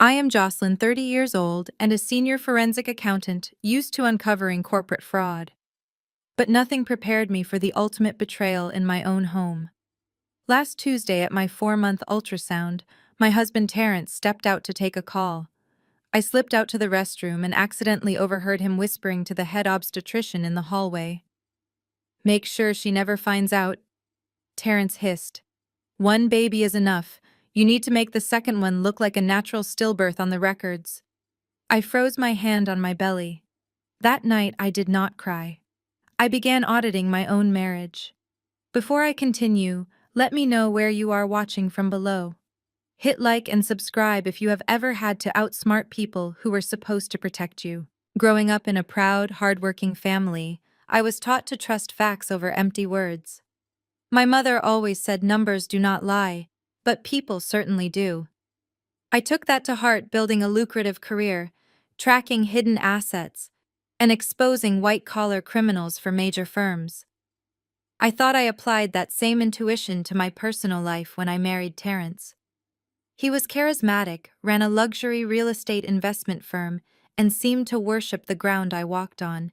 I am Jocelyn, 30 years old, and a senior forensic accountant used to uncovering corporate fraud. But nothing prepared me for the ultimate betrayal in my own home. Last Tuesday at my 4-month ultrasound, my husband Terrence stepped out to take a call. I slipped out to the restroom and accidentally overheard him whispering to the head obstetrician in the hallway. "Make sure she never finds out," Terrence hissed. "One baby is enough. You need to make the second one look like a natural stillbirth on the records." I froze my hand on my belly. That night I did not cry. I began auditing my own marriage. Before I continue, let me know where you are watching from below. Hit like and subscribe if you have ever had to outsmart people who were supposed to protect you. Growing up in a proud, hardworking family, I was taught to trust facts over empty words. My mother always said numbers do not lie, but people certainly do. I took that to heart, building a lucrative career, tracking hidden assets, and exposing white-collar criminals for major firms. I thought I applied that same intuition to my personal life when I married Terrence. He was charismatic, ran a luxury real estate investment firm, and seemed to worship the ground I walked on.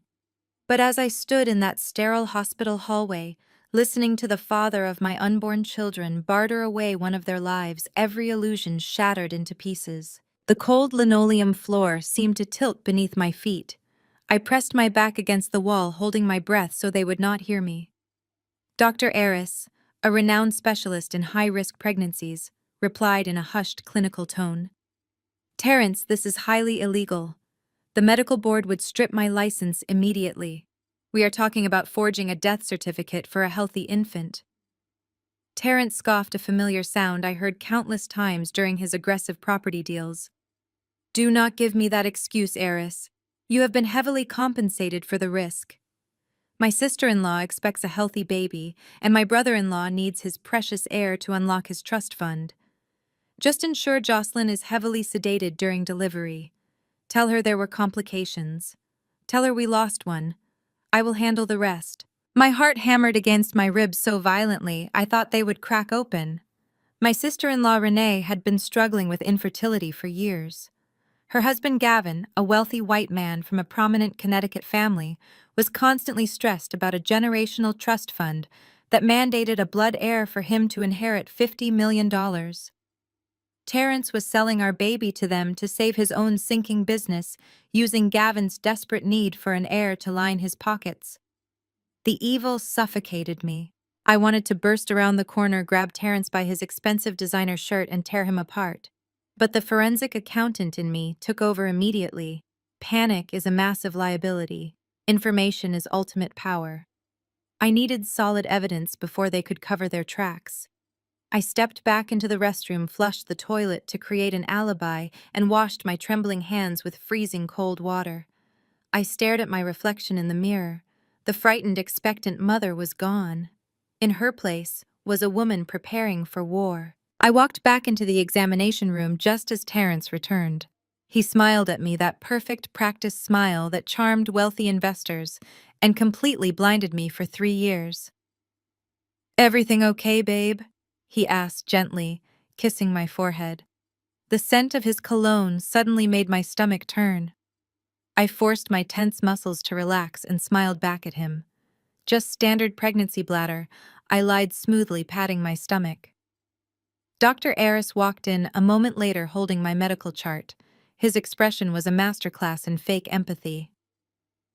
But as I stood in that sterile hospital hallway, listening to the father of my unborn children barter away one of their lives, every illusion shattered into pieces. The cold linoleum floor seemed to tilt beneath my feet. I pressed my back against the wall, holding my breath so they would not hear me. Dr. Aris, a renowned specialist in high-risk pregnancies, replied in a hushed clinical tone. "Terrence, this is highly illegal. The medical board would strip my license immediately. We are talking about forging a death certificate for a healthy infant." Terrence scoffed, a familiar sound I heard countless times during his aggressive property deals. "Do not give me that excuse, Aris. You have been heavily compensated for the risk. My sister-in-law expects a healthy baby, and my brother-in-law needs his precious heir to unlock his trust fund. Just ensure Jocelyn is heavily sedated during delivery. Tell her there were complications. Tell her we lost one. I will handle the rest." My heart hammered against my ribs so violently I thought they would crack open. My sister-in-law Renee had been struggling with infertility for years. Her husband Gavin, a wealthy white man from a prominent Connecticut family, was constantly stressed about a generational trust fund that mandated a blood heir for him to inherit $50 million. Terrence was selling our baby to them to save his own sinking business, using Gavin's desperate need for an heir to line his pockets. The evil suffocated me. I wanted to burst around the corner, grab Terrence by his expensive designer shirt, and tear him apart. But the forensic accountant in me took over immediately. Panic is a massive liability. Information is ultimate power. I needed solid evidence before they could cover their tracks. I stepped back into the restroom, flushed the toilet to create an alibi, and washed my trembling hands with freezing cold water. I stared at my reflection in the mirror. The frightened, expectant mother was gone. In her place was a woman preparing for war. I walked back into the examination room just as Terrence returned. He smiled at me, that perfect practice smile that charmed wealthy investors and completely blinded me for 3 years. "Everything okay, babe?" he asked gently, kissing my forehead. The scent of his cologne suddenly made my stomach turn. I forced my tense muscles to relax and smiled back at him. "Just standard pregnancy bladder," I lied smoothly, patting my stomach. Dr. Aris walked in a moment later holding my medical chart. His expression was a masterclass in fake empathy.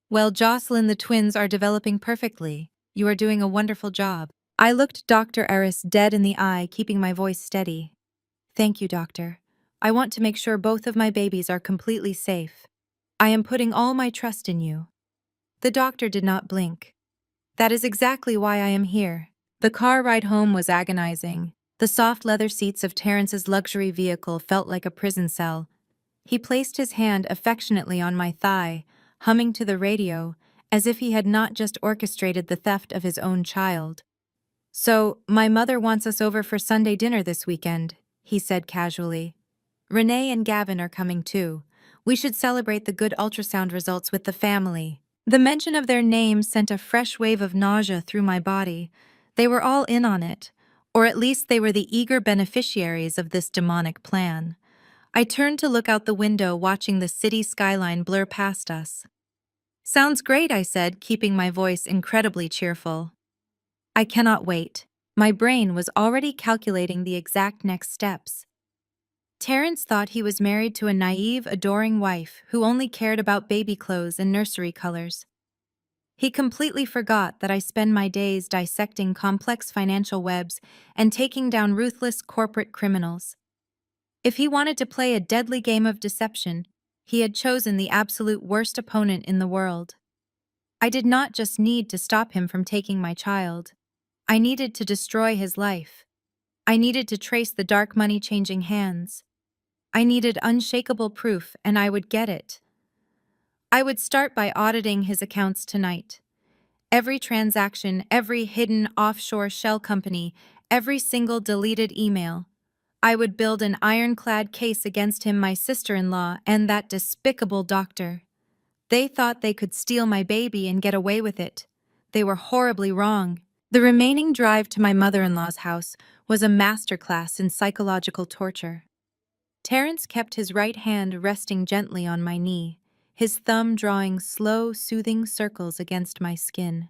"Well, Jocelyn, the twins are developing perfectly. You are doing a wonderful job." I looked Dr. Aris dead in the eye, keeping my voice steady. "Thank you, doctor. I want to make sure both of my babies are completely safe. I am putting all my trust in you." The doctor did not blink. "That is exactly why I am here." The car ride home was agonizing. The soft leather seats of Terrence's luxury vehicle felt like a prison cell. He placed his hand affectionately on my thigh, humming to the radio, as if he had not just orchestrated the theft of his own child. "So, my mother wants us over for Sunday dinner this weekend," he said casually. "Renee and Gavin are coming too. We should celebrate the good ultrasound results with the family." The mention of their names sent a fresh wave of nausea through my body. They were all in on it, or at least they were the eager beneficiaries of this demonic plan. I turned to look out the window, watching the city skyline blur past us. Sounds great, I said, keeping my voice incredibly cheerful. I cannot wait. My brain was already calculating the exact next steps. Terrence thought he was married to a naive, adoring wife who only cared about baby clothes and nursery colors. He completely forgot that I spend my days dissecting complex financial webs and taking down ruthless corporate criminals. If he wanted to play a deadly game of deception, he had chosen the absolute worst opponent in the world. I did not just need to stop him from taking my child. I needed to destroy his life. I needed to trace the dark money changing hands. I needed unshakable proof, and I would get it. I would start by auditing his accounts tonight. Every transaction, every hidden offshore shell company, every single deleted email. I would build an ironclad case against him, my sister-in-law, and that despicable doctor. They thought they could steal my baby and get away with it. They were horribly wrong. The remaining drive to my mother-in-law's house was a masterclass in psychological torture. Terrence kept his right hand resting gently on my knee, his thumb drawing slow, soothing circles against my skin.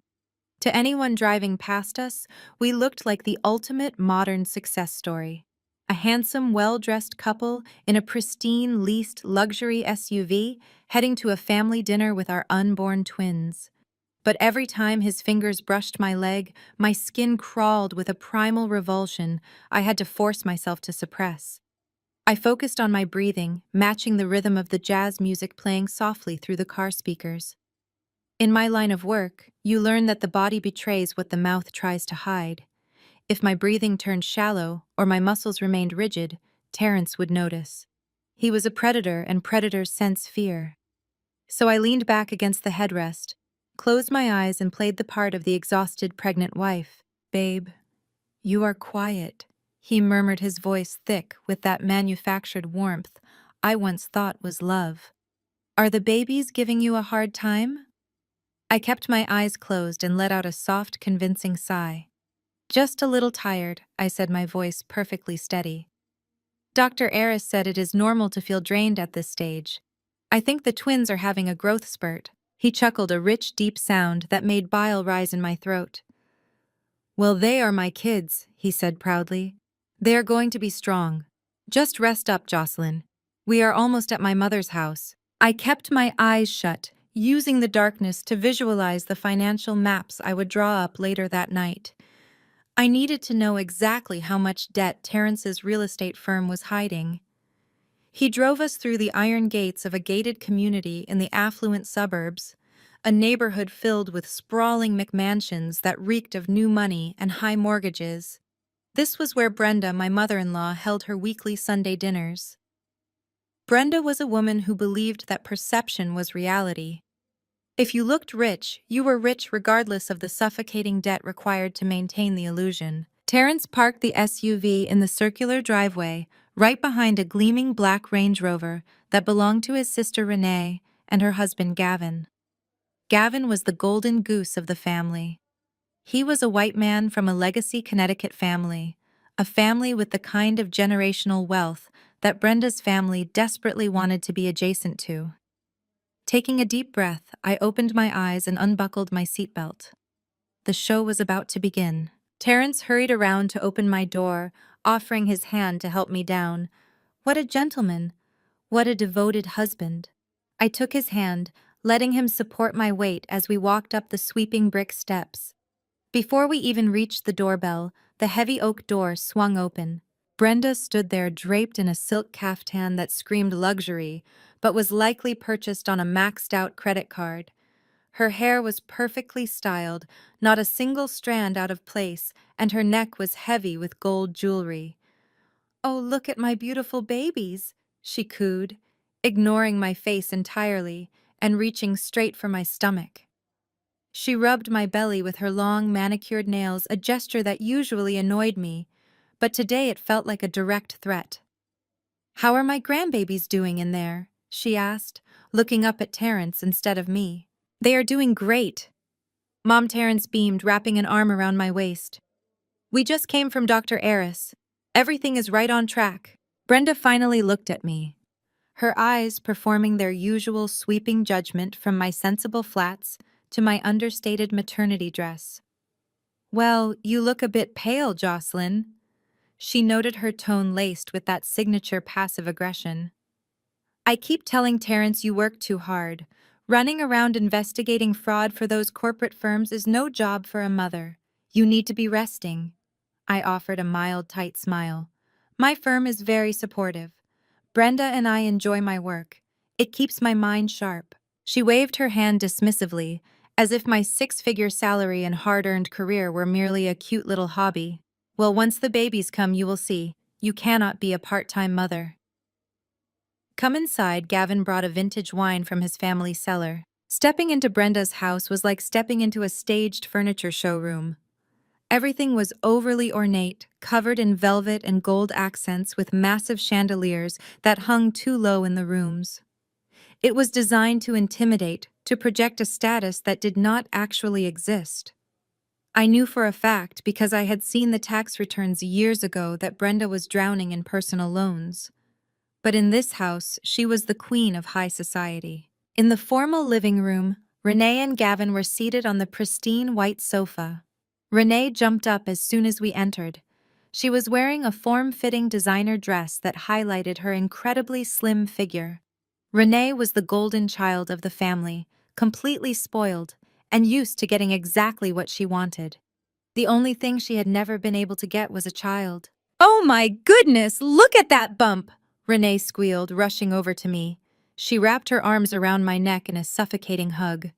To anyone driving past us, we looked like the ultimate modern success story. A handsome, well-dressed couple in a pristine, leased luxury SUV heading to a family dinner with our unborn twins. But every time his fingers brushed my leg, my skin crawled with a primal revulsion I had to force myself to suppress. I focused on my breathing, matching the rhythm of the jazz music playing softly through the car speakers. In my line of work, you learn that the body betrays what the mouth tries to hide. If my breathing turned shallow or my muscles remained rigid, Terrence would notice. He was a predator, and predators sense fear. So I leaned back against the headrest, closed my eyes, and played the part of the exhausted pregnant wife. "Babe, you are quiet," he murmured, his voice thick with that manufactured warmth I once thought was love. "Are the babies giving you a hard time?" I kept my eyes closed and let out a soft, convincing sigh. "Just a little tired," I said, my voice perfectly steady. "Dr. Aris said it is normal to feel drained at this stage. I think the twins are having a growth spurt." He chuckled, a rich, deep sound that made bile rise in my throat. "Well, they are my kids," he said proudly. "They are going to be strong. Just rest up, Jocelyn. We are almost at my mother's house." I kept my eyes shut, using the darkness to visualize the financial maps I would draw up later that night. I needed to know exactly how much debt Terrence's real estate firm was hiding. He drove us through the iron gates of a gated community in the affluent suburbs, a neighborhood filled with sprawling McMansions that reeked of new money and high mortgages. This was where Brenda, my mother-in-law, held her weekly Sunday dinners. Brenda was a woman who believed that perception was reality. If you looked rich, you were rich regardless of the suffocating debt required to maintain the illusion. Terrence parked the SUV in the circular driveway, right behind a gleaming black Range Rover that belonged to his sister Renee and her husband Gavin. Gavin was the golden goose of the family. He was a white man from a legacy Connecticut family, a family with the kind of generational wealth that Brenda's family desperately wanted to be adjacent to. Taking a deep breath, I opened my eyes and unbuckled my seatbelt. The show was about to begin. Terrence hurried around to open my door, offering his hand to help me down. What a gentleman! What a devoted husband! I took his hand, letting him support my weight as we walked up the sweeping brick steps. Before we even reached the doorbell, the heavy oak door swung open. Brenda stood there draped in a silk caftan that screamed luxury, but was likely purchased on a maxed-out credit card. Her hair was perfectly styled, not a single strand out of place, and her neck was heavy with gold jewelry. "Oh, look at my beautiful babies," she cooed, ignoring my face entirely and reaching straight for my stomach. She rubbed my belly with her long, manicured nails, a gesture that usually annoyed me, but today it felt like a direct threat. "How are my grandbabies doing in there?" she asked, looking up at Terrence instead of me. "They are doing great." Mom, Terrence beamed, wrapping an arm around my waist. "We just came from Dr. Aris. Everything is right on track." Brenda finally looked at me, her eyes performing their usual sweeping judgment from my sensible flats to my understated maternity dress. "Well, you look a bit pale, Jocelyn." She noted her tone laced with that signature passive aggression. "I keep telling Terrence you work too hard. Running around investigating fraud for those corporate firms is no job for a mother. You need to be resting." I offered a mild, tight smile. "My firm is very supportive. Brenda and I enjoy my work. It keeps my mind sharp." She waved her hand dismissively, as if my six-figure salary and hard-earned career were merely a cute little hobby. "Well, once the babies come, you will see. You cannot be a part-time mother." "Come inside." Gavin brought a vintage wine from his family cellar. Stepping into Brenda's house was like stepping into a staged furniture showroom. Everything was overly ornate, covered in velvet and gold accents with massive chandeliers that hung too low in the rooms. It was designed to intimidate, to project a status that did not actually exist. I knew for a fact, because I had seen the tax returns years ago, that Brenda was drowning in personal loans. But in this house, she was the queen of high society. In the formal living room, Renee and Gavin were seated on the pristine white sofa. Renee jumped up as soon as we entered. She was wearing a form-fitting designer dress that highlighted her incredibly slim figure. Renee was the golden child of the family, completely spoiled, and used to getting exactly what she wanted. The only thing she had never been able to get was a child. "Oh my goodness, look at that bump!" Renee squealed, rushing over to me. She wrapped her arms around my neck in a suffocating hug.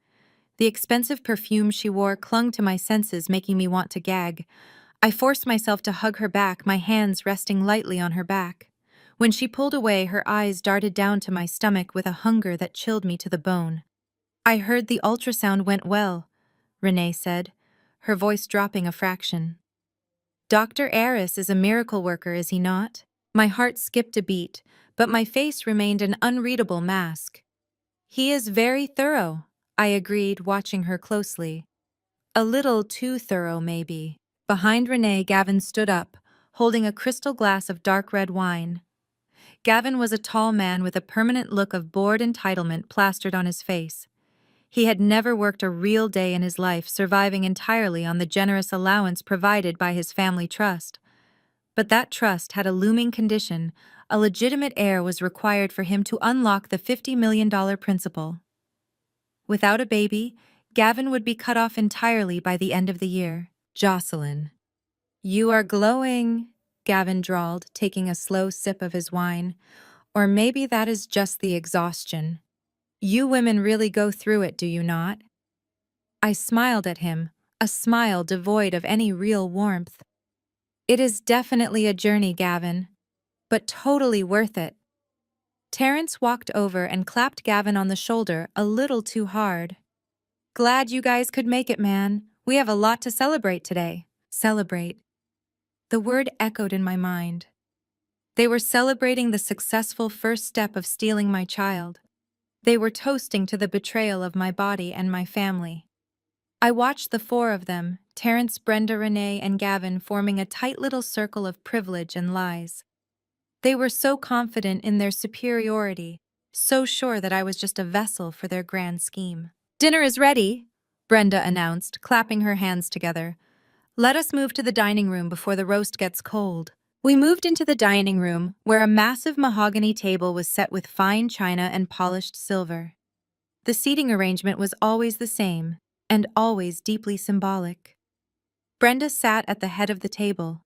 The expensive perfume she wore clung to my senses, making me want to gag. I forced myself to hug her back, my hands resting lightly on her back. When she pulled away, her eyes darted down to my stomach with a hunger that chilled me to the bone. "I heard the ultrasound went well," Renee said, her voice dropping a fraction. "Dr. Aris is a miracle worker, is he not?" My heart skipped a beat, but my face remained an unreadable mask. "He is very thorough," I agreed, watching her closely. "A little too thorough, maybe." Behind Renee, Gavin stood up, holding a crystal glass of dark red wine. Gavin was a tall man with a permanent look of bored entitlement plastered on his face. He had never worked a real day in his life, surviving entirely on the generous allowance provided by his family trust. But that trust had a looming condition. A legitimate heir was required for him to unlock the $50 million principal. Without a baby, Gavin would be cut off entirely by the end of the year. "Jocelyn, you are glowing," Gavin drawled, taking a slow sip of his wine. "Or maybe that is just the exhaustion. You women really go through it, do you not?" I smiled at him, a smile devoid of any real warmth. "It is definitely a journey, Gavin, but totally worth it." Terrence walked over and clapped Gavin on the shoulder a little too hard. "Glad you guys could make it, man. We have a lot to celebrate today." Celebrate. The word echoed in my mind. They were celebrating the successful first step of stealing my child. They were toasting to the betrayal of my body and my family. I watched the four of them, Terrence, Brenda, Renee, and Gavin, forming a tight little circle of privilege and lies. They were so confident in their superiority, so sure that I was just a vessel for their grand scheme. "Dinner is ready," Brenda announced, clapping her hands together. "Let us move to the dining room before the roast gets cold." We moved into the dining room, where a massive mahogany table was set with fine china and polished silver. The seating arrangement was always the same, and always deeply symbolic. Brenda sat at the head of the table.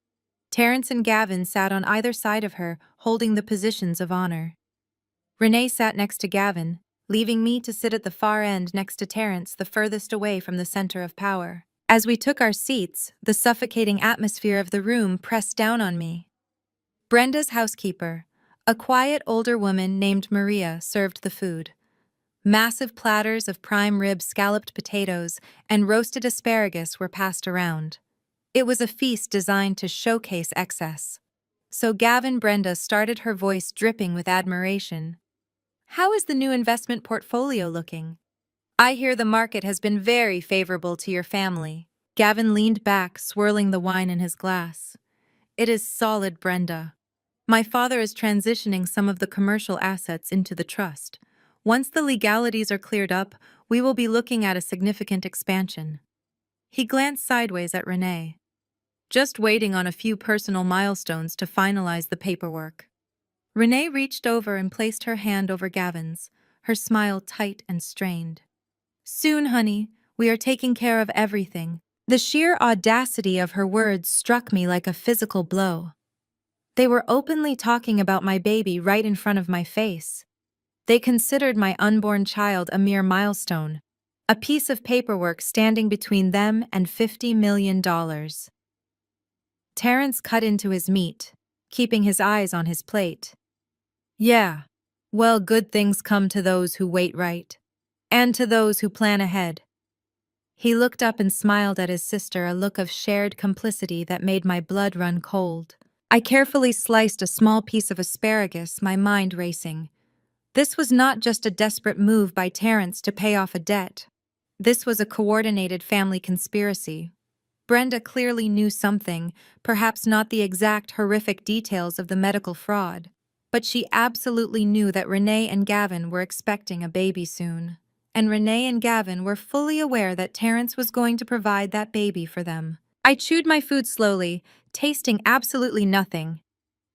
Terrence and Gavin sat on either side of her, holding the positions of honor. Renee sat next to Gavin, leaving me to sit at the far end next to Terrence, the furthest away from the center of power. As we took our seats, the suffocating atmosphere of the room pressed down on me. Brenda's housekeeper, a quiet older woman named Maria, served the food. Massive platters of prime rib, scalloped potatoes, and roasted asparagus were passed around. It was a feast designed to showcase excess. So Brenda started, her voice dripping with admiration. "How is the new investment portfolio looking? I hear the market has been very favorable to your family." Gavin leaned back, swirling the wine in his glass. "It is solid, Brenda. My father is transitioning some of the commercial assets into the trust. Once the legalities are cleared up, we will be looking at a significant expansion. He glanced sideways at Renee, just waiting on a few personal milestones to finalize the paperwork. Renee reached over and placed her hand over Gavin's, her smile tight and strained. Soon, honey, we are taking care of everything. The sheer audacity of her words struck me like a physical blow. They were openly talking about my baby right in front of my face. They considered my unborn child a mere milestone, a piece of paperwork standing between them and $50 million. Terrence cut into his meat, keeping his eyes on his plate. Yeah, well, good things come to those who wait right, and to those who plan ahead. He looked up and smiled at his sister, a look of shared complicity that made my blood run cold. I carefully sliced a small piece of asparagus, my mind racing. This was not just a desperate move by Terrence to pay off a debt. This was a coordinated family conspiracy. Brenda clearly knew something, perhaps not the exact horrific details of the medical fraud, but she absolutely knew that Renee and Gavin were expecting a baby soon. And Renee and Gavin were fully aware that Terrence was going to provide that baby for them. I chewed my food slowly, tasting absolutely nothing.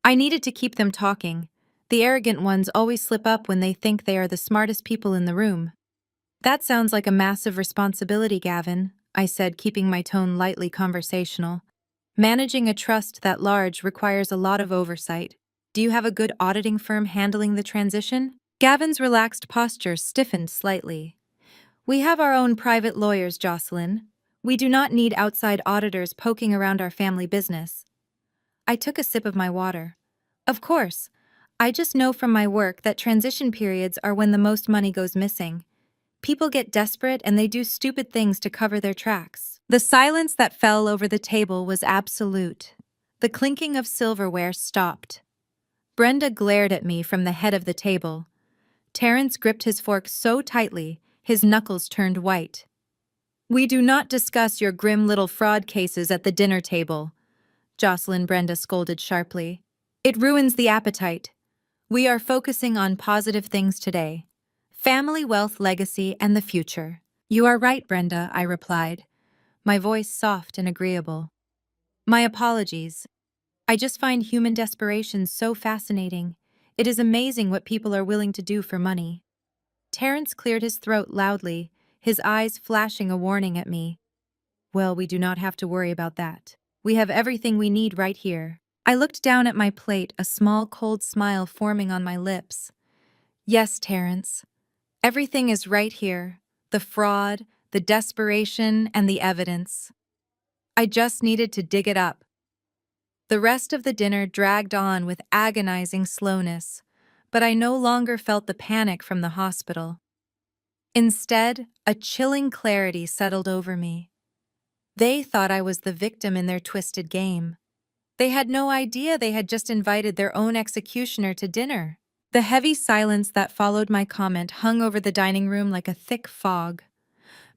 I needed to keep them talking. The arrogant ones always slip up when they think they are the smartest people in the room. That sounds like a massive responsibility, Gavin, I said, keeping my tone lightly conversational. Managing a trust that large requires a lot of oversight. Do you have a good auditing firm handling the transition? Gavin's relaxed posture stiffened slightly. We have our own private lawyers, Jocelyn. We do not need outside auditors poking around our family business. I took a sip of my water. Of course. I just know from my work that transition periods are when the most money goes missing. People get desperate and they do stupid things to cover their tracks. The silence that fell over the table was absolute. The clinking of silverware stopped. Brenda glared at me from the head of the table. Terrence gripped his fork so tightly, his knuckles turned white. We do not discuss your grim little fraud cases at the dinner table, Jocelyn Brenda scolded sharply. It ruins the appetite. We are focusing on positive things today. Family wealth, legacy, and the future. You are right, Brenda, I replied, my voice soft and agreeable. My apologies. I just find human desperation so fascinating. It is amazing what people are willing to do for money. Terrence cleared his throat loudly, his eyes flashing a warning at me. Well, we do not have to worry about that. We have everything we need right here. I looked down at my plate, a small cold smile forming on my lips. Yes, Terrence. Everything is right here. The fraud, the desperation, and the evidence. I just needed to dig it up. The rest of the dinner dragged on with agonizing slowness, but I no longer felt the panic from the hospital. Instead, a chilling clarity settled over me. They thought I was the victim in their twisted game. They had no idea they had just invited their own executioner to dinner. The heavy silence that followed my comment hung over the dining room like a thick fog.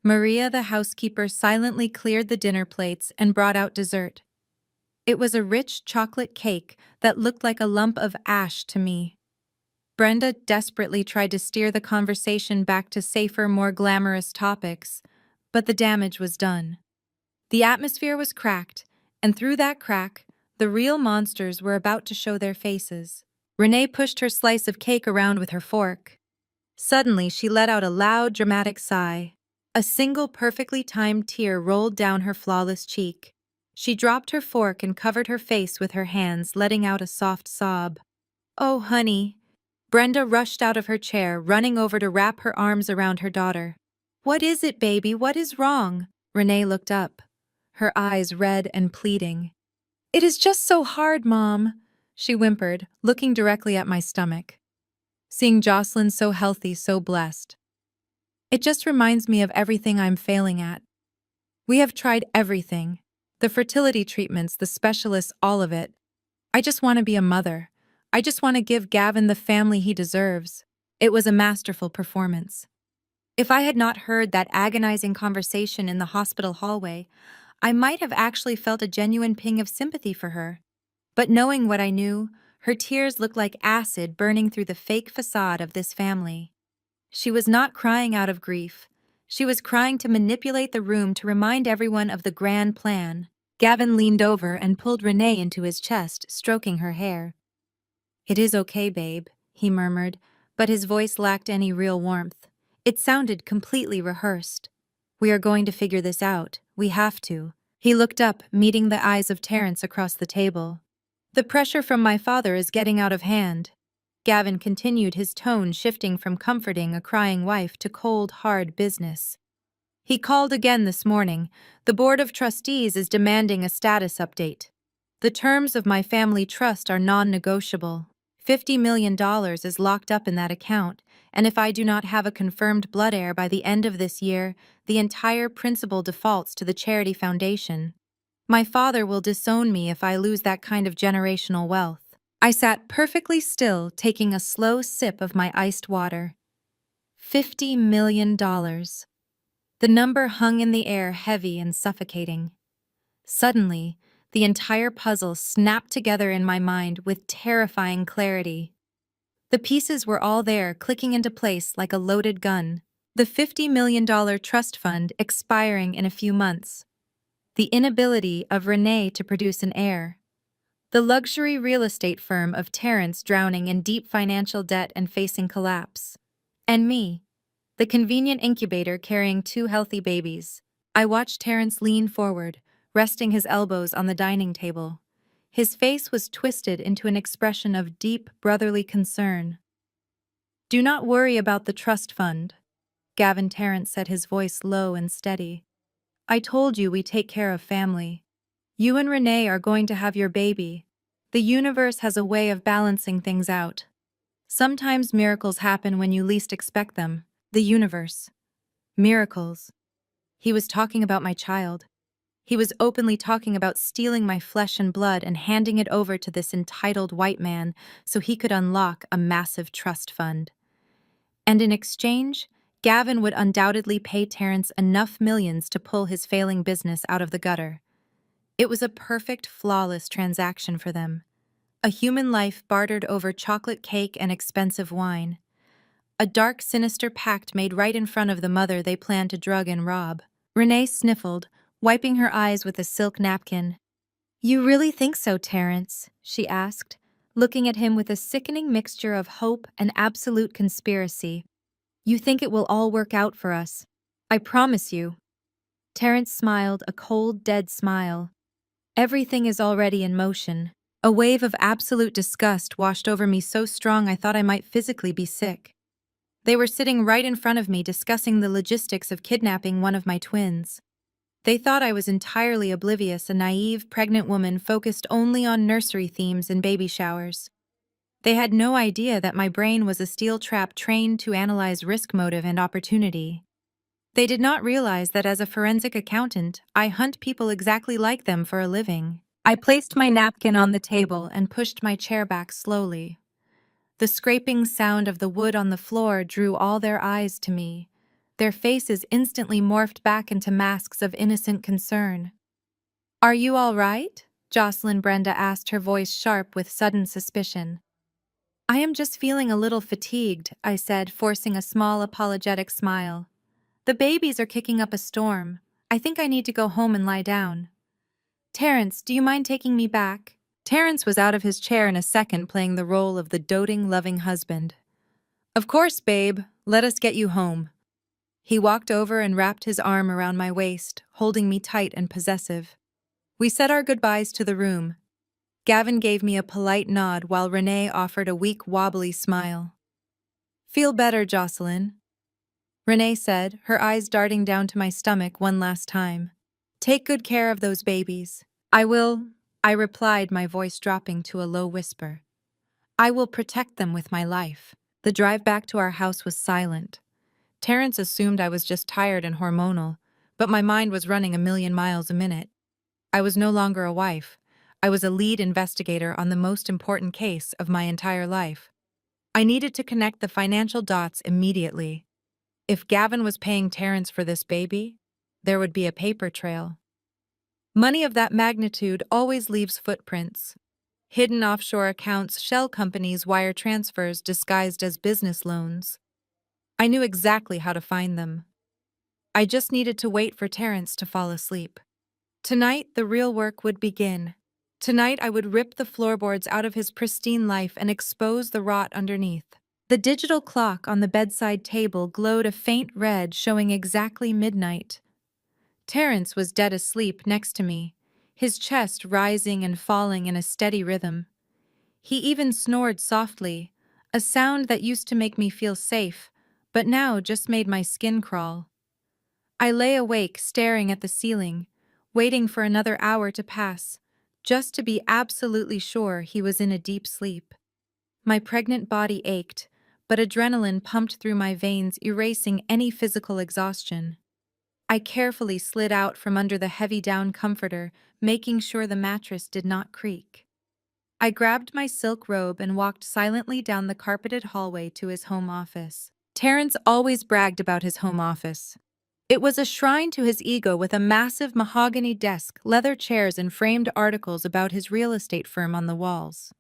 Maria, the housekeeper, silently cleared the dinner plates and brought out dessert. It was a rich chocolate cake that looked like a lump of ash to me. Brenda desperately tried to steer the conversation back to safer, more glamorous topics, but the damage was done. The atmosphere was cracked, and through that crack, the real monsters were about to show their faces. Renee pushed her slice of cake around with her fork. Suddenly, she let out a loud, dramatic sigh. A single perfectly timed tear rolled down her flawless cheek. She dropped her fork and covered her face with her hands, letting out a soft sob. Oh, honey. Brenda rushed out of her chair, running over to wrap her arms around her daughter. What is it, baby? What is wrong? Renee looked up, her eyes red and pleading. It is just so hard, Mom, she whimpered, looking directly at my stomach. Seeing Jocelyn so healthy, so blessed. It just reminds me of everything I'm failing at. We have tried everything. The fertility treatments, the specialists, all of it. I just want to be a mother. I just want to give Gavin the family he deserves. It was a masterful performance. If I had not heard that agonizing conversation in the hospital hallway, I might have actually felt a genuine ping of sympathy for her. But knowing what I knew, Her tears looked like acid burning through the fake facade of this family. She was not crying out of grief. She was crying to manipulate the room to remind everyone of the grand plan. Gavin leaned over and pulled Renee into his chest, stroking her hair. "It is okay, babe," he murmured, but his voice lacked any real warmth. It sounded completely rehearsed. "We are going to figure this out. We have to." He looked up, meeting the eyes of Terrence across the table. "The pressure from my father is getting out of hand." Gavin continued, his tone shifting from comforting a crying wife to cold, hard business. "He called again this morning. The Board of Trustees is demanding a status update. The terms of my family trust are non-negotiable. $50 million is locked up in that account, and if I do not have a confirmed blood heir by the end of this year, the entire principal defaults to the charity foundation. My father will disown me if I lose that kind of generational wealth." I sat perfectly still, taking a slow sip of my iced water. $50 million. The number hung in the air, heavy and suffocating. Suddenly, the entire puzzle snapped together in my mind with terrifying clarity. The pieces were all there, clicking into place like a loaded gun. The $50 million trust fund expiring in a few months. The inability of Renee to produce an heir. The luxury real estate firm of Terrence drowning in deep financial debt and facing collapse. And me, the convenient incubator carrying 2 healthy babies. I watched Terrence lean forward, resting his elbows on the dining table. His face was twisted into an expression of deep brotherly concern. "Do not worry about the trust fund," Gavin Terrence said, his voice low and steady. "I told you we take care of family. You and Renee are going to have your baby. The universe has a way of balancing things out. Sometimes miracles happen when you least expect them. The universe. Miracles." He was talking about my child. He was openly talking about stealing my flesh and blood and handing it over to this entitled white man so he could unlock a massive trust fund. And in exchange, Gavin would undoubtedly pay Terrence enough millions to pull his failing business out of the gutter. It was a perfect, flawless transaction for them. A human life bartered over chocolate cake and expensive wine. A dark, sinister pact made right in front of the mother they planned to drug and rob. Renee sniffled, wiping her eyes with a silk napkin. "You really think so, Terrence?" she asked, looking at him with a sickening mixture of hope and absolute conspiracy. "You think it will all work out for us? I promise you." Terrence smiled, a cold, dead smile. "Everything is already in motion." A wave of absolute disgust washed over me, so strong I thought I might physically be sick. They were sitting right in front of me discussing the logistics of kidnapping one of my twins. They thought I was entirely oblivious, a naive, pregnant woman focused only on nursery themes and baby showers. They had no idea that my brain was a steel trap trained to analyze risk, motive, and opportunity. They did not realize that as a forensic accountant, I hunt people exactly like them for a living. I placed my napkin on the table and pushed my chair back slowly. The scraping sound of the wood on the floor drew all their eyes to me. Their faces instantly morphed back into masks of innocent concern. "Are you all right?" Jocelyn Brenda asked, her voice sharp with sudden suspicion. "I am just feeling a little fatigued," I said, forcing a small apologetic smile. "The babies are kicking up a storm. I think I need to go home and lie down. Terrence, do you mind taking me back?" Terrence was out of his chair in a second, playing the role of the doting, loving husband. "Of course, babe. Let us get you home." He walked over and wrapped his arm around my waist, holding me tight and possessive. We said our goodbyes to the room. Gavin gave me a polite nod while Renee offered a weak, wobbly smile. "Feel better, Jocelyn," Renee said, her eyes darting down to my stomach one last time. "Take good care of those babies." "I will," I replied, my voice dropping to a low whisper. "I will protect them with my life." The drive back to our house was silent. Terrence assumed I was just tired and hormonal, but my mind was running 1,000,000 miles a minute. I was no longer a wife. I was a lead investigator on the most important case of my entire life. I needed to connect the financial dots immediately. If Gavin was paying Terrence for this baby, there would be a paper trail. Money of that magnitude always leaves footprints. Hidden offshore accounts, shell companies, wire transfers disguised as business loans. I knew exactly how to find them. I just needed to wait for Terrence to fall asleep. Tonight, the real work would begin. Tonight, I would rip the floorboards out of his pristine life and expose the rot underneath. The digital clock on the bedside table glowed a faint red, showing exactly midnight. Terrence was dead asleep next to me, his chest rising and falling in a steady rhythm. He even snored softly, a sound that used to make me feel safe, but now just made my skin crawl. I lay awake, staring at the ceiling, waiting for another hour to pass, just to be absolutely sure he was in a deep sleep. My pregnant body ached, but adrenaline pumped through my veins, erasing any physical exhaustion. I carefully slid out from under the heavy down comforter, making sure the mattress did not creak. I grabbed my silk robe and walked silently down the carpeted hallway to his home office. Terrence always bragged about his home office. It was a shrine to his ego, with a massive mahogany desk, leather chairs, and framed articles about his real estate firm on the walls.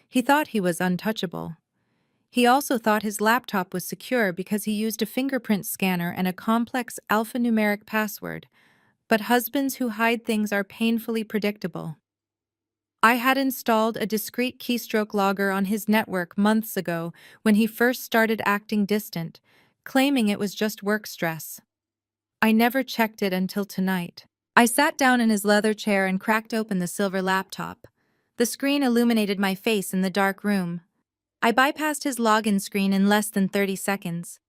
He thought he was untouchable. He also thought his laptop was secure because he used a fingerprint scanner and a complex alphanumeric password. But husbands who hide things are painfully predictable. I had installed a discreet keystroke logger on his network months ago when he first started acting distant, claiming it was just work stress. I never checked it until tonight. I sat down in his leather chair and cracked open the silver laptop. The screen illuminated my face in the dark room. I bypassed his login screen in less than 30 seconds.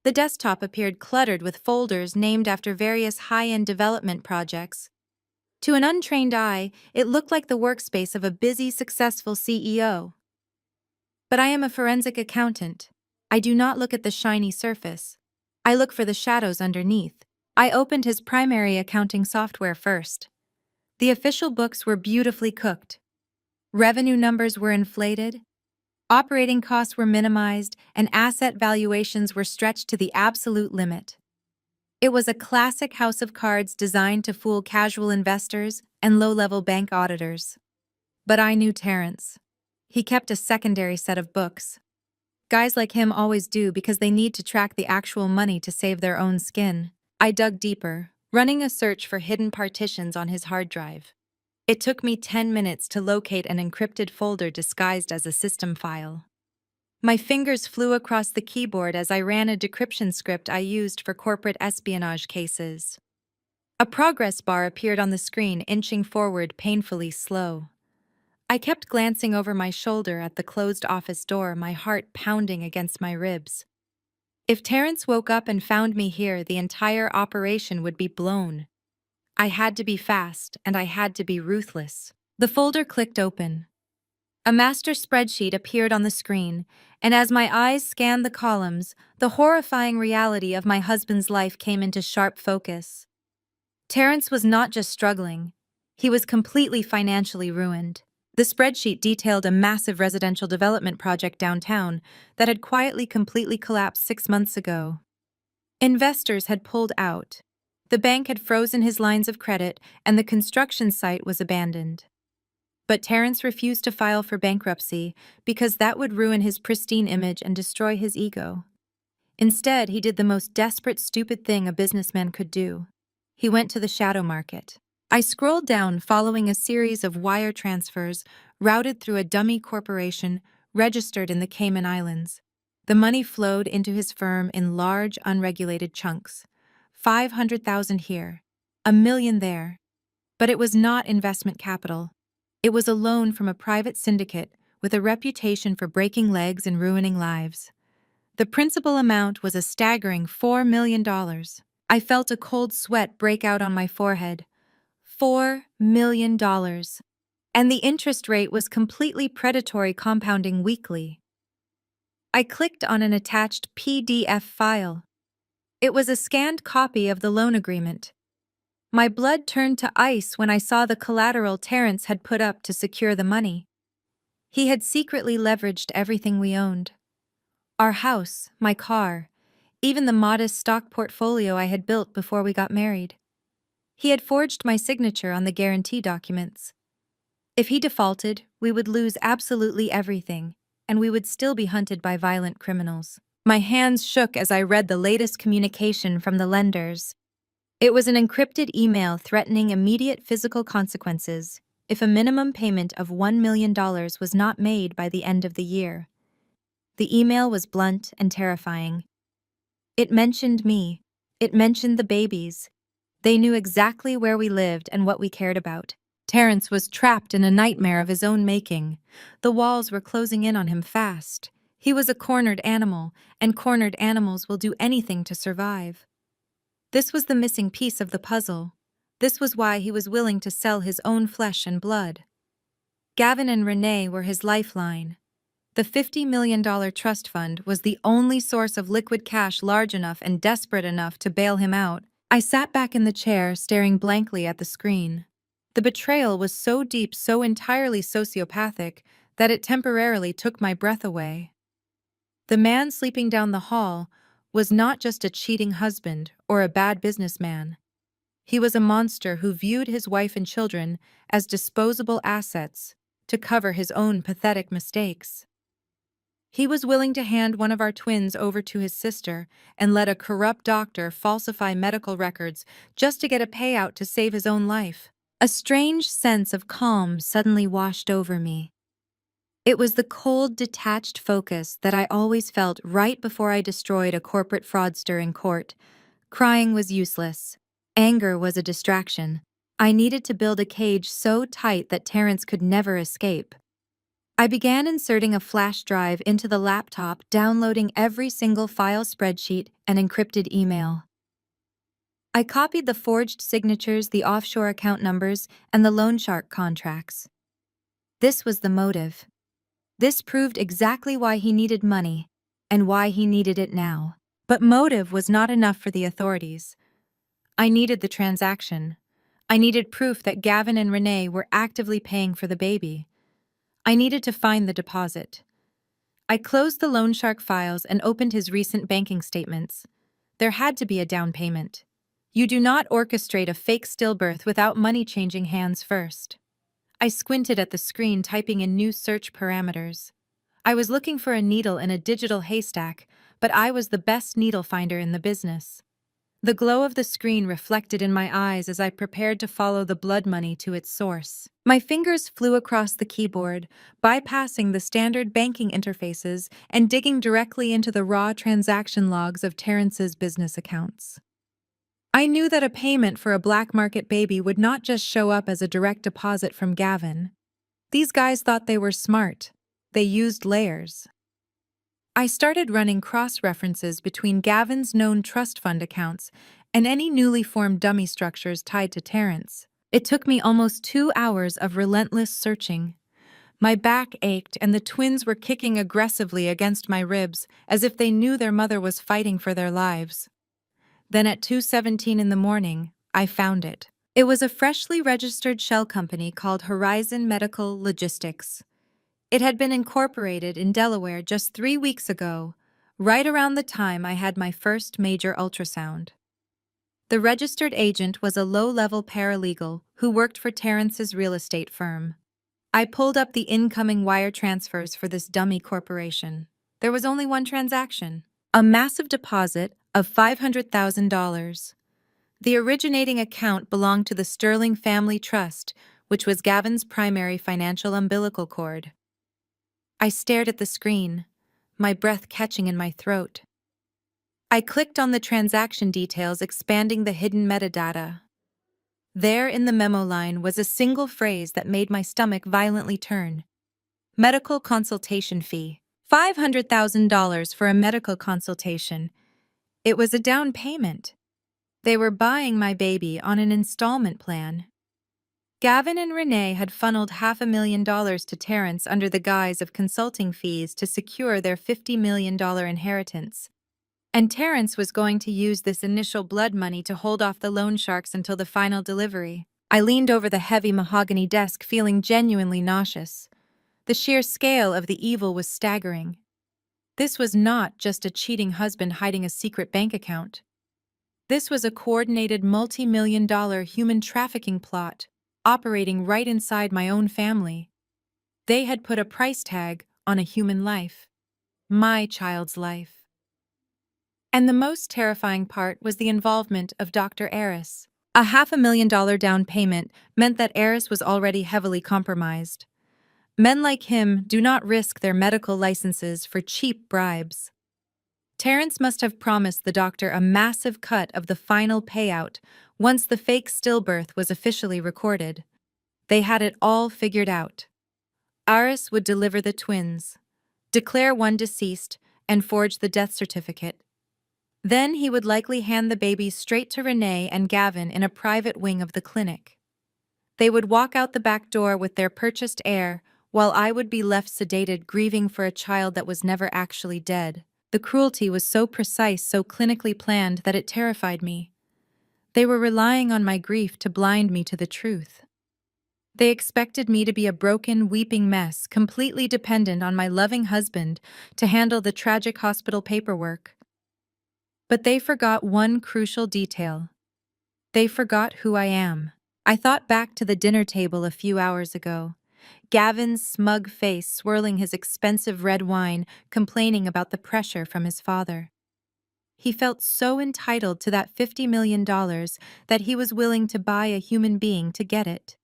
The desktop appeared cluttered with folders named after various high-end development projects. To an untrained eye, it looked like the workspace of a busy, successful CEO. But I am a forensic accountant. I do not look at the shiny surface. I look for the shadows underneath. I opened his primary accounting software first. The official books were beautifully cooked. Revenue numbers were inflated. Operating costs were minimized, and asset valuations were stretched to the absolute limit. It was a classic house of cards designed to fool casual investors and low-level bank auditors. But I knew Terrence. He kept a secondary set of books. Guys like him always do, because they need to track the actual money to save their own skin. I dug deeper, running a search for hidden partitions on his hard drive. It took me 10 minutes to locate an encrypted folder disguised as a system file. My fingers flew across the keyboard as I ran a decryption script I used for corporate espionage cases. A progress bar appeared on the screen, inching forward painfully slow. I kept glancing over my shoulder at the closed office door, my heart pounding against my ribs. If Terrence woke up and found me here, the entire operation would be blown. I had to be fast, and I had to be ruthless. The folder clicked open. A master spreadsheet appeared on the screen, and as my eyes scanned the columns, the horrifying reality of my husband's life came into sharp focus. Terrence was not just struggling. He was completely financially ruined. The spreadsheet detailed a massive residential development project downtown that had quietly completely collapsed 6 months ago. Investors had pulled out. The bank had frozen his lines of credit, and the construction site was abandoned. But Terrence refused to file for bankruptcy because that would ruin his pristine image and destroy his ego. Instead, he did the most desperate, stupid thing a businessman could do. He went to the shadow market. I scrolled down, following a series of wire transfers routed through a dummy corporation registered in the Cayman Islands. The money flowed into his firm in large, unregulated chunks. 500,000 here, 1 million there. But it was not investment capital. It was a loan from a private syndicate with a reputation for breaking legs and ruining lives. The principal amount was a staggering $4 million. I felt a cold sweat break out on my forehead. $4 million. And the interest rate was completely predatory, compounding weekly. I clicked on an attached PDF file. It was a scanned copy of the loan agreement. My blood turned to ice when I saw the collateral Terrence had put up to secure the money. He had secretly leveraged everything we owned. Our house, my car, even the modest stock portfolio I had built before we got married. He had forged my signature on the guarantee documents. If he defaulted, we would lose absolutely everything, and we would still be hunted by violent criminals. My hands shook as I read the latest communication from the lenders. It was an encrypted email threatening immediate physical consequences if a minimum payment of $1 million was not made by the end of the year. The email was blunt and terrifying. It mentioned me. It mentioned the babies. They knew exactly where we lived and what we cared about. Terrence was trapped in a nightmare of his own making. The walls were closing in on him fast. He was a cornered animal, and cornered animals will do anything to survive. This was the missing piece of the puzzle. This was why he was willing to sell his own flesh and blood. Gavin and Renee were his lifeline. The $50 million trust fund was the only source of liquid cash large enough and desperate enough to bail him out. I sat back in the chair, staring blankly at the screen. The betrayal was so deep, so entirely sociopathic, that it temporarily took my breath away. The man sleeping down the hall was not just a cheating husband or a bad businessman. He was a monster who viewed his wife and children as disposable assets to cover his own pathetic mistakes. He was willing to hand one of our twins over to his sister and let a corrupt doctor falsify medical records just to get a payout to save his own life. A strange sense of calm suddenly washed over me. It was the cold, detached focus that I always felt right before I destroyed a corporate fraudster in court. Crying was useless. Anger was a distraction. I needed to build a cage so tight that Terrence could never escape. I began inserting a flash drive into the laptop, downloading every single file, spreadsheet, and encrypted email. I copied the forged signatures, the offshore account numbers, and the loan shark contracts. This was the motive. This proved exactly why he needed money, and why he needed it now. But motive was not enough for the authorities. I needed the transaction. I needed proof that Gavin and Renee were actively paying for the baby. I needed to find the deposit. I closed the loan shark files and opened his recent banking statements. There had to be a down payment. You do not orchestrate a fake stillbirth without money changing hands first. I squinted at the screen, typing in new search parameters. I was looking for a needle in a digital haystack, but I was the best needle finder in the business. The glow of the screen reflected in my eyes as I prepared to follow the blood money to its source. My fingers flew across the keyboard, bypassing the standard banking interfaces and digging directly into the raw transaction logs of Terrence's business accounts. I knew that a payment for a black market baby would not just show up as a direct deposit from Gavin. These guys thought they were smart. They used layers. I started running cross-references between Gavin's known trust fund accounts and any newly formed dummy structures tied to Terrence. It took me almost 2 hours of relentless searching. My back ached and the twins were kicking aggressively against my ribs as if they knew their mother was fighting for their lives. Then at 2:17 in the morning, I found it. It was a freshly registered shell company called Horizon Medical Logistics. It had been incorporated in Delaware just 3 weeks ago, right around the time I had my first major ultrasound. The registered agent was a low-level paralegal who worked for Terrence's real estate firm. I pulled up the incoming wire transfers for this dummy corporation. There was only one transaction, a massive deposit of $500,000. The originating account belonged to the Sterling Family Trust, which was Gavin's primary financial umbilical cord. I stared at the screen, my breath catching in my throat. I clicked on the transaction details, expanding the hidden metadata. There in the memo line was a single phrase that made my stomach violently turn. Medical consultation fee. $500,000 for a medical consultation. It was a down payment. They were buying my baby on an installment plan. Gavin and Renee had funneled $500,000 to Terrence under the guise of consulting fees to secure their $50 million inheritance. And Terrence was going to use this initial blood money to hold off the loan sharks until the final delivery. I leaned over the heavy mahogany desk, feeling genuinely nauseous. The sheer scale of the evil was staggering. This was not just a cheating husband hiding a secret bank account. This was a coordinated multi-million-dollar human trafficking plot operating right inside my own family. They had put a price tag on a human life, my child's life. And the most terrifying part was the involvement of Dr. Eris. A $500,000 down payment meant that Eris was already heavily compromised. Men like him do not risk their medical licenses for cheap bribes. Terrence must have promised the doctor a massive cut of the final payout once the fake stillbirth was officially recorded. They had it all figured out. Aris would deliver the twins, declare one deceased, and forge the death certificate. Then he would likely hand the babies straight to Renee and Gavin in a private wing of the clinic. They would walk out the back door with their purchased heir, while I would be left sedated grieving for a child that was never actually dead. The cruelty was so precise, so clinically planned that it terrified me. They were relying on my grief to blind me to the truth. They expected me to be a broken, weeping mess, completely dependent on my loving husband to handle the tragic hospital paperwork. But they forgot one crucial detail. They forgot who I am. I thought back to the dinner table a few hours ago. Gavin's smug face swirling his expensive red wine, complaining about the pressure from his father. He felt so entitled to that $50 million that he was willing to buy a human being to get it.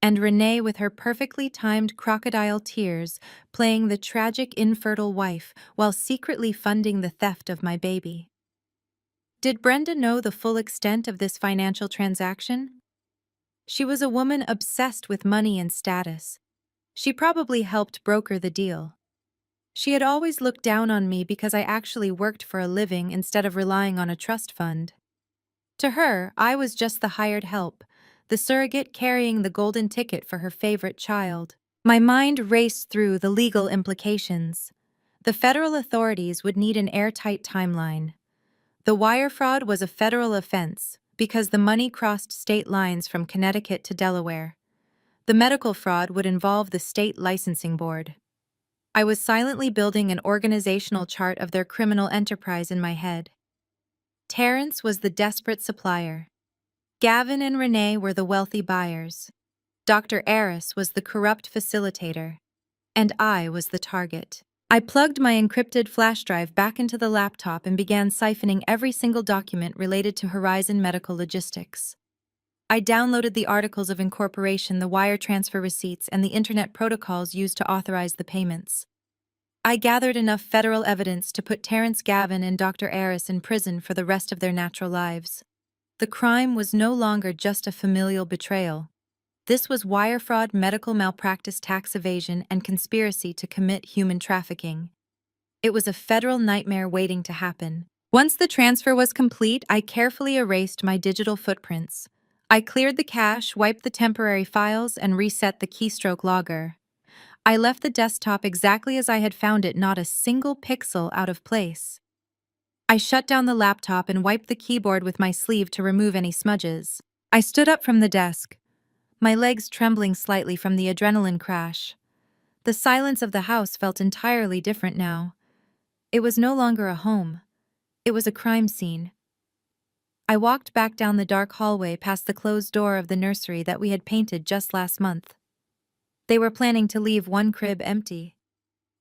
And Renee with her perfectly timed crocodile tears playing the tragic infertile wife while secretly funding the theft of my baby. Did Brenda know the full extent of this financial transaction? She was a woman obsessed with money and status. She probably helped broker the deal. She had always looked down on me because I actually worked for a living instead of relying on a trust fund. To her, I was just the hired help, the surrogate carrying the golden ticket for her favorite child. My mind raced through the legal implications. The federal authorities would need an airtight timeline. The wire fraud was a federal offense because the money crossed state lines from Connecticut to Delaware. The medical fraud would involve the state licensing board. I was silently building an organizational chart of their criminal enterprise in my head. Terrence was the desperate supplier. Gavin and Renee were the wealthy buyers. Dr. Eris was the corrupt facilitator. And I was the target. I plugged my encrypted flash drive back into the laptop and began siphoning every single document related to Horizon Medical Logistics. I downloaded the articles of incorporation, the wire transfer receipts, and the internet protocols used to authorize the payments. I gathered enough federal evidence to put Terrence Gavin and Dr. Eris in prison for the rest of their natural lives. The crime was no longer just a familial betrayal. This was wire fraud, medical malpractice, tax evasion, and conspiracy to commit human trafficking. It was a federal nightmare waiting to happen. Once the transfer was complete, I carefully erased my digital footprints. I cleared the cache, wiped the temporary files, and reset the keystroke logger. I left the desktop exactly as I had found it, not a single pixel out of place. I shut down the laptop and wiped the keyboard with my sleeve to remove any smudges. I stood up from the desk, my legs trembling slightly from the adrenaline crash. The silence of the house felt entirely different now. It was no longer a home. It was a crime scene. I walked back down the dark hallway past the closed door of the nursery that we had painted just last month. They were planning to leave one crib empty.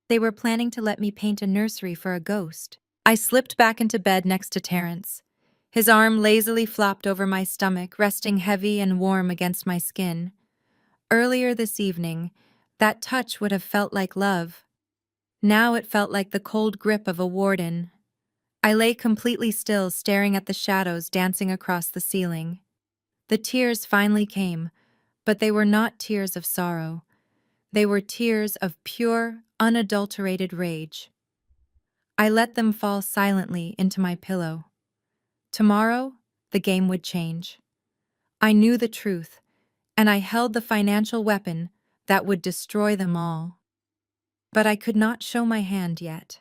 They were planning to let me paint a nursery for a ghost. I slipped back into bed next to Terrence. His arm lazily flopped over my stomach, resting heavy and warm against my skin. Earlier this evening, that touch would have felt like love. Now it felt like the cold grip of a warden. I lay completely still, staring at the shadows dancing across the ceiling. The tears finally came, but they were not tears of sorrow. They were tears of pure, unadulterated rage. I let them fall silently into my pillow. Tomorrow, the game would change. I knew the truth, and I held the financial weapon that would destroy them all. But I could not show my hand yet.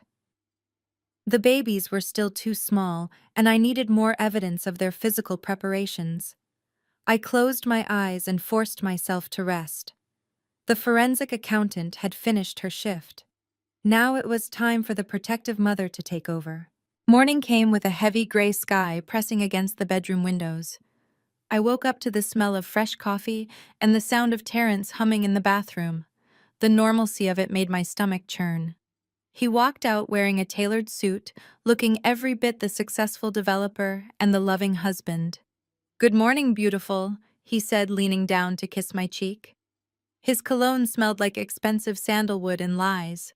The babies were still too small, and I needed more evidence of their physical preparations. I closed my eyes and forced myself to rest. The forensic accountant had finished her shift. Now it was time for the protective mother to take over. Morning came with a heavy gray sky pressing against the bedroom windows. I woke up to the smell of fresh coffee and the sound of Terrence humming in the bathroom. The normalcy of it made my stomach churn. He walked out wearing a tailored suit, looking every bit the successful developer and the loving husband. "Good morning, beautiful," he said, leaning down to kiss my cheek. His cologne smelled like expensive sandalwood and lies.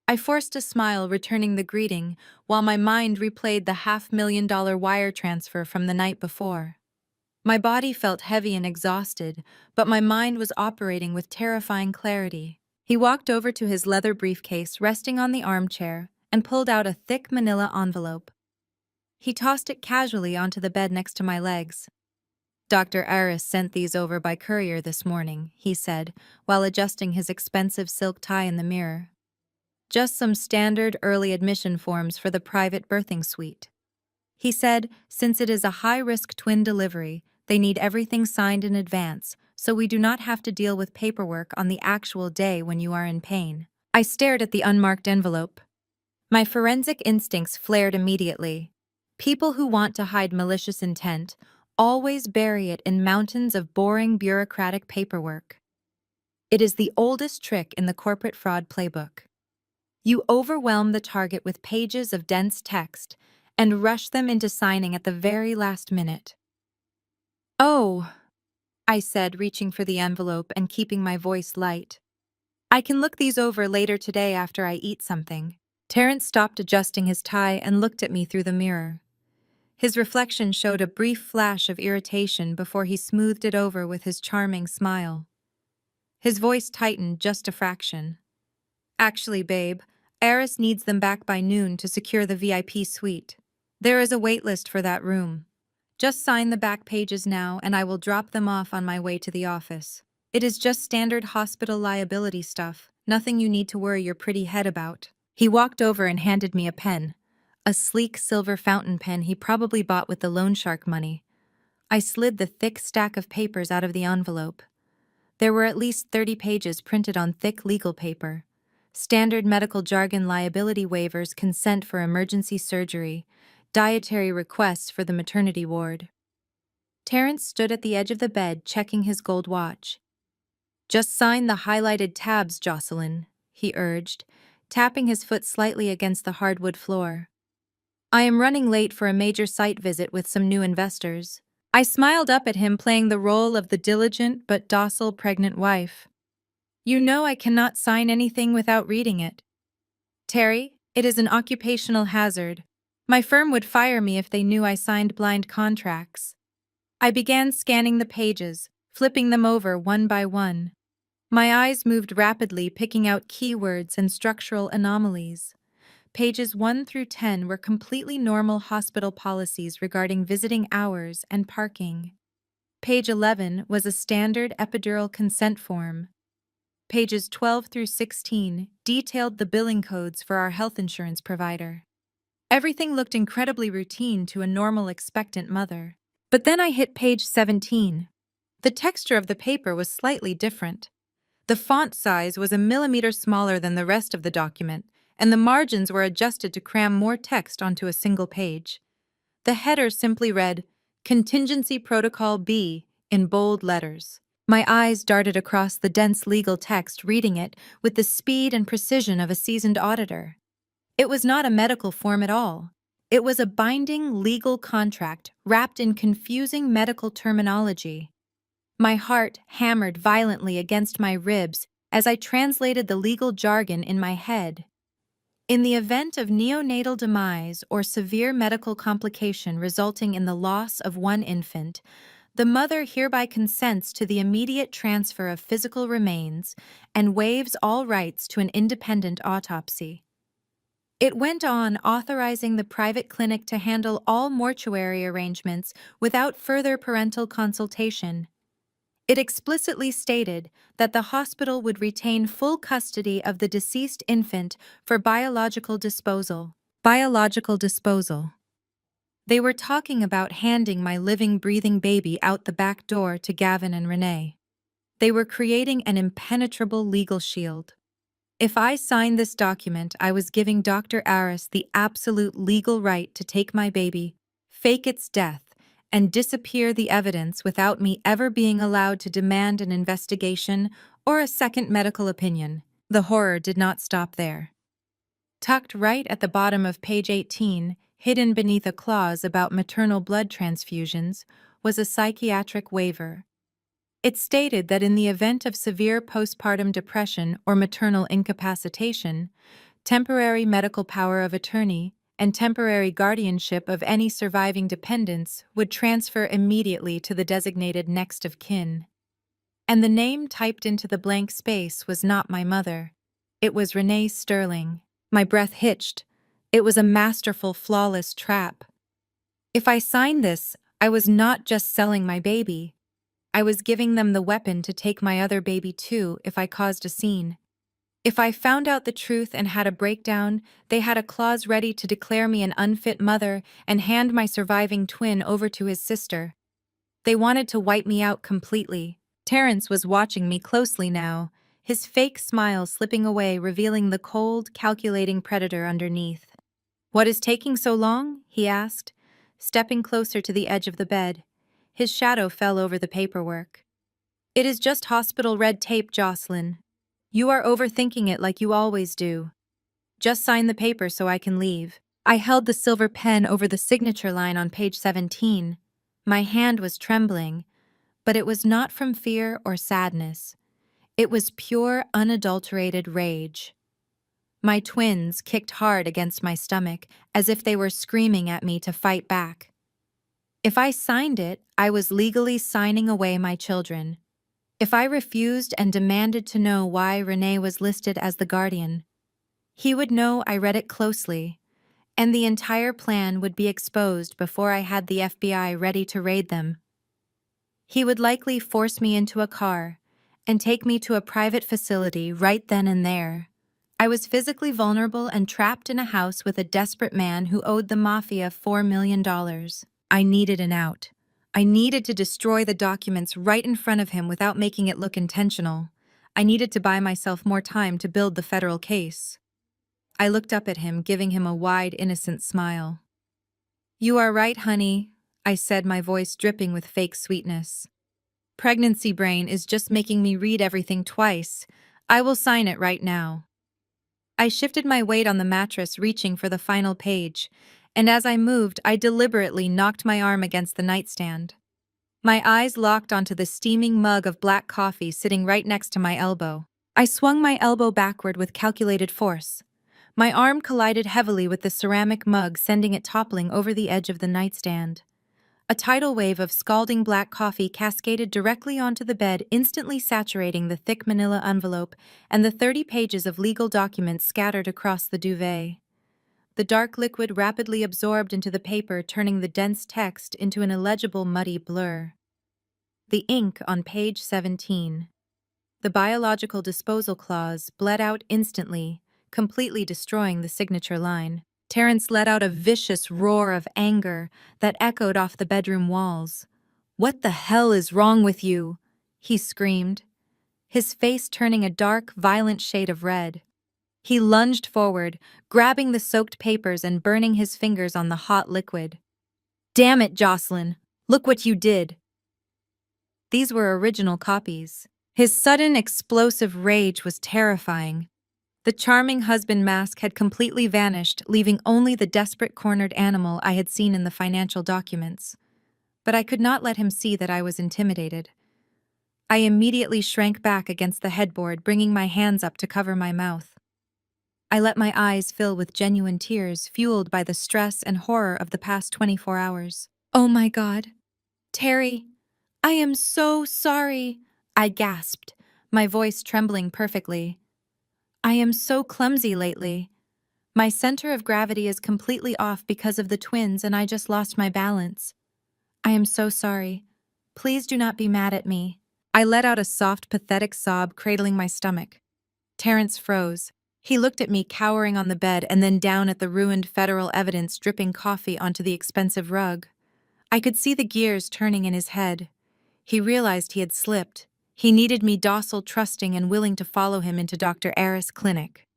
I forced a smile, returning the greeting, while my mind replayed the $500,000 wire transfer from the night before. My body felt heavy and exhausted, but my mind was operating with terrifying clarity. He walked over to his leather briefcase resting on the armchair and pulled out a thick manila envelope. He tossed it casually onto the bed next to my legs. "Dr. Aris sent these over by courier this morning," he said, while adjusting his expensive silk tie in the mirror. "Just some standard early admission forms for the private birthing suite." He said, "Since it is a high-risk twin delivery, they need everything signed in advance, so we do not have to deal with paperwork on the actual day when you are in pain." I stared at the unmarked envelope. My forensic instincts flared immediately. People who want to hide malicious intent always bury it in mountains of boring bureaucratic paperwork. It is the oldest trick in the corporate fraud playbook. You overwhelm the target with pages of dense text and rush them into signing at the very last minute. "Oh," I said, reaching for the envelope and keeping my voice light. "I can look these over later today after I eat something." Terrence stopped adjusting his tie and looked at me through the mirror. His reflection showed a brief flash of irritation before he smoothed it over with his charming smile. His voice tightened just a fraction. "Actually, babe, Eris needs them back by noon to secure the VIP suite. There is a wait list for that room. Just sign the back pages now and I will drop them off on my way to the office. It is just standard hospital liability stuff, nothing you need to worry your pretty head about." He walked over and handed me a pen, a sleek silver fountain pen he probably bought with the loan shark money. I slid the thick stack of papers out of the envelope. There were at least 30 pages printed on thick legal paper. Standard medical jargon, liability waivers, consent for emergency surgery, dietary requests for the maternity ward. Terrence stood at the edge of the bed, checking his gold watch. "Just sign the highlighted tabs, Jocelyn," he urged, tapping his foot slightly against the hardwood floor. "I am running late for a major site visit with some new investors." I smiled up at him, playing the role of the diligent but docile pregnant wife. "You know I cannot sign anything without reading it. Terry, it is an occupational hazard. My firm would fire me if they knew I signed blind contracts." I began scanning the pages, flipping them over one by one. My eyes moved rapidly, picking out keywords and structural anomalies. Pages 1 through 10 were completely normal hospital policies regarding visiting hours and parking. Page 11 was a standard epidural consent form. Pages 12 through 16 detailed the billing codes for our health insurance provider. Everything looked incredibly routine to a normal expectant mother. But then I hit page 17. The texture of the paper was slightly different. The font size was a millimeter smaller than the rest of the document, and the margins were adjusted to cram more text onto a single page. The header simply read, "Contingency Protocol B," in bold letters. My eyes darted across the dense legal text, reading it with the speed and precision of a seasoned auditor. It was not a medical form at all. It was a binding legal contract wrapped in confusing medical terminology. My heart hammered violently against my ribs as I translated the legal jargon in my head. In the event of neonatal demise or severe medical complication resulting in the loss of one infant, the mother hereby consents to the immediate transfer of physical remains and waives all rights to an independent autopsy. It went on, authorizing the private clinic to handle all mortuary arrangements without further parental consultation. It explicitly stated that the hospital would retain full custody of the deceased infant for biological disposal. Biological disposal. They were talking about handing my living, breathing baby out the back door to Gavin and Renee. They were creating an impenetrable legal shield. If I signed this document, I was giving Dr. Aris the absolute legal right to take my baby, fake its death, and disappear the evidence without me ever being allowed to demand an investigation or a second medical opinion. The horror did not stop there. Tucked right at the bottom of page 18, hidden beneath a clause about maternal blood transfusions, was a psychiatric waiver. It stated that in the event of severe postpartum depression or maternal incapacitation, temporary medical power of attorney and temporary guardianship of any surviving dependents would transfer immediately to the designated next of kin. And the name typed into the blank space was not my mother. It was Renee Sterling. My breath hitched. It was a masterful, flawless trap. If I signed this, I was not just selling my baby. I was giving them the weapon to take my other baby too if I caused a scene. If I found out the truth and had a breakdown, they had a clause ready to declare me an unfit mother and hand my surviving twin over to his sister. They wanted to wipe me out completely. Terrence was watching me closely now, his fake smile slipping away, revealing the cold, calculating predator underneath. "What is taking so long?" he asked, stepping closer to the edge of the bed. His shadow fell over the paperwork. "It is just hospital red tape, Jocelyn. You are overthinking it like you always do. Just sign the paper so I can leave." I held the silver pen over the signature line on page 17. My hand was trembling, but it was not from fear or sadness. It was pure, unadulterated rage. My twins kicked hard against my stomach, as if they were screaming at me to fight back. If I signed it, I was legally signing away my children. If I refused and demanded to know why Renee was listed as the guardian, he would know I read it closely, and the entire plan would be exposed before I had the FBI ready to raid them. He would likely force me into a car and take me to a private facility right then and there. I was physically vulnerable and trapped in a house with a desperate man who owed the mafia $4 million. I needed an out. I needed to destroy the documents right in front of him without making it look intentional. I needed to buy myself more time to build the federal case. I looked up at him, giving him a wide, innocent smile. "You are right, honey," I said, my voice dripping with fake sweetness. "Pregnancy brain is just making me read everything twice. I will sign it right now." I shifted my weight on the mattress, reaching for the final page, and as I moved, I deliberately knocked my arm against the nightstand. My eyes locked onto the steaming mug of black coffee sitting right next to my elbow. I swung my elbow backward with calculated force. My arm collided heavily with the ceramic mug, sending it toppling over the edge of the nightstand. A tidal wave of scalding black coffee cascaded directly onto the bed, instantly saturating the thick manila envelope and the 30 pages of legal documents scattered across the duvet. The dark liquid rapidly absorbed into the paper, turning the dense text into an illegible, muddy blur. The ink on page 17. The biological disposal clause bled out instantly, completely destroying the signature line. Terrence let out a vicious roar of anger that echoed off the bedroom walls. "What the hell is wrong with you?" he screamed, his face turning a dark, violent shade of red. He lunged forward, grabbing the soaked papers and burning his fingers on the hot liquid. "Damn it, Jocelyn! Look what you did!" These were original copies. His sudden, explosive rage was terrifying. The charming husband mask had completely vanished, leaving only the desperate, cornered animal I had seen in the financial documents. But I could not let him see that I was intimidated. I immediately shrank back against the headboard, bringing my hands up to cover my mouth. I let my eyes fill with genuine tears, fueled by the stress and horror of the past 24 hours. "Oh my God. Terry, I am so sorry," I gasped, my voice trembling perfectly. "I am so clumsy lately. My center of gravity is completely off because of the twins and I just lost my balance. I am so sorry. Please do not be mad at me." I let out a soft, pathetic sob, cradling my stomach. Terrence froze. He looked at me, cowering on the bed, and then down at the ruined federal evidence dripping coffee onto the expensive rug. I could see the gears turning in his head. He realized he had slipped. He needed me docile, trusting, and willing to follow him into Dr. Aris' clinic.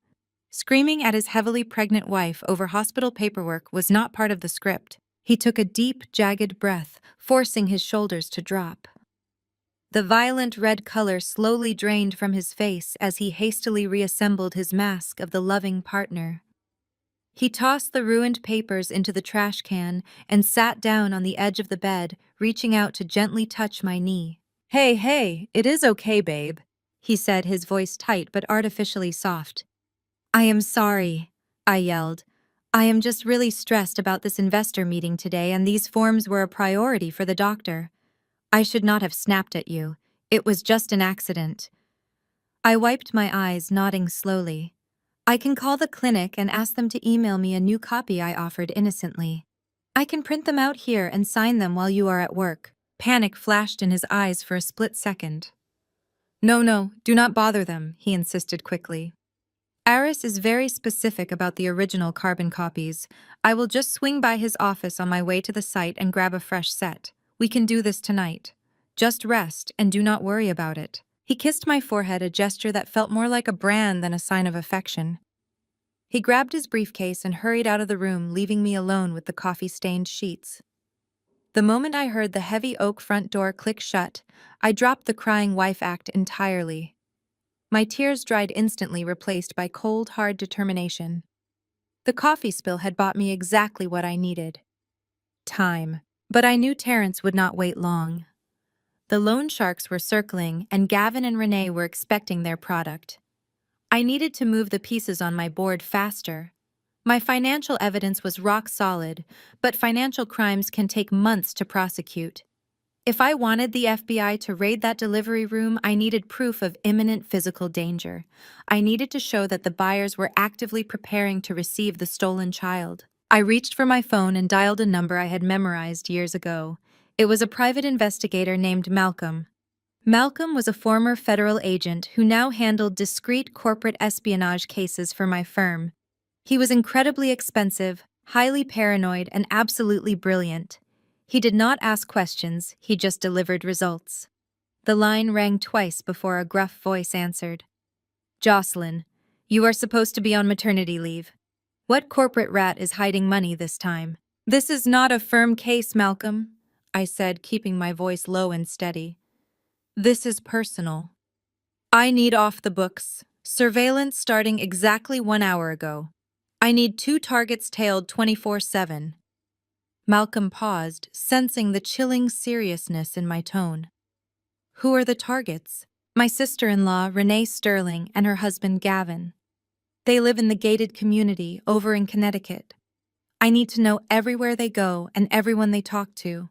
Screaming at his heavily pregnant wife over hospital paperwork was not part of the script. He took a deep, jagged breath, forcing his shoulders to drop. The violent red color slowly drained from his face as he hastily reassembled his mask of the loving partner. He tossed the ruined papers into the trash can and sat down on the edge of the bed, reaching out to gently touch my knee. "Hey, hey, it is okay, babe," he said, his voice tight but artificially soft. "I am sorry," I yelled. "I am just really stressed about this investor meeting today, and these forms were a priority for the doctor. I should not have snapped at you. It was just an accident." I wiped my eyes, nodding slowly. "I can call the clinic and ask them to email me a new copy," I offered innocently. "I can print them out here and sign them while you are at work." Panic flashed in his eyes for a split second. "No, no, do not bother them," he insisted quickly. "Aris is very specific about the original carbon copies. I will just swing by his office on my way to the site and grab a fresh set. We can do this tonight. Just rest and do not worry about it." He kissed my forehead, a gesture that felt more like a brand than a sign of affection. He grabbed his briefcase and hurried out of the room, leaving me alone with the coffee-stained sheets. The moment I heard the heavy oak front door click shut, I dropped the crying wife act entirely. My tears dried instantly, replaced by cold, hard determination. The coffee spill had bought me exactly what I needed: time. But I knew Terrence would not wait long. The loan sharks were circling, and Gavin and Renee were expecting their product. I needed to move the pieces on my board faster. My financial evidence was rock solid, but financial crimes can take months to prosecute. If I wanted the FBI to raid that delivery room, I needed proof of imminent physical danger. I needed to show that the buyers were actively preparing to receive the stolen child. I reached for my phone and dialed a number I had memorized years ago. It was a private investigator named Malcolm. Malcolm was a former federal agent who now handled discreet corporate espionage cases for my firm. He was incredibly expensive, highly paranoid, and absolutely brilliant. He did not ask questions, he just delivered results. The line rang twice before a gruff voice answered. "Jocelyn, you are supposed to be on maternity leave. What corporate rat is hiding money this time?" "This is not a firm case, Malcolm," I said, keeping my voice low and steady. "This is personal. I need off the books surveillance starting exactly 1 hour ago. I need 2 targets tailed 24/7. Malcolm paused, sensing the chilling seriousness in my tone. "Who are the targets?" "My sister-in-law, Renee Sterling, and her husband, Gavin. They live in the gated community over in Connecticut. I need to know everywhere they go and everyone they talk to.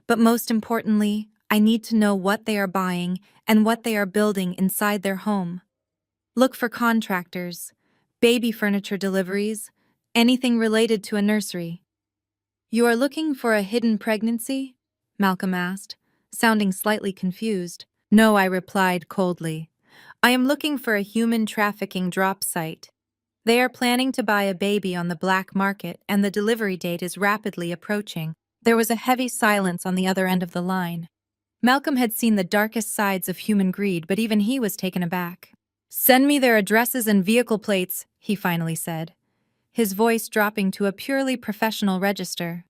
But most importantly, I need to know what they are buying and what they are building inside their home. Look for contractors, baby furniture deliveries, anything related to a nursery." "You are looking for a hidden pregnancy?" Malcolm asked, sounding slightly confused. "No," I replied coldly. "I am looking for a human trafficking drop site. They are planning to buy a baby on the black market, and the delivery date is rapidly approaching." There was a heavy silence on the other end of the line. Malcolm had seen the darkest sides of human greed, but even he was taken aback. "Send me their addresses and vehicle plates," he finally said, his voice dropping to a purely professional register.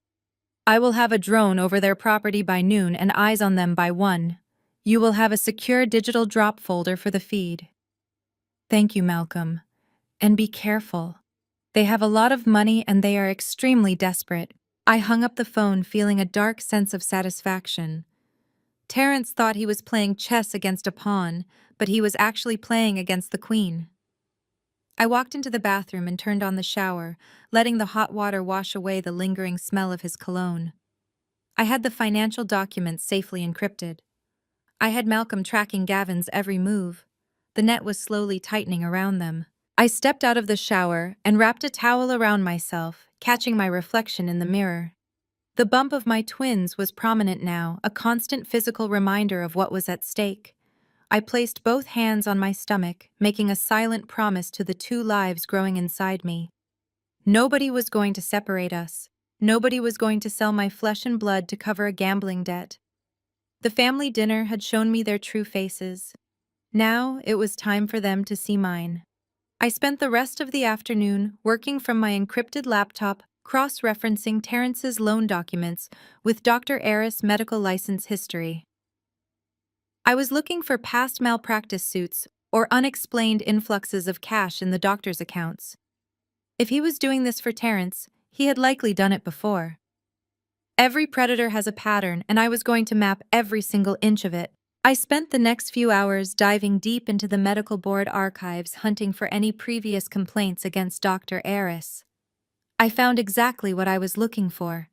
"I will have a drone over their property by noon and eyes on them by 1. You will have a secure digital drop folder for the feed." "Thank you, Malcolm. And be careful. They have a lot of money and they are extremely desperate." I hung up the phone, feeling a dark sense of satisfaction. Terrence thought he was playing chess against a pawn, but he was actually playing against the queen. I walked into the bathroom and turned on the shower, letting the hot water wash away the lingering smell of his cologne. I had the financial documents safely encrypted. I had Malcolm tracking Gavin's every move. The net was slowly tightening around them. I stepped out of the shower and wrapped a towel around myself, catching my reflection in the mirror. The bump of my twins was prominent now, a constant physical reminder of what was at stake. I placed both hands on my stomach, making a silent promise to the 2 lives growing inside me. Nobody was going to separate us. Nobody was going to sell my flesh and blood to cover a gambling debt. The family dinner had shown me their true faces. Now it was time for them to see mine. I spent the rest of the afternoon working from my encrypted laptop, cross-referencing Terrence's loan documents with Dr. Eris' medical license history. I was looking for past malpractice suits or unexplained influxes of cash in the doctor's accounts. If he was doing this for Terrence, he had likely done it before. Every predator has a pattern, and I was going to map every single inch of it. I spent the next few hours diving deep into the medical board archives hunting for any previous complaints against Dr. Eris. I found exactly what I was looking for.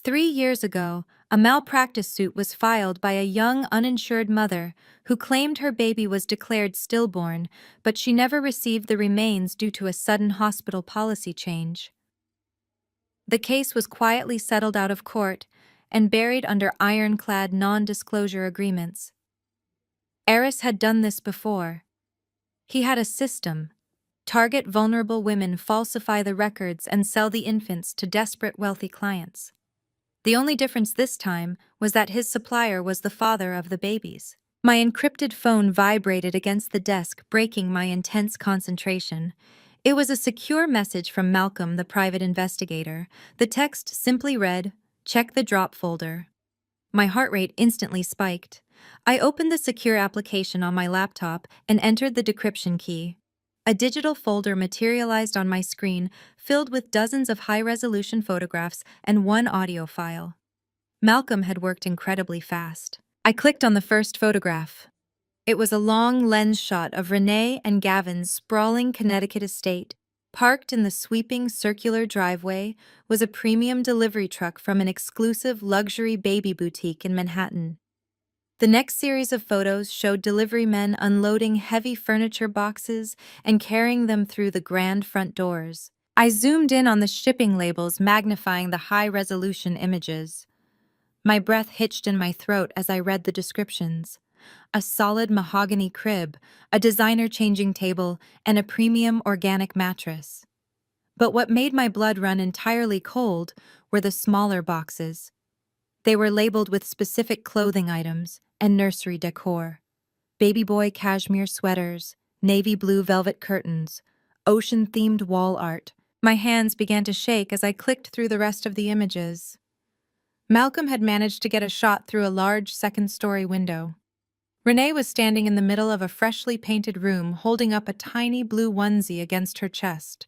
3 years ago, a malpractice suit was filed by a young uninsured mother who claimed her baby was declared stillborn, but she never received the remains due to a sudden hospital policy change. The case was quietly settled out of court and buried under ironclad non-disclosure agreements. Eris had done this before. He had a system. Target vulnerable women, falsify the records, and sell the infants to desperate wealthy clients. The only difference this time was that his supplier was the father of the babies. My encrypted phone vibrated against the desk, breaking my intense concentration. It was a secure message from Malcolm, the private investigator. The text simply read, "Check the drop folder." My heart rate instantly spiked. I opened the secure application on my laptop and entered the decryption key. A digital folder materialized on my screen, filled with dozens of high-resolution photographs and one audio file. Malcolm had worked incredibly fast. I clicked on the first photograph. It was a long lens shot of Renee and Gavin's sprawling Connecticut estate. Parked in the sweeping circular driveway was a premium delivery truck from an exclusive luxury baby boutique in Manhattan. The next series of photos showed delivery men unloading heavy furniture boxes and carrying them through the grand front doors. I zoomed in on the shipping labels, magnifying the high-resolution images. My breath hitched in my throat as I read the descriptions. A solid mahogany crib, a designer changing table, and a premium organic mattress. But what made my blood run entirely cold were the smaller boxes. They were labeled with specific clothing items and nursery decor. Baby boy cashmere sweaters, navy blue velvet curtains, ocean-themed wall art. My hands began to shake as I clicked through the rest of the images. Malcolm had managed to get a shot through a large second-story window. Renee was standing in the middle of a freshly painted room, holding up a tiny blue onesie against her chest.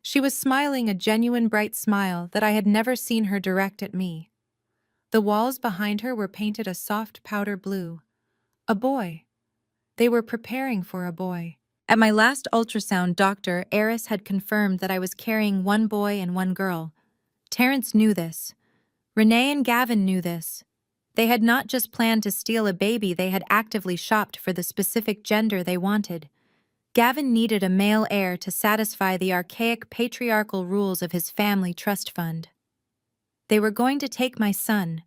She was smiling a genuine bright smile that I had never seen her direct at me. The walls behind her were painted a soft powder blue. A boy. They were preparing for a boy. At my last ultrasound, Dr. Eris had confirmed that I was carrying one boy and one girl. Terrence knew this. Renee and Gavin knew this. They had not just planned to steal a baby, they had actively shopped for the specific gender they wanted. Gavin needed a male heir to satisfy the archaic patriarchal rules of his family trust fund. They were going to take my son.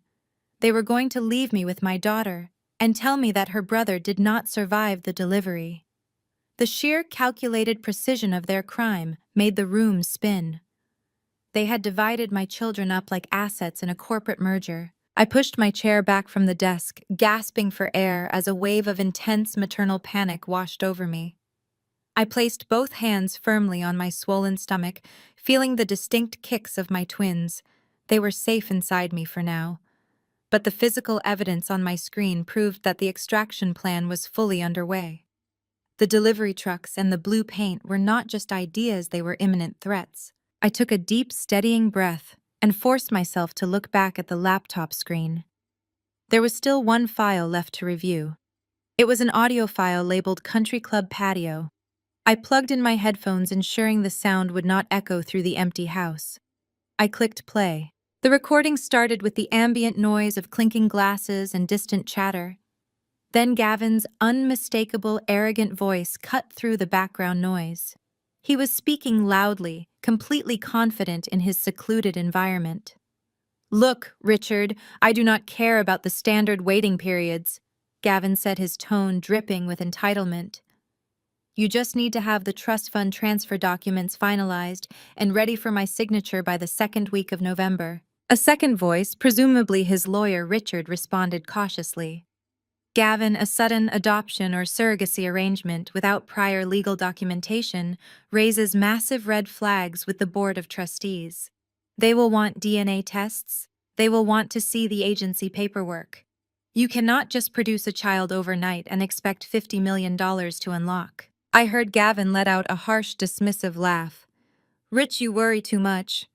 They were going to leave me with my daughter and tell me that her brother did not survive the delivery. The sheer calculated precision of their crime made the room spin. They had divided my children up like assets in a corporate merger. I pushed my chair back from the desk, gasping for air as a wave of intense maternal panic washed over me. I placed both hands firmly on my swollen stomach, feeling the distinct kicks of my twins. They were safe inside me for now. But the physical evidence on my screen proved that the extraction plan was fully underway. The delivery trucks and the blue paint were not just ideas, they were imminent threats. I took a deep, steadying breath and forced myself to look back at the laptop screen. There was still one file left to review. It was an audio file labeled Country Club Patio. I plugged in my headphones, ensuring the sound would not echo through the empty house. I clicked play. The recording started with the ambient noise of clinking glasses and distant chatter. Then Gavin's unmistakable, arrogant voice cut through the background noise. He was speaking loudly, completely confident in his secluded environment. "Look, Richard, I do not care about the standard waiting periods," Gavin said, his tone dripping with entitlement. "You just need to have the trust fund transfer documents finalized and ready for my signature by the second week of November." A second voice, presumably his lawyer Richard, responded cautiously. "Gavin, a sudden adoption or surrogacy arrangement without prior legal documentation raises massive red flags with the Board of Trustees. They will want DNA tests. They will want to see the agency paperwork. You cannot just produce a child overnight and expect $50 million to unlock. I heard Gavin let out a harsh, dismissive laugh. Rich, you worry too much.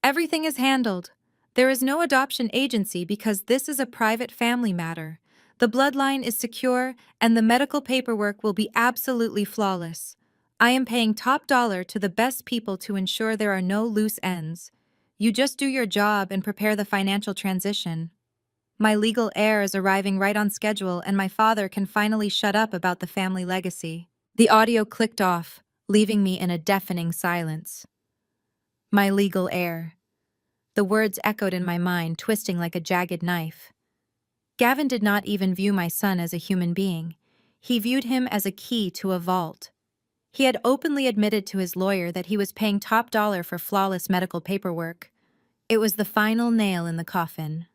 Everything is handled. There is no adoption agency because this is a private family matter. The bloodline is secure and the medical paperwork will be absolutely flawless. I am paying top dollar to the best people to ensure there are no loose ends. You just do your job and prepare the financial transition. My legal heir is arriving right on schedule and my father can finally shut up about the family legacy. The audio clicked off, leaving me in a deafening silence. My legal heir. The words echoed in my mind, twisting like a jagged knife. Gavin did not even view my son as a human being. He viewed him as a key to a vault. He had openly admitted to his lawyer that he was paying top dollar for flawless medical paperwork. It was the final nail in the coffin.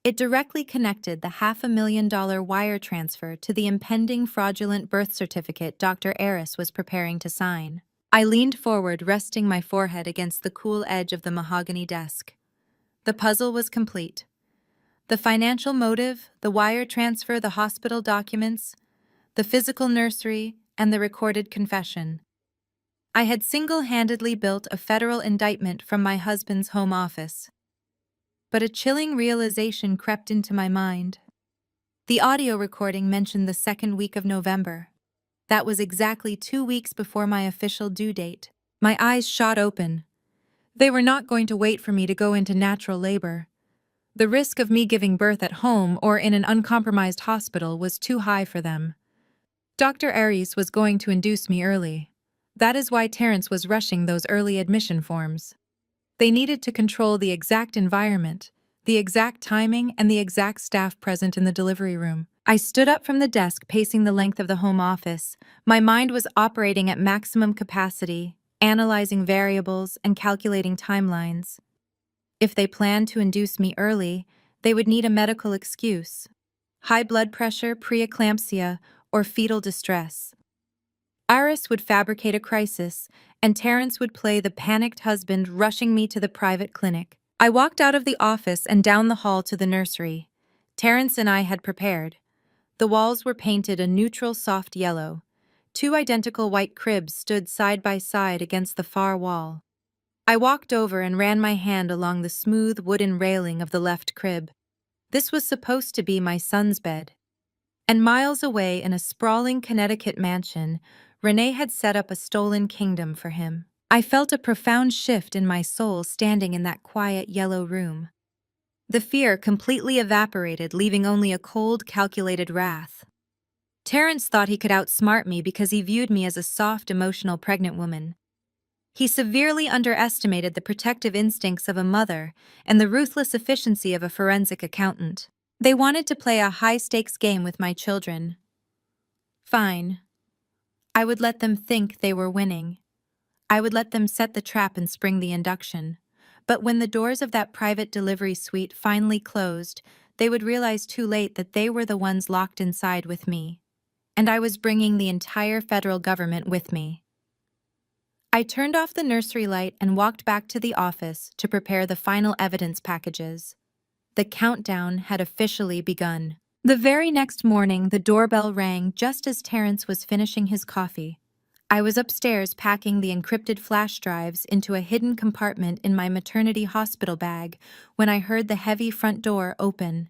It directly connected the $500,000 wire transfer to the impending fraudulent birth certificate Dr. Eris was preparing to sign. I leaned forward, resting my forehead against the cool edge of the mahogany desk. The puzzle was complete. The financial motive, the wire transfer, the hospital documents, the physical nursery, and the recorded confession. I had single-handedly built a federal indictment from my husband's home office. But a chilling realization crept into my mind. The audio recording mentioned the second week of November. That was exactly 2 weeks before my official due date. My eyes shot open. They were not going to wait for me to go into natural labor. The risk of me giving birth at home or in an uncompromised hospital was too high for them. Dr. Aries was going to induce me early. That is why Terrence was rushing those early admission forms. They needed to control the exact environment, the exact timing, and the exact staff present in the delivery room. I stood up from the desk, pacing the length of the home office. My mind was operating at maximum capacity, analyzing variables and calculating timelines. If they planned to induce me early, they would need a medical excuse. High blood pressure, preeclampsia, or fetal distress. Iris would fabricate a crisis, and Terrence would play the panicked husband rushing me to the private clinic. I walked out of the office and down the hall to the nursery. Terrence and I had prepared. The walls were painted a neutral soft yellow. 2 identical white cribs stood side by side against the far wall. I walked over and ran my hand along the smooth wooden railing of the left crib. This was supposed to be my son's bed. And miles away in a sprawling Connecticut mansion, Renee had set up a stolen kingdom for him. I felt a profound shift in my soul standing in that quiet yellow room. The fear completely evaporated, leaving only a cold, calculated wrath. Terrence thought he could outsmart me because he viewed me as a soft, emotional pregnant woman. He severely underestimated the protective instincts of a mother and the ruthless efficiency of a forensic accountant. They wanted to play a high-stakes game with my children. Fine. I would let them think they were winning. I would let them set the trap and spring the induction. But when the doors of that private delivery suite finally closed, they would realize too late that they were the ones locked inside with me. And I was bringing the entire federal government with me. I turned off the nursery light and walked back to the office to prepare the final evidence packages. The countdown had officially begun. The very next morning, the doorbell rang just as Terrence was finishing his coffee. I was upstairs packing the encrypted flash drives into a hidden compartment in my maternity hospital bag when I heard the heavy front door open.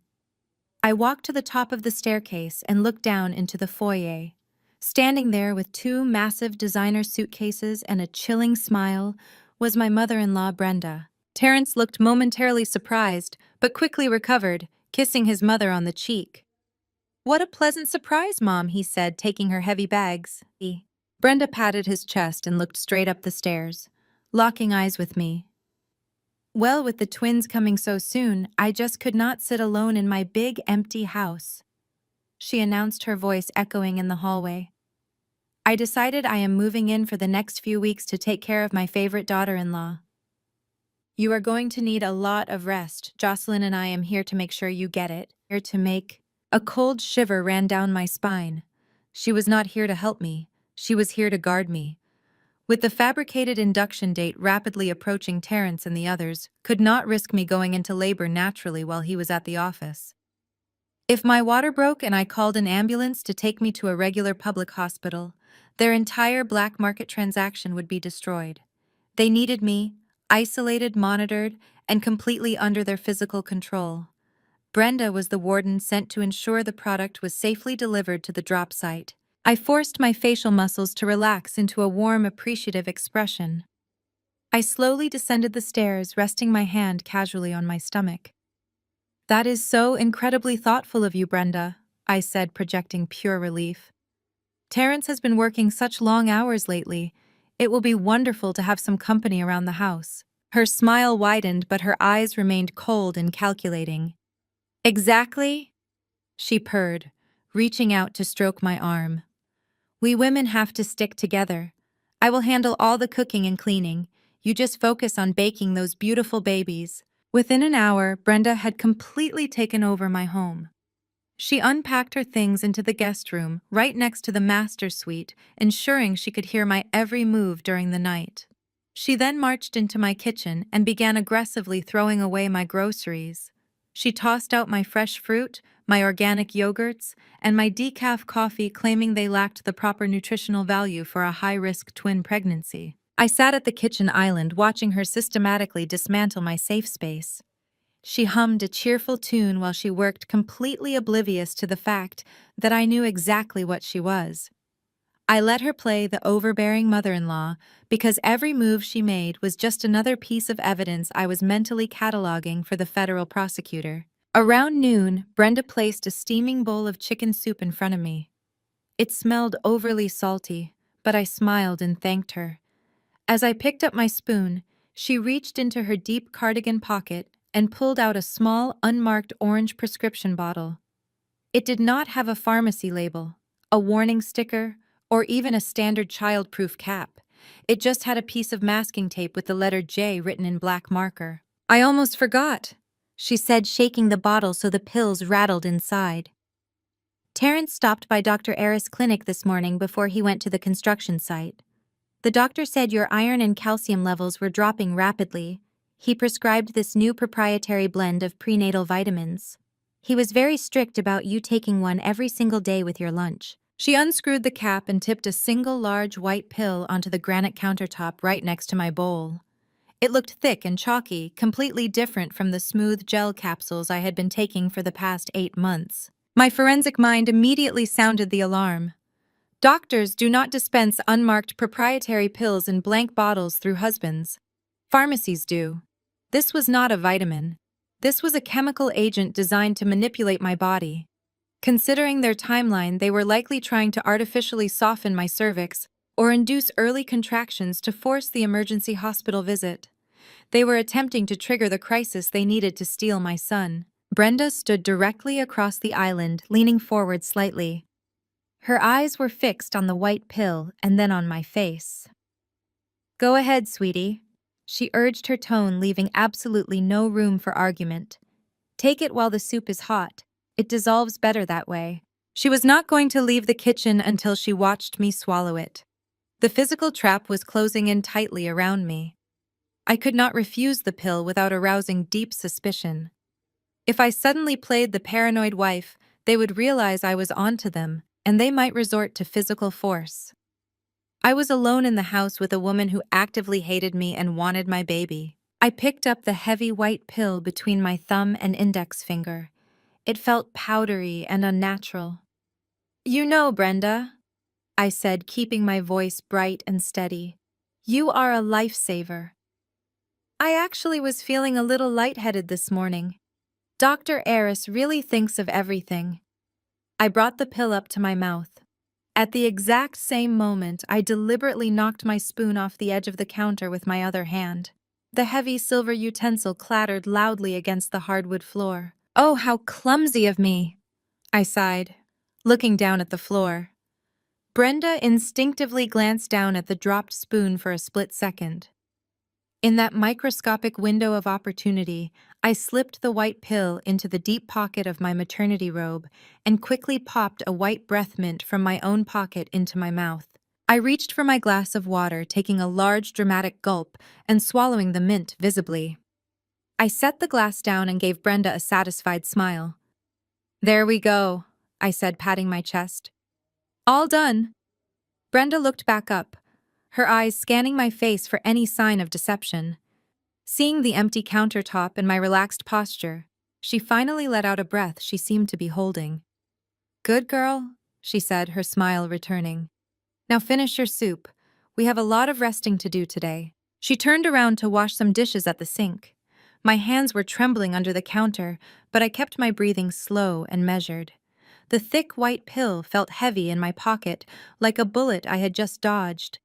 I walked to the top of the staircase and looked down into the foyer. Standing there with 2 massive designer suitcases and a chilling smile was my mother-in-law, Brenda. Terrence looked momentarily surprised, but quickly recovered, kissing his mother on the cheek. "What a pleasant surprise, Mom," he said, taking her heavy bags. Brenda patted his chest and looked straight up the stairs, locking eyes with me. Well, with the twins coming so soon, I just could not sit alone in my big, empty house, she announced, her voice echoing in the hallway. I decided I am moving in for the next few weeks to take care of my favorite daughter-in-law. You are going to need a lot of rest. Jocelyn and I am here to make sure you get it. Here to make... A cold shiver ran down my spine. She was not here to help me. She was here to guard me. With the fabricated induction date rapidly approaching, Terrence and the others could not risk me going into labor naturally while he was at the office. If my water broke and I called an ambulance to take me to a regular public hospital, their entire black market transaction would be destroyed. They needed me, isolated, monitored, and completely under their physical control. Brenda was the warden sent to ensure the product was safely delivered to the drop site. I forced my facial muscles to relax into a warm, appreciative expression. I slowly descended the stairs, resting my hand casually on my stomach. "That is so incredibly thoughtful of you, Brenda," I said, projecting pure relief. "Terrence has been working such long hours lately. It will be wonderful to have some company around the house." Her smile widened, but her eyes remained cold and calculating. "Exactly?" she purred, reaching out to stroke my arm. "We women have to stick together. I will handle all the cooking and cleaning. You just focus on baking those beautiful babies." Within an hour, Brenda had completely taken over my home. She unpacked her things into the guest room, right next to the master suite, ensuring she could hear my every move during the night. She then marched into my kitchen and began aggressively throwing away my groceries. She tossed out my fresh fruit, my organic yogurts, and my decaf coffee, claiming they lacked the proper nutritional value for a high-risk twin pregnancy. I sat at the kitchen island watching her systematically dismantle my safe space. She hummed a cheerful tune while she worked, completely oblivious to the fact that I knew exactly what she was. I let her play the overbearing mother-in-law because every move she made was just another piece of evidence I was mentally cataloging for the federal prosecutor. Around noon, Brenda placed a steaming bowl of chicken soup in front of me. It smelled overly salty, but I smiled and thanked her. As I picked up my spoon, she reached into her deep cardigan pocket and pulled out a small, unmarked orange prescription bottle. It did not have a pharmacy label, a warning sticker, or even a standard child-proof cap. It just had a piece of masking tape with the letter J written in black marker. "I almost forgot," she said, shaking the bottle so the pills rattled inside. "Terrence stopped by Dr. Eris' clinic this morning before he went to the construction site. The doctor said your iron and calcium levels were dropping rapidly. He prescribed this new proprietary blend of prenatal vitamins. He was very strict about you taking one every single day with your lunch." She unscrewed the cap and tipped a single large white pill onto the granite countertop right next to my bowl. It looked thick and chalky, completely different from the smooth gel capsules I had been taking for the past 8 months. My forensic mind immediately sounded the alarm. Doctors do not dispense unmarked proprietary pills in blank bottles through husbands. Pharmacies do. This was not a vitamin. This was a chemical agent designed to manipulate my body. Considering their timeline, they were likely trying to artificially soften my cervix or induce early contractions to force the emergency hospital visit. They were attempting to trigger the crisis they needed to steal my son. Brenda stood directly across the island, leaning forward slightly. Her eyes were fixed on the white pill and then on my face. "Go ahead, sweetie," she urged, her tone leaving absolutely no room for argument. "Take it while the soup is hot. It dissolves better that way." She was not going to leave the kitchen until she watched me swallow it. The physical trap was closing in tightly around me. I could not refuse the pill without arousing deep suspicion. If I suddenly played the paranoid wife, they would realize I was onto them, and they might resort to physical force. I was alone in the house with a woman who actively hated me and wanted my baby. I picked up the heavy white pill between my thumb and index finger. It felt powdery and unnatural. "You know, Brenda," I said, keeping my voice bright and steady, "you are a lifesaver. I actually was feeling a little lightheaded this morning. Dr. Eris really thinks of everything." I brought the pill up to my mouth. At the exact same moment, I deliberately knocked my spoon off the edge of the counter with my other hand. The heavy silver utensil clattered loudly against the hardwood floor. "Oh, how clumsy of me," I sighed, looking down at the floor. Brenda instinctively glanced down at the dropped spoon for a split second. In that microscopic window of opportunity, I slipped the white pill into the deep pocket of my maternity robe and quickly popped a white breath mint from my own pocket into my mouth. I reached for my glass of water, taking a large, dramatic gulp and swallowing the mint visibly. I set the glass down and gave Brenda a satisfied smile. "There we go," I said, patting my chest. "All done." Brenda looked back up, her eyes scanning my face for any sign of deception. Seeing the empty countertop and my relaxed posture, she finally let out a breath she seemed to be holding. "Good girl," she said, her smile returning. "Now finish your soup. We have a lot of resting to do today." She turned around to wash some dishes at the sink. My hands were trembling under the counter, but I kept my breathing slow and measured. The thick white pill felt heavy in my pocket, like a bullet I had just dodged.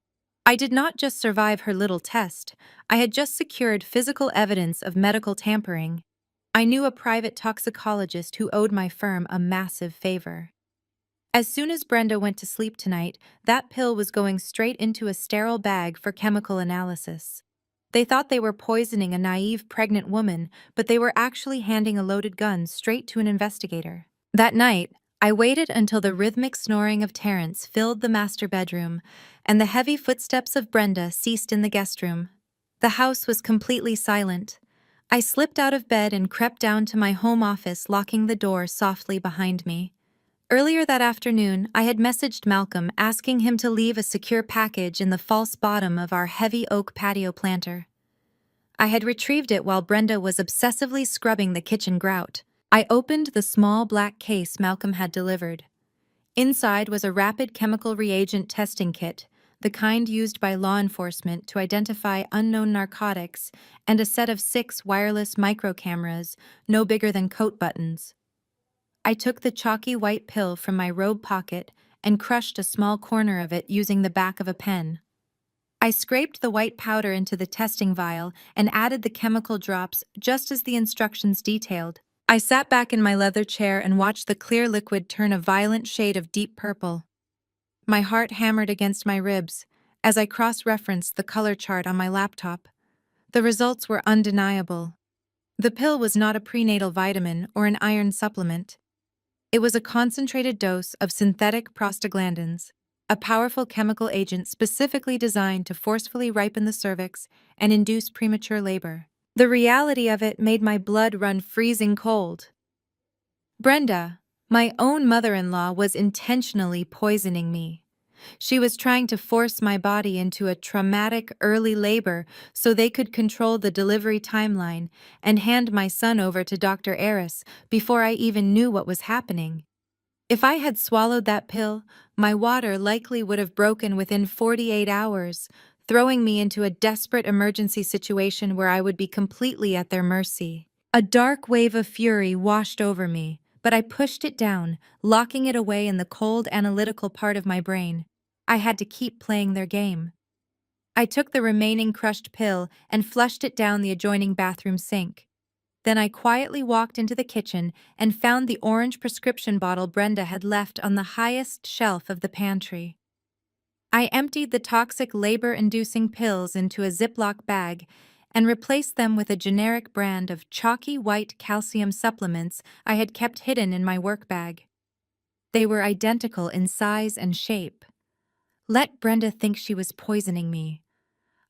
I did not just survive her little test, I had just secured physical evidence of medical tampering. I knew a private toxicologist who owed my firm a massive favor. As soon as Brenda went to sleep tonight, that pill was going straight into a sterile bag for chemical analysis. They thought they were poisoning a naive pregnant woman, but they were actually handing a loaded gun straight to an investigator. That night, I waited until the rhythmic snoring of Terrence filled the master bedroom, and the heavy footsteps of Brenda ceased in the guest room. The house was completely silent. I slipped out of bed and crept down to my home office, locking the door softly behind me. Earlier that afternoon, I had messaged Malcolm asking him to leave a secure package in the false bottom of our heavy oak patio planter. I had retrieved it while Brenda was obsessively scrubbing the kitchen grout. I opened the small black case Malcolm had delivered. Inside was a rapid chemical reagent testing kit, the kind used by law enforcement to identify unknown narcotics, and a set of 6 wireless microcameras, no bigger than coat buttons. I took the chalky white pill from my robe pocket and crushed a small corner of it using the back of a pen. I scraped the white powder into the testing vial and added the chemical drops just as the instructions detailed. I sat back in my leather chair and watched the clear liquid turn a violent shade of deep purple. My heart hammered against my ribs as I cross-referenced the color chart on my laptop. The results were undeniable. The pill was not a prenatal vitamin or an iron supplement. It was a concentrated dose of synthetic prostaglandins, a powerful chemical agent specifically designed to forcefully ripen the cervix and induce premature labor. The reality of it made my blood run freezing cold. Brenda, my own mother-in-law, was intentionally poisoning me. She was trying to force my body into a traumatic early labor so they could control the delivery timeline and hand my son over to Dr. Eris before I even knew what was happening. If I had swallowed that pill, my water likely would have broken within 48 hours, throwing me into a desperate emergency situation where I would be completely at their mercy. A dark wave of fury washed over me, but I pushed it down, locking it away in the cold, analytical part of my brain. I had to keep playing their game. I took the remaining crushed pill and flushed it down the adjoining bathroom sink. Then I quietly walked into the kitchen and found the orange prescription bottle Brenda had left on the highest shelf of the pantry. I emptied the toxic labor-inducing pills into a Ziploc bag and replaced them with a generic brand of chalky white calcium supplements I had kept hidden in my work bag. They were identical in size and shape. Let Brenda think she was poisoning me.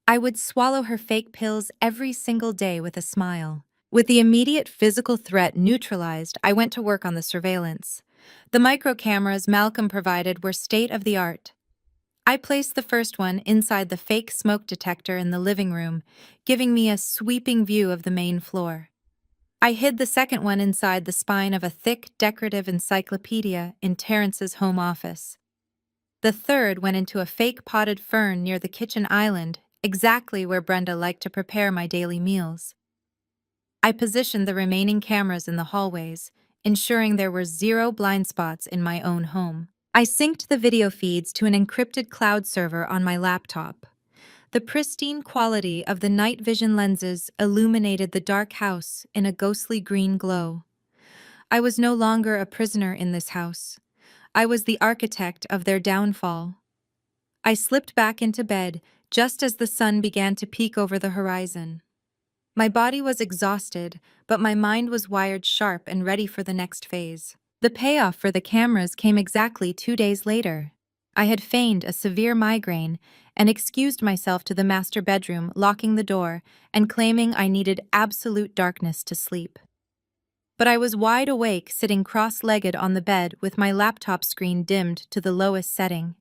I would swallow her fake pills every single day with a smile. With the immediate physical threat neutralized, I went to work on the surveillance. The microcameras Malcolm provided were state-of-the-art. I placed the first one inside the fake smoke detector in the living room, giving me a sweeping view of the main floor. I hid the second one inside the spine of a thick, decorative encyclopedia in Terrence's home office. The third went into a fake potted fern near the kitchen island, exactly where Brenda liked to prepare my daily meals. I positioned the remaining cameras in the hallways, ensuring there were 0 blind spots in my own home. I synced the video feeds to an encrypted cloud server on my laptop. The pristine quality of the night vision lenses illuminated the dark house in a ghostly green glow. I was no longer a prisoner in this house. I was the architect of their downfall. I slipped back into bed just as the sun began to peek over the horizon. My body was exhausted, but my mind was wired sharp and ready for the next phase. The payoff for the cameras came exactly 2 days later. I had feigned a severe migraine and excused myself to the master bedroom, locking the door and claiming I needed absolute darkness to sleep. But I was wide awake, sitting cross-legged on the bed with my laptop screen dimmed to the lowest setting.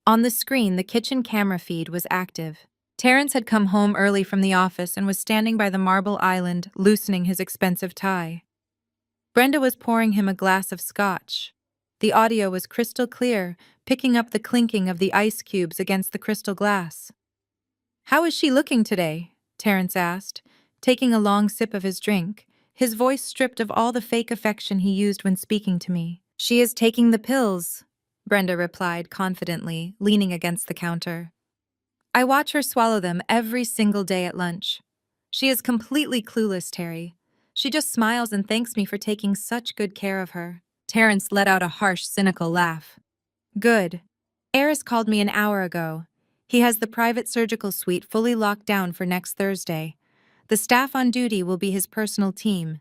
On the screen, the kitchen camera feed was active. Terrence had come home early from the office and was standing by the marble island, loosening his expensive tie. Brenda was pouring him a glass of scotch. The audio was crystal clear, picking up the clinking of the ice cubes against the crystal glass. "How is she looking today?" Terrence asked, taking a long sip of his drink, his voice stripped of all the fake affection he used when speaking to me. "She is taking the pills," Brenda replied confidently, leaning against the counter. "I watch her swallow them every single day at lunch. She is completely clueless, Terry. She just smiles and thanks me for taking such good care of her." Terrence let out a harsh, cynical laugh. "Good. Eris called me an hour ago. He has the private surgical suite fully locked down for next Thursday. The staff on duty will be his personal team.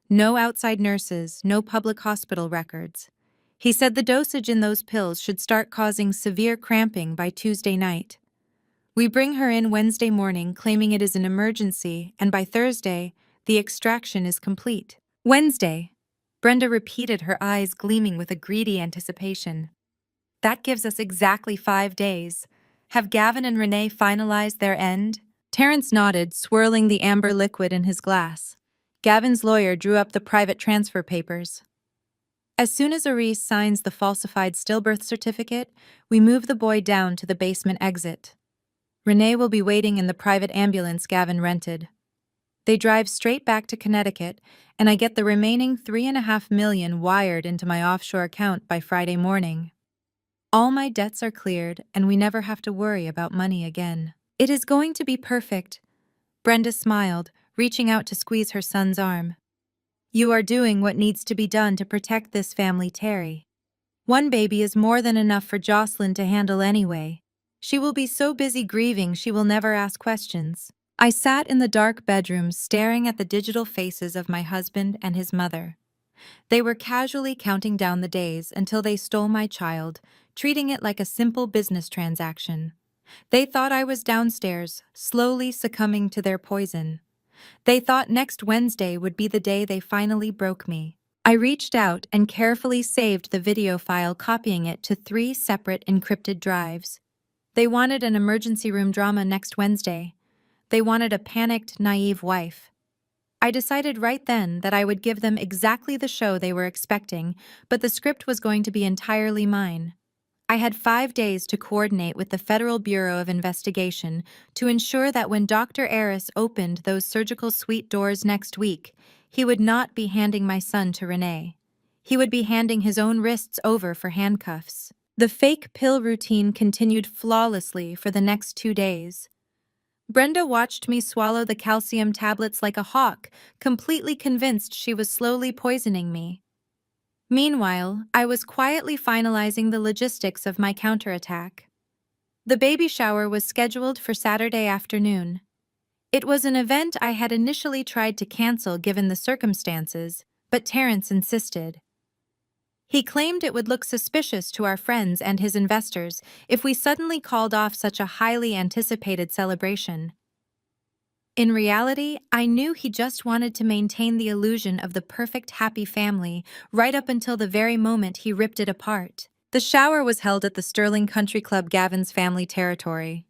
No outside nurses, no public hospital records. He said the dosage in those pills should start causing severe cramping by Tuesday night. We bring her in Wednesday morning claiming it is an emergency, and by Thursday, the extraction is complete." "Wednesday," Brenda repeated, her eyes gleaming with a greedy anticipation. "That gives us exactly 5 days. Have Gavin and Renee finalized their end?" Terrence nodded, swirling the amber liquid in his glass. Gavin's lawyer drew up the private transfer papers. "As soon as Aris signs the falsified stillbirth certificate, we move the boy down to the basement exit. Renee will be waiting in the private ambulance Gavin rented. They drive straight back to Connecticut, and I get the remaining $3.5 million wired into my offshore account by Friday morning. All my debts are cleared, and we never have to worry about money again. It is going to be perfect." Brenda smiled, reaching out to squeeze her son's arm. "You are doing what needs to be done to protect this family, Terry. One baby is more than enough for Jocelyn to handle anyway. She will be so busy grieving she will never ask questions." I sat in the dark bedroom staring at the digital faces of my husband and his mother. They were casually counting down the days until they stole my child, treating it like a simple business transaction. They thought I was downstairs, slowly succumbing to their poison. They thought next Wednesday would be the day they finally broke me. I reached out and carefully saved the video file, copying it to 3 separate encrypted drives. They wanted an emergency room drama next Wednesday. They wanted a panicked, naive wife. I decided right then that I would give them exactly the show they were expecting, but the script was going to be entirely mine. I had 5 days to coordinate with the Federal Bureau of Investigation to ensure that when Dr. Eris opened those surgical suite doors next week, he would not be handing my son to Renee. He would be handing his own wrists over for handcuffs. The fake pill routine continued flawlessly for the next 2 days. Brenda watched me swallow the calcium tablets like a hawk, completely convinced she was slowly poisoning me. Meanwhile, I was quietly finalizing the logistics of my counterattack. The baby shower was scheduled for Saturday afternoon. It was an event I had initially tried to cancel given the circumstances, but Terrence insisted. He claimed it would look suspicious to our friends and his investors if we suddenly called off such a highly anticipated celebration. In reality, I knew he just wanted to maintain the illusion of the perfect happy family right up until the very moment he ripped it apart. The shower was held at the Sterling Country Club, Gavin's family territory.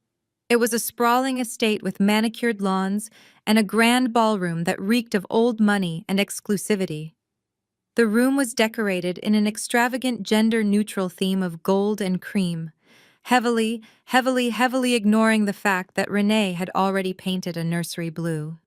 It was a sprawling estate with manicured lawns and a grand ballroom that reeked of old money and exclusivity. The room was decorated in an extravagant gender-neutral theme of gold and cream, heavily ignoring the fact that Renee had already painted a nursery blue.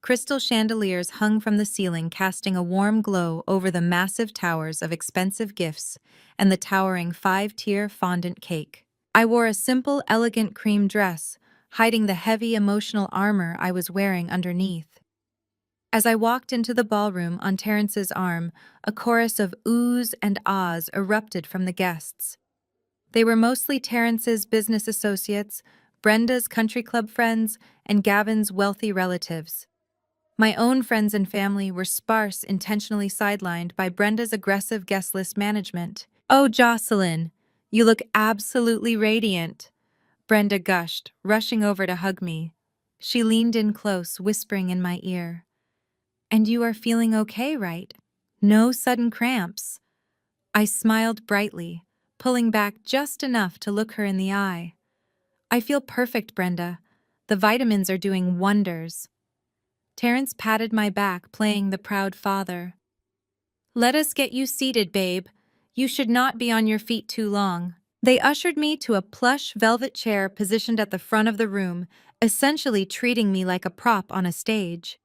Crystal chandeliers hung from the ceiling, casting a warm glow over the massive towers of expensive gifts and the towering 5-tier fondant cake. I wore a simple, elegant cream dress, hiding the heavy emotional armor I was wearing underneath. As I walked into the ballroom on Terrence's arm, a chorus of oohs and ahs erupted from the guests. They were mostly Terrence's business associates, Brenda's country club friends, and Gavin's wealthy relatives. My own friends and family were sparse, intentionally sidelined by Brenda's aggressive guest list management. "Oh, Jocelyn, You look absolutely radiant, Brenda gushed, rushing over to hug me. She leaned in close, whispering in my ear. And you are feeling okay, right? No sudden cramps. I smiled brightly, pulling back just enough to look her in the eye. I feel perfect, Brenda. The vitamins are doing wonders. Terrence patted my back, playing the proud father. Let us get you seated, babe. You should not be on your feet too long. They ushered me to a plush velvet chair positioned at the front of the room, essentially treating me like a prop on a stage.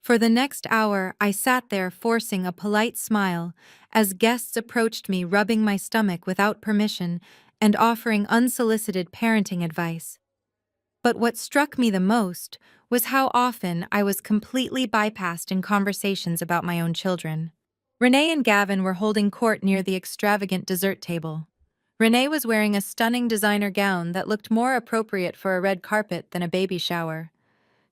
For the next hour, I sat there forcing a polite smile as guests approached me, rubbing my stomach without permission and offering unsolicited parenting advice. But what struck me the most was how often I was completely bypassed in conversations about my own children. Renee and Gavin were holding court near the extravagant dessert table. Renee was wearing a stunning designer gown that looked more appropriate for a red carpet than a baby shower.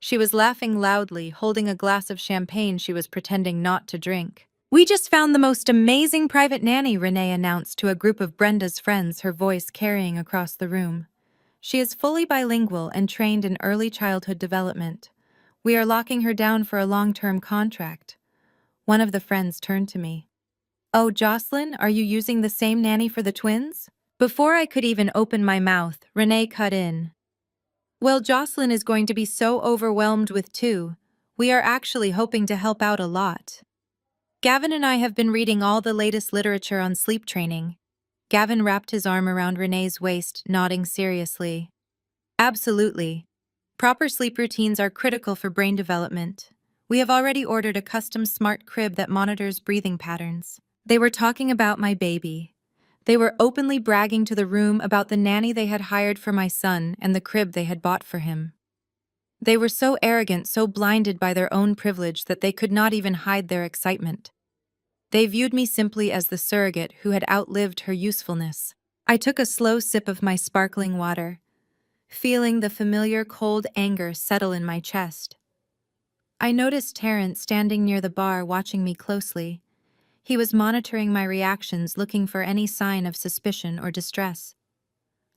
She was laughing loudly, holding a glass of champagne she was pretending not to drink. We just found the most amazing private nanny, Renee announced to a group of Brenda's friends, her voice carrying across the room. She is fully bilingual and trained in early childhood development. We are locking her down for a long-term contract. One of the friends turned to me. Oh, Jocelyn, are you using the same nanny for the twins? Before I could even open my mouth, Renee cut in. Well, Jocelyn is going to be so overwhelmed with two. We are actually hoping to help out a lot. Gavin and I have been reading all the latest literature on sleep training. Gavin wrapped his arm around Renee's waist, nodding seriously. Absolutely. Proper sleep routines are critical for brain development. We have already ordered a custom smart crib that monitors breathing patterns. They were talking about my baby. They were openly bragging to the room about the nanny they had hired for my son and the crib they had bought for him. They were so arrogant, so blinded by their own privilege that they could not even hide their excitement. They viewed me simply as the surrogate who had outlived her usefulness. I took a slow sip of my sparkling water, feeling the familiar cold anger settle in my chest. I noticed Terrence standing near the bar watching me closely. He was monitoring my reactions, looking for any sign of suspicion or distress.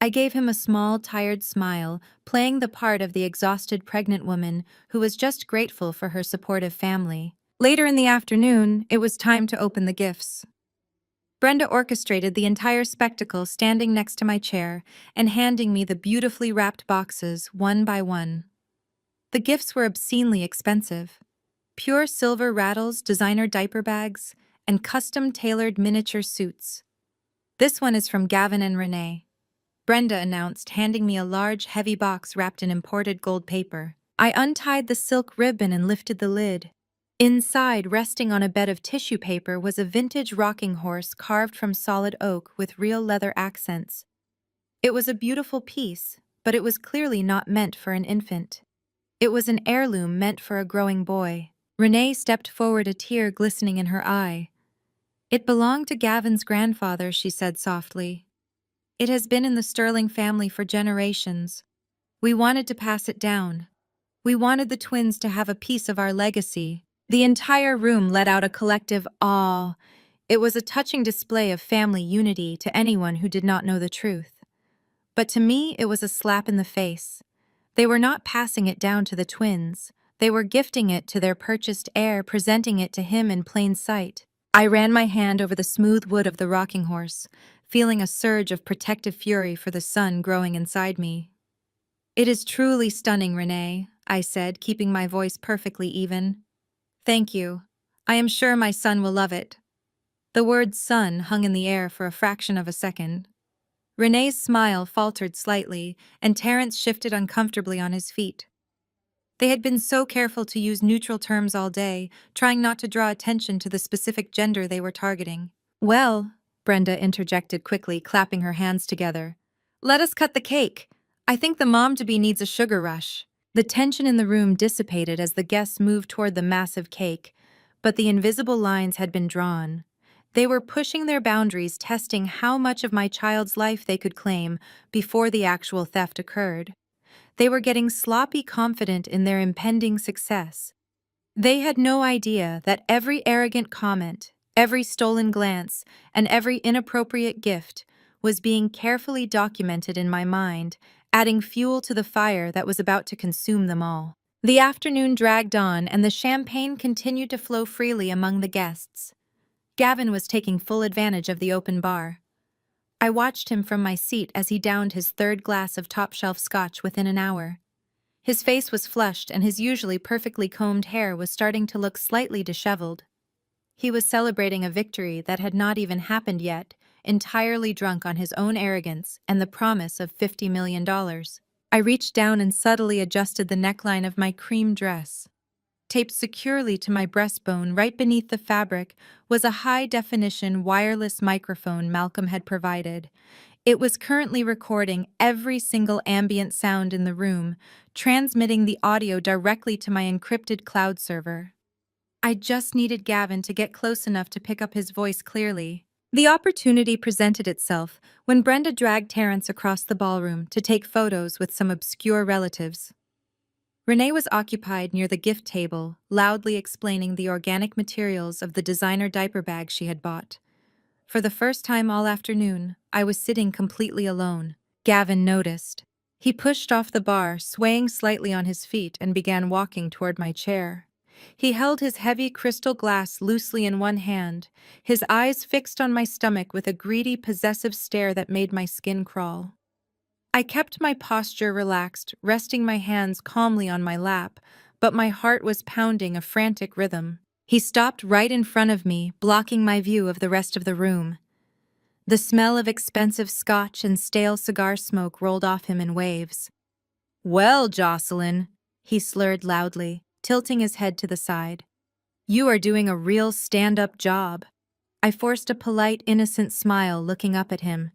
I gave him a small, tired smile, playing the part of the exhausted pregnant woman who was just grateful for her supportive family. Later in the afternoon, it was time to open the gifts. Brenda orchestrated the entire spectacle, standing next to my chair and handing me the beautifully wrapped boxes one by one. The gifts were obscenely expensive. Pure silver rattles, designer diaper bags, and custom-tailored miniature suits. This one is from Gavin and Renee, Brenda announced, handing me a large, heavy box wrapped in imported gold paper. I untied the silk ribbon and lifted the lid. Inside, resting on a bed of tissue paper, was a vintage rocking horse carved from solid oak with real leather accents. It was a beautiful piece, but it was clearly not meant for an infant. It was an heirloom meant for a growing boy. Renee stepped forward, a tear glistening in her eye. It belonged to Gavin's grandfather, she said softly. It has been in the Sterling family for generations. We wanted to pass it down. We wanted the twins to have a piece of our legacy. The entire room let out a collective awe. It was a touching display of family unity to anyone who did not know the truth. But to me, it was a slap in the face. They were not passing it down to the twins. They were gifting it to their purchased heir, presenting it to him in plain sight. I ran my hand over the smooth wood of the rocking horse, feeling a surge of protective fury for the son growing inside me. It is truly stunning, Renee, I said, keeping my voice perfectly even. Thank you. I am sure my son will love it. The word son hung in the air for a fraction of a second. Renee's smile faltered slightly, and Terrence shifted uncomfortably on his feet. They had been so careful to use neutral terms all day, trying not to draw attention to the specific gender they were targeting. Well, Brenda interjected quickly, clapping her hands together. Let us cut the cake. I think the mom-to-be needs a sugar rush. The tension in the room dissipated as the guests moved toward the massive cake, but the invisible lines had been drawn. They were pushing their boundaries, testing how much of my child's life they could claim before the actual theft occurred. They were getting sloppy confident in their impending success. They had no idea that every arrogant comment, every stolen glance, and every inappropriate gift was being carefully documented in my mind, adding fuel to the fire that was about to consume them all. The afternoon dragged on, and the champagne continued to flow freely among the guests. Gavin was taking full advantage of the open bar. I watched him from my seat as he downed his third glass of top-shelf scotch within an hour. His face was flushed, and his usually perfectly combed hair was starting to look slightly disheveled. He was celebrating a victory that had not even happened yet, entirely drunk on his own arrogance and the promise of $50 million. I reached down and subtly adjusted the neckline of my cream dress. Taped securely to my breastbone right beneath the fabric was a high-definition wireless microphone Malcolm had provided. It was currently recording every single ambient sound in the room, transmitting the audio directly to my encrypted cloud server. I just needed Gavin to get close enough to pick up his voice clearly. The opportunity presented itself when Brenda dragged Terrence across the ballroom to take photos with some obscure relatives. Renee was occupied near the gift table, loudly explaining the organic materials of the designer diaper bag she had bought. For the first time all afternoon, I was sitting completely alone. Gavin noticed. He pushed off the bar, swaying slightly on his feet, and began walking toward my chair. He held his heavy crystal glass loosely in one hand, his eyes fixed on my stomach with a greedy, possessive stare that made my skin crawl. I kept my posture relaxed, resting my hands calmly on my lap, but my heart was pounding a frantic rhythm. He stopped right in front of me, blocking my view of the rest of the room. The smell of expensive scotch and stale cigar smoke rolled off him in waves. "Well, Jocelyn," he slurred loudly, tilting his head to the side. "You are doing a real stand-up job." I forced a polite, innocent smile, looking up at him.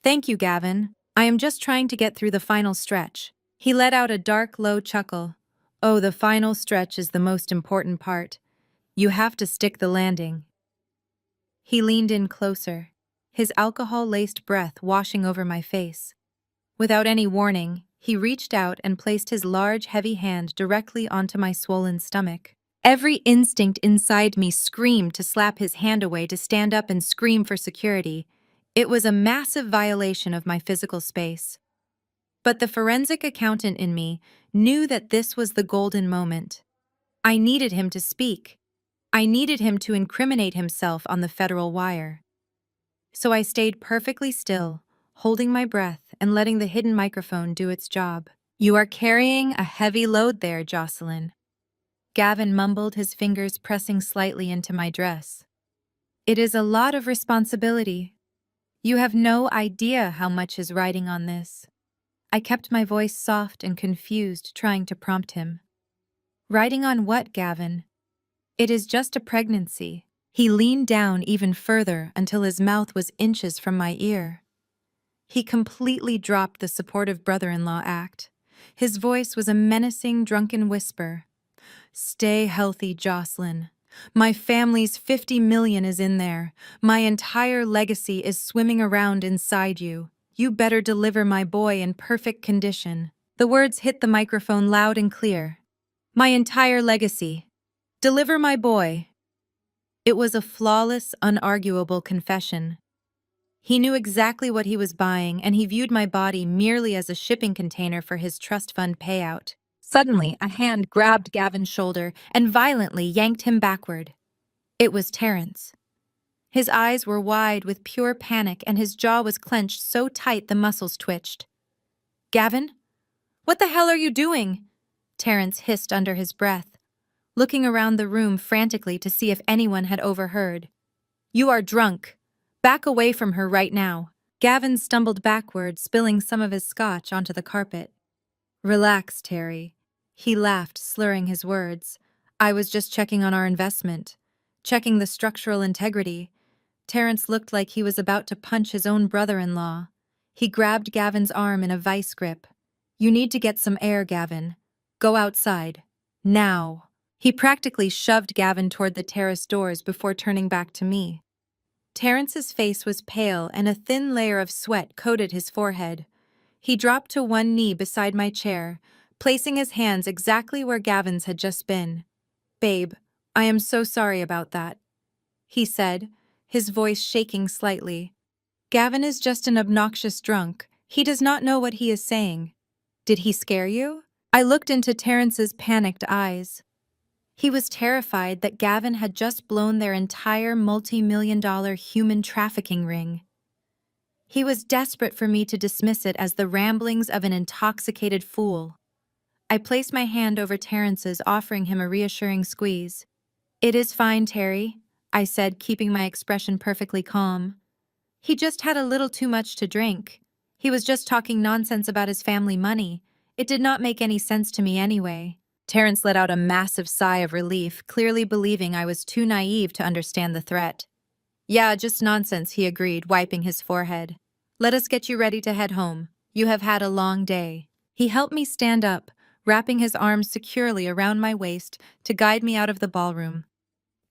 "Thank you, Gavin. I am just trying to get through the final stretch." He let out a dark, low chuckle. "Oh, the final stretch is the most important part. You have to stick the landing." He leaned in closer, his alcohol-laced breath washing over my face. Without any warning, he reached out and placed his large, heavy hand directly onto my swollen stomach. Every instinct inside me screamed to slap his hand away, to stand up and scream for security. It was a massive violation of my physical space. But the forensic accountant in me knew that this was the golden moment. I needed him to speak. I needed him to incriminate himself on the federal wire. So I stayed perfectly still, holding my breath and letting the hidden microphone do its job. "You are carrying a heavy load there, Jocelyn." Gavin mumbled, his fingers pressing slightly into my dress. "It is a lot of responsibility. You have no idea how much is riding on this." I kept my voice soft and confused, trying to prompt him. "Riding on what, Gavin?" "It is just a pregnancy." He leaned down even further until his mouth was inches from my ear. He completely dropped the supportive brother-in-law act. His voice was a menacing, drunken whisper. "Stay healthy, Jocelyn. My family's 50 million is in there. My entire legacy is swimming around inside you. You better deliver my boy in perfect condition." The words hit the microphone loud and clear. "My entire legacy. Deliver my boy." It was a flawless, unarguable confession. He knew exactly what he was buying, and he viewed my body merely as a shipping container for his trust fund payout. Suddenly, a hand grabbed Gavin's shoulder and violently yanked him backward. It was Terrence. His eyes were wide with pure panic, and his jaw was clenched so tight the muscles twitched. "Gavin? What the hell are you doing?" Terrence hissed under his breath, looking around the room frantically to see if anyone had overheard. "You are drunk. Back away from her right now." Gavin stumbled backward, spilling some of his scotch onto the carpet. "Relax, Terry." He laughed, slurring his words. "I was just checking on our investment. Checking the structural integrity." Terrence looked like he was about to punch his own brother-in-law. He grabbed Gavin's arm in a vice grip. "You need to get some air, Gavin. Go outside. Now." He practically shoved Gavin toward the terrace doors before turning back to me. Terrence's face was pale, and a thin layer of sweat coated his forehead. He dropped to one knee beside my chair, placing his hands exactly where Gavin's had just been. "Babe, I am so sorry about that," he said, his voice shaking slightly. Gavin is just an obnoxious drunk. He does not know what he is saying. Did he scare you? I looked into Terrence's panicked eyes. He was terrified that Gavin had just blown their entire multi-million-dollar human trafficking ring. He was desperate for me to dismiss it as the ramblings of an intoxicated fool. I placed my hand over Terrence's, offering him a reassuring squeeze. "It is fine, Terry," I said, keeping my expression perfectly calm. "He just had a little too much to drink. He was just talking nonsense about his family money. It did not make any sense to me anyway." Terrence let out a massive sigh of relief, clearly believing I was too naive to understand the threat. "Yeah, just nonsense," he agreed, wiping his forehead. "Let us get you ready to head home. You have had a long day." He helped me stand up, wrapping his arms securely around my waist to guide me out of the ballroom.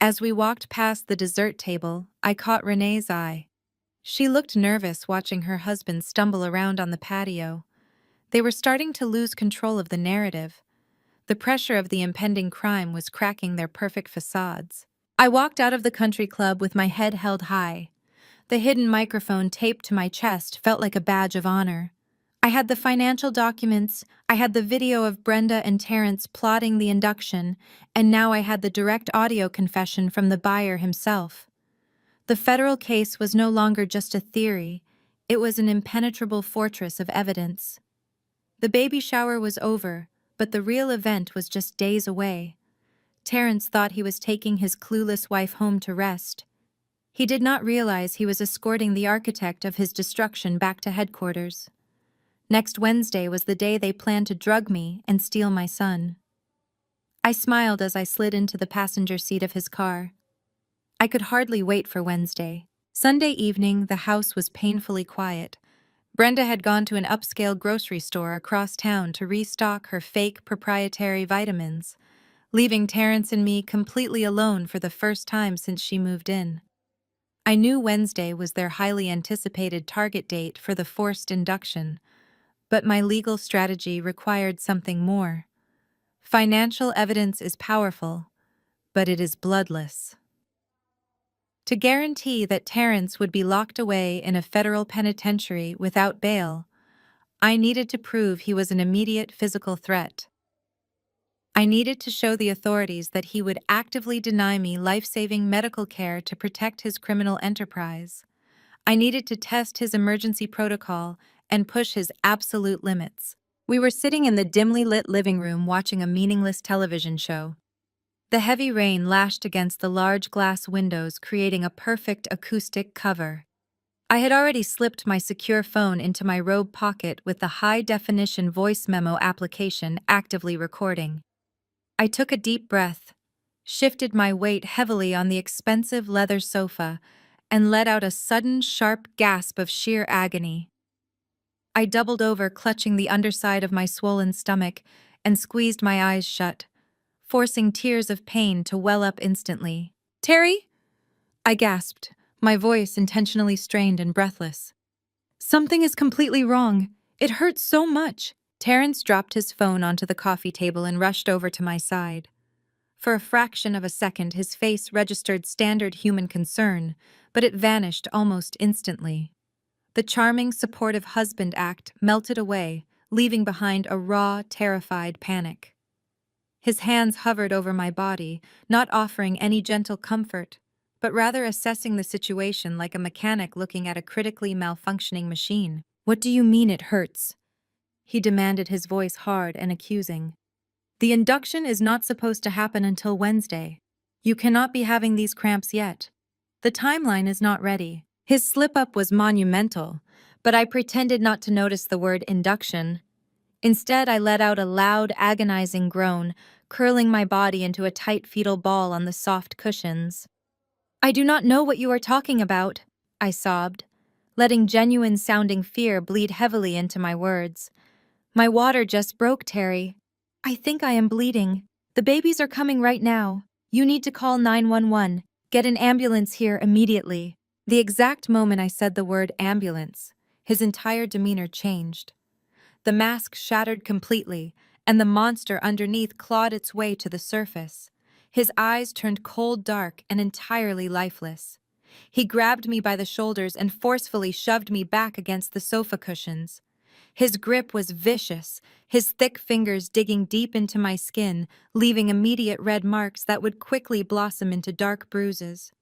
As we walked past the dessert table, I caught Renee's eye. She looked nervous watching her husband stumble around on the patio. They were starting to lose control of the narrative. The pressure of the impending crime was cracking their perfect facades. I walked out of the country club with my head held high. The hidden microphone taped to my chest felt like a badge of honor. I had the financial documents, I had the video of Brenda and Terrence plotting the induction, and now I had the direct audio confession from the buyer himself. The federal case was no longer just a theory, it was an impenetrable fortress of evidence. The baby shower was over, but the real event was just days away. Terrence thought he was taking his clueless wife home to rest. He did not realize he was escorting the architect of his destruction back to headquarters. Next Wednesday was the day they planned to drug me and steal my son. I smiled as I slid into the passenger seat of his car. I could hardly wait for Wednesday. Sunday evening, the house was painfully quiet. Brenda had gone to an upscale grocery store across town to restock her fake proprietary vitamins, leaving Terrence and me completely alone for the first time since she moved in. I knew Wednesday was their highly anticipated target date for the forced induction, but my legal strategy required something more. Financial evidence is powerful, but it is bloodless. To guarantee that Terrence would be locked away in a federal penitentiary without bail, I needed to prove he was an immediate physical threat. I needed to show the authorities that he would actively deny me life-saving medical care to protect his criminal enterprise. I needed to test his emergency protocol and push his absolute limits. We were sitting in the dimly lit living room watching a meaningless television show. The heavy rain lashed against the large glass windows, creating a perfect acoustic cover. I had already slipped my secure phone into my robe pocket with the high-definition voice memo application actively recording. I took a deep breath, shifted my weight heavily on the expensive leather sofa, and let out a sudden, sharp gasp of sheer agony. I doubled over, clutching the underside of my swollen stomach, and squeezed my eyes shut, forcing tears of pain to well up instantly. "Terry?" I gasped, my voice intentionally strained and breathless. "Something is completely wrong. It hurts so much." Terrence dropped his phone onto the coffee table and rushed over to my side. For a fraction of a second, his face registered standard human concern, but it vanished almost instantly. The charming, supportive husband act melted away, leaving behind a raw, terrified panic. His hands hovered over my body, not offering any gentle comfort, but rather assessing the situation like a mechanic looking at a critically malfunctioning machine. "What do you mean it hurts?" he demanded, his voice hard and accusing. "The induction is not supposed to happen until Wednesday. You cannot be having these cramps yet. The timeline is not ready." His slip-up was monumental, but I pretended not to notice the word induction. Instead, I let out a loud, agonizing groan, curling my body into a tight fetal ball on the soft cushions. "I do not know what you are talking about," I sobbed, letting genuine-sounding fear bleed heavily into my words. "My water just broke, Terry. I think I am bleeding. The babies are coming right now. You need to call 911. Get an ambulance here immediately." The exact moment I said the word ambulance, his entire demeanor changed. The mask shattered completely, and the monster underneath clawed its way to the surface. His eyes turned cold dark and entirely lifeless. He grabbed me by the shoulders and forcefully shoved me back against the sofa cushions. His grip was vicious, his thick fingers digging deep into my skin, leaving immediate red marks that would quickly blossom into dark bruises.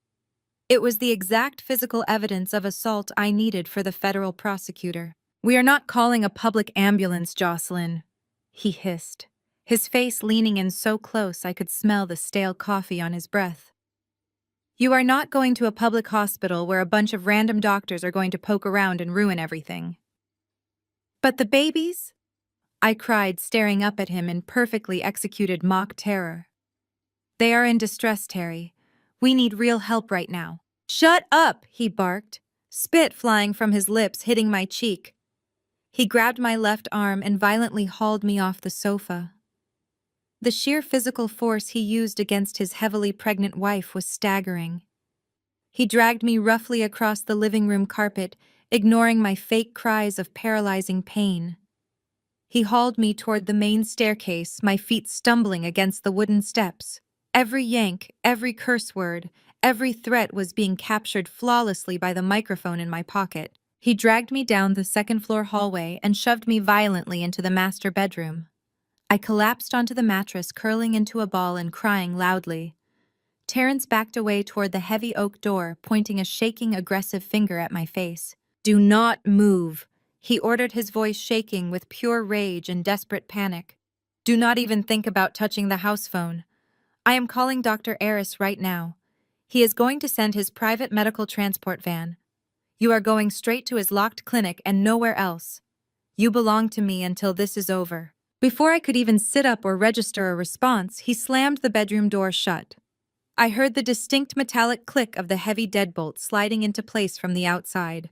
It was the exact physical evidence of assault I needed for the federal prosecutor. "We are not calling a public ambulance, Jocelyn," he hissed, his face leaning in so close I could smell the stale coffee on his breath. "You are not going to a public hospital where a bunch of random doctors are going to poke around and ruin everything." "But the babies?" I cried, staring up at him in perfectly executed mock terror. "They are in distress, Terry. We need real help right now." "Shut up!" he barked, spit flying from his lips, hitting my cheek. He grabbed my left arm and violently hauled me off the sofa. The sheer physical force he used against his heavily pregnant wife was staggering. He dragged me roughly across the living room carpet, ignoring my fake cries of paralyzing pain. He hauled me toward the main staircase, my feet stumbling against the wooden steps. Every yank, every curse word, every threat was being captured flawlessly by the microphone in my pocket. He dragged me down the second-floor hallway and shoved me violently into the master bedroom. I collapsed onto the mattress, curling into a ball and crying loudly. Terrence backed away toward the heavy oak door, pointing a shaking, aggressive finger at my face. "Do not move," he ordered, his voice shaking with pure rage and desperate panic. "Do not even think about touching the house phone. I am calling Dr. Aris right now. He is going to send his private medical transport van. You are going straight to his locked clinic and nowhere else. You belong to me until this is over." Before I could even sit up or register a response, he slammed the bedroom door shut. I heard the distinct metallic click of the heavy deadbolt sliding into place from the outside.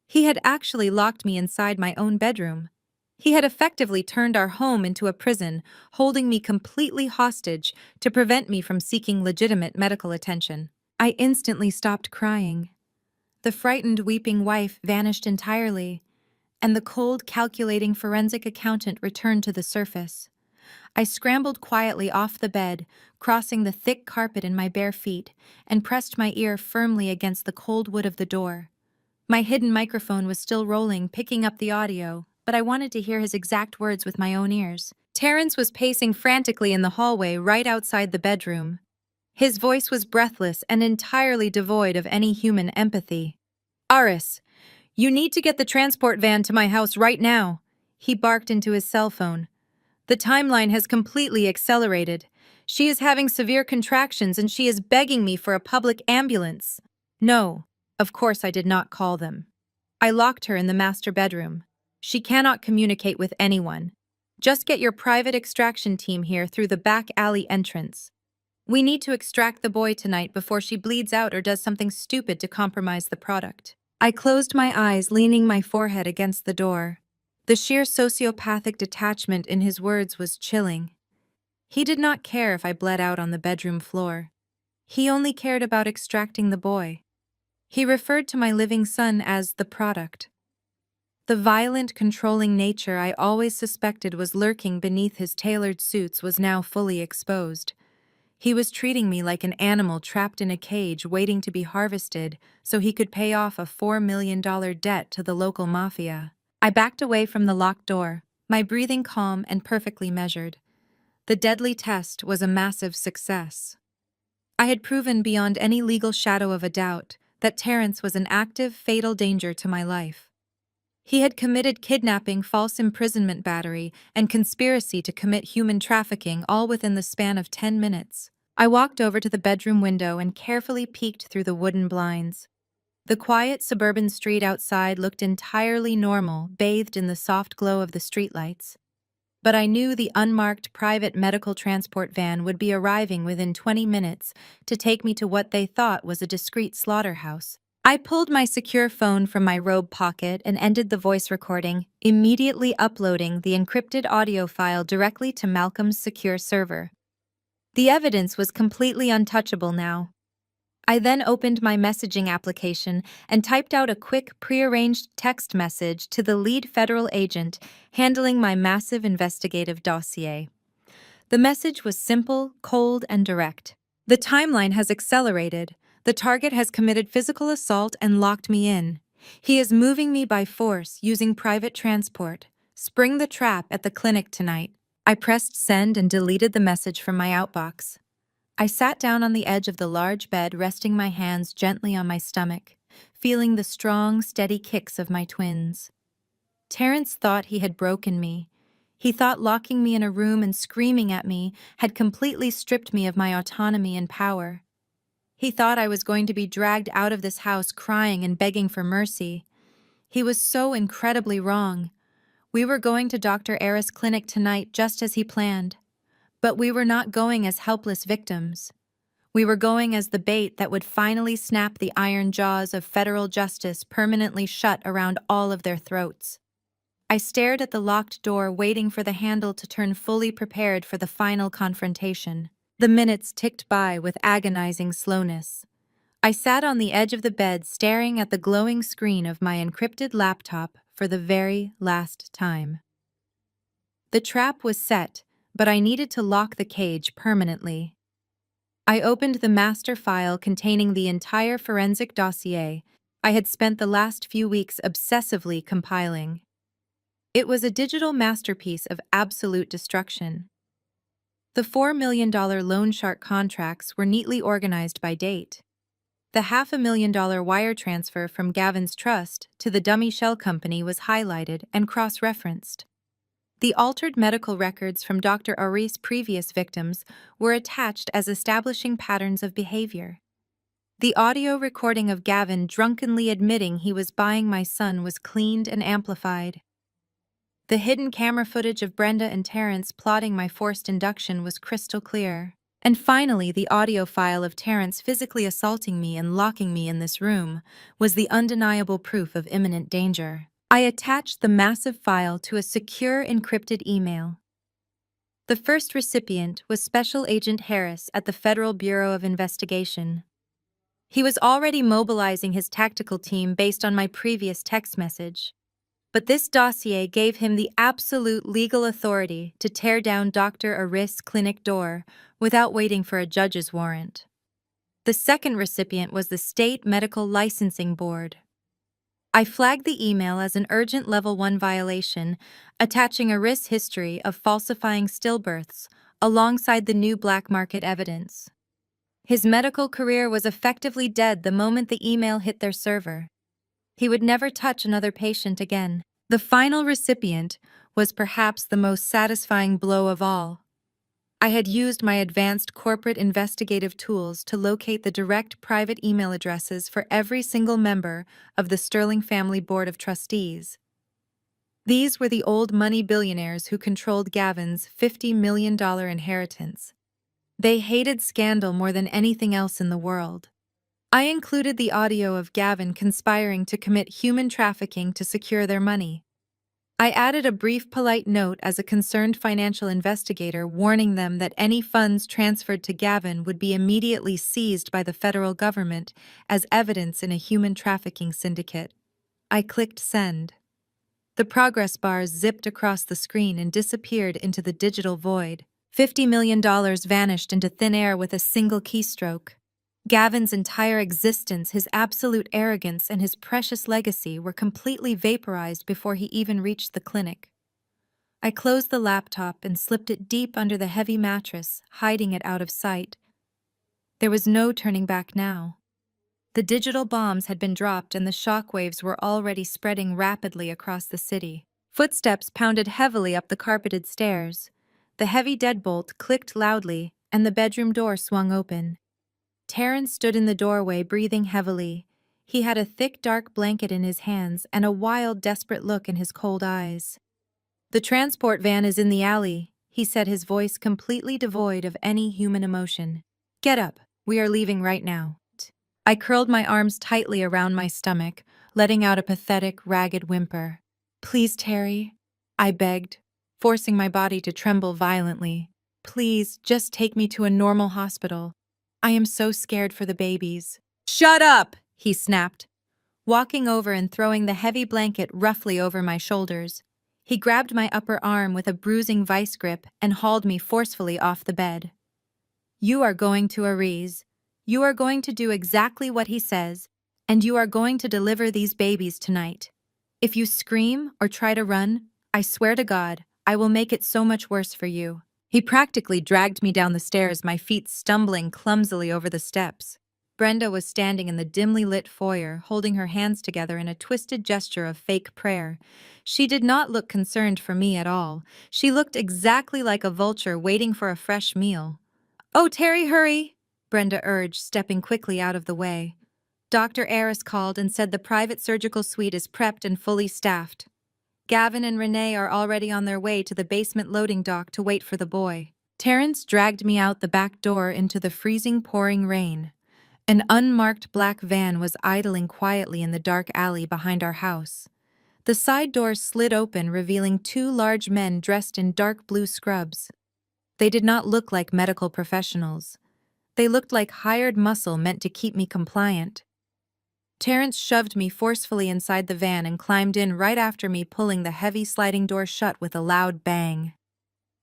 He had actually locked me inside my own bedroom. He had effectively turned our home into a prison, holding me completely hostage to prevent me from seeking legitimate medical attention. I instantly stopped crying. The frightened, weeping wife vanished entirely, and the cold, calculating forensic accountant returned to the surface. I scrambled quietly off the bed, crossing the thick carpet in my bare feet, and pressed my ear firmly against the cold wood of the door. My hidden microphone was still rolling, picking up the audio, but I wanted to hear his exact words with my own ears. Terrence was pacing frantically in the hallway right outside the bedroom. His voice was breathless and entirely devoid of any human empathy. "Aris, you need to get the transport van to my house right now," he barked into his cell phone. "The timeline has completely accelerated. She is having severe contractions and she is begging me for a public ambulance." No, of course I did not call them. I locked her in the master bedroom. "She cannot communicate with anyone. Just get your private extraction team here through the back alley entrance. We need to extract the boy tonight before she bleeds out or does something stupid to compromise the product." I closed my eyes, leaning my forehead against the door. The sheer sociopathic detachment in his words was chilling. He did not care if I bled out on the bedroom floor. He only cared about extracting the boy. He referred to my living son as the product. The violent, controlling nature I always suspected was lurking beneath his tailored suits was now fully exposed. He was treating me like an animal trapped in a cage waiting to be harvested so he could pay off a $4 million debt to the local mafia. I backed away from the locked door, my breathing calm and perfectly measured. The deadly test was a massive success. I had proven beyond any legal shadow of a doubt that Terrence was an active, fatal danger to my life. He had committed kidnapping, false imprisonment battery, and conspiracy to commit human trafficking all within the span of 10 minutes. I walked over to the bedroom window and carefully peeked through the wooden blinds. The quiet suburban street outside looked entirely normal, bathed in the soft glow of the streetlights. But I knew the unmarked private medical transport van would be arriving within 20 minutes to take me to what they thought was a discreet slaughterhouse. I pulled my secure phone from my robe pocket and ended the voice recording, immediately uploading the encrypted audio file directly to Malcolm's secure server. The evidence was completely untouchable now. I then opened my messaging application and typed out a quick, prearranged text message to the lead federal agent handling my massive investigative dossier. The message was simple, cold, and direct. "The timeline has accelerated. The target has committed physical assault and locked me in. He is moving me by force using private transport. Spring the trap at the clinic tonight. I pressed send and deleted the message from my outbox. I sat down on the edge of the large bed, resting my hands gently on my stomach, feeling the strong, steady kicks of my twins. Terrence thought he had broken me. He thought locking me in a room and screaming at me had completely stripped me of my autonomy and power. He thought I was going to be dragged out of this house crying and begging for mercy. He was so incredibly wrong. We were going to Dr. Era's clinic tonight just as he planned. But we were not going as helpless victims. We were going as the bait that would finally snap the iron jaws of federal justice permanently shut around all of their throats. I stared at the locked door, waiting for the handle to turn, fully prepared for the final confrontation. The minutes ticked by with agonizing slowness. I sat on the edge of the bed, staring at the glowing screen of my encrypted laptop for the very last time. The trap was set, but I needed to lock the cage permanently. I opened the master file containing the entire forensic dossier I had spent the last few weeks obsessively compiling. It was a digital masterpiece of absolute destruction. The $4 million loan shark contracts were neatly organized by date. The $500,000 wire transfer from Gavin's trust to the dummy shell company was highlighted and cross-referenced. The altered medical records from Dr. Ari's previous victims were attached as establishing patterns of behavior. The audio recording of Gavin drunkenly admitting he was buying my son was cleaned and amplified. The hidden camera footage of Brenda and Terrence plotting my forced induction was crystal clear. And finally, the audio file of Terrence physically assaulting me and locking me in this room was the undeniable proof of imminent danger. I attached the massive file to a secure encrypted email. The first recipient was Special Agent Harris at the Federal Bureau of Investigation. He was already mobilizing his tactical team based on my previous text message. But this dossier gave him the absolute legal authority to tear down Dr. Ari's clinic door without waiting for a judge's warrant. The second recipient was the State Medical Licensing Board. I flagged the email as an urgent Level 1 violation, attaching Ari's history of falsifying stillbirths alongside the new black market evidence. His medical career was effectively dead the moment the email hit their server. He would never touch another patient again. The final recipient was perhaps the most satisfying blow of all. I had used my advanced corporate investigative tools to locate the direct private email addresses for every single member of the Sterling Family Board of Trustees. These were the old money billionaires who controlled Gavin's $50 million inheritance. They hated scandal more than anything else in the world. I included the audio of Gavin conspiring to commit human trafficking to secure their money. I added a brief polite note as a concerned financial investigator, warning them that any funds transferred to Gavin would be immediately seized by the federal government as evidence in a human trafficking syndicate. I clicked send. The progress bars zipped across the screen and disappeared into the digital void. $50 million vanished into thin air with a single keystroke. Gavin's entire existence, his absolute arrogance, and his precious legacy were completely vaporized before he even reached the clinic. I closed the laptop and slipped it deep under the heavy mattress, hiding it out of sight. There was no turning back now. The digital bombs had been dropped and the shockwaves were already spreading rapidly across the city. Footsteps pounded heavily up the carpeted stairs. The heavy deadbolt clicked loudly, and the bedroom door swung open. Terrence stood in the doorway, breathing heavily. He had a thick, dark blanket in his hands and a wild, desperate look in his cold eyes. "The transport van is in the alley," he said, his voice completely devoid of any human emotion. "Get up. We are leaving right now." I curled my arms tightly around my stomach, letting out a pathetic, ragged whimper. "Please, Terry," I begged, forcing my body to tremble violently. "Please, just take me to a normal hospital. I am so scared for the babies." "Shut up!" he snapped, walking over and throwing the heavy blanket roughly over my shoulders. He grabbed my upper arm with a bruising vice grip and hauled me forcefully off the bed. "You are going to Ari's. You are going to do exactly what he says, and you are going to deliver these babies tonight. If you scream or try to run, I swear to God, I will make it so much worse for you." He practically dragged me down the stairs, my feet stumbling clumsily over the steps. Brenda was standing in the dimly lit foyer, holding her hands together in a twisted gesture of fake prayer. She did not look concerned for me at all. She looked exactly like a vulture waiting for a fresh meal. "Oh, Terry, hurry!" Brenda urged, stepping quickly out of the way. Dr. Aris called and said the private surgical suite is prepped and fully staffed. Gavin and Renee are already on their way to the basement loading dock to wait for the boy. Terrence dragged me out the back door into the freezing pouring rain. An unmarked black van was idling quietly in the dark alley behind our house. The side door slid open, revealing two large men dressed in dark blue scrubs. They did not look like medical professionals. They looked like hired muscle meant to keep me compliant. Terrence shoved me forcefully inside the van and climbed in right after me, pulling the heavy sliding door shut with a loud bang.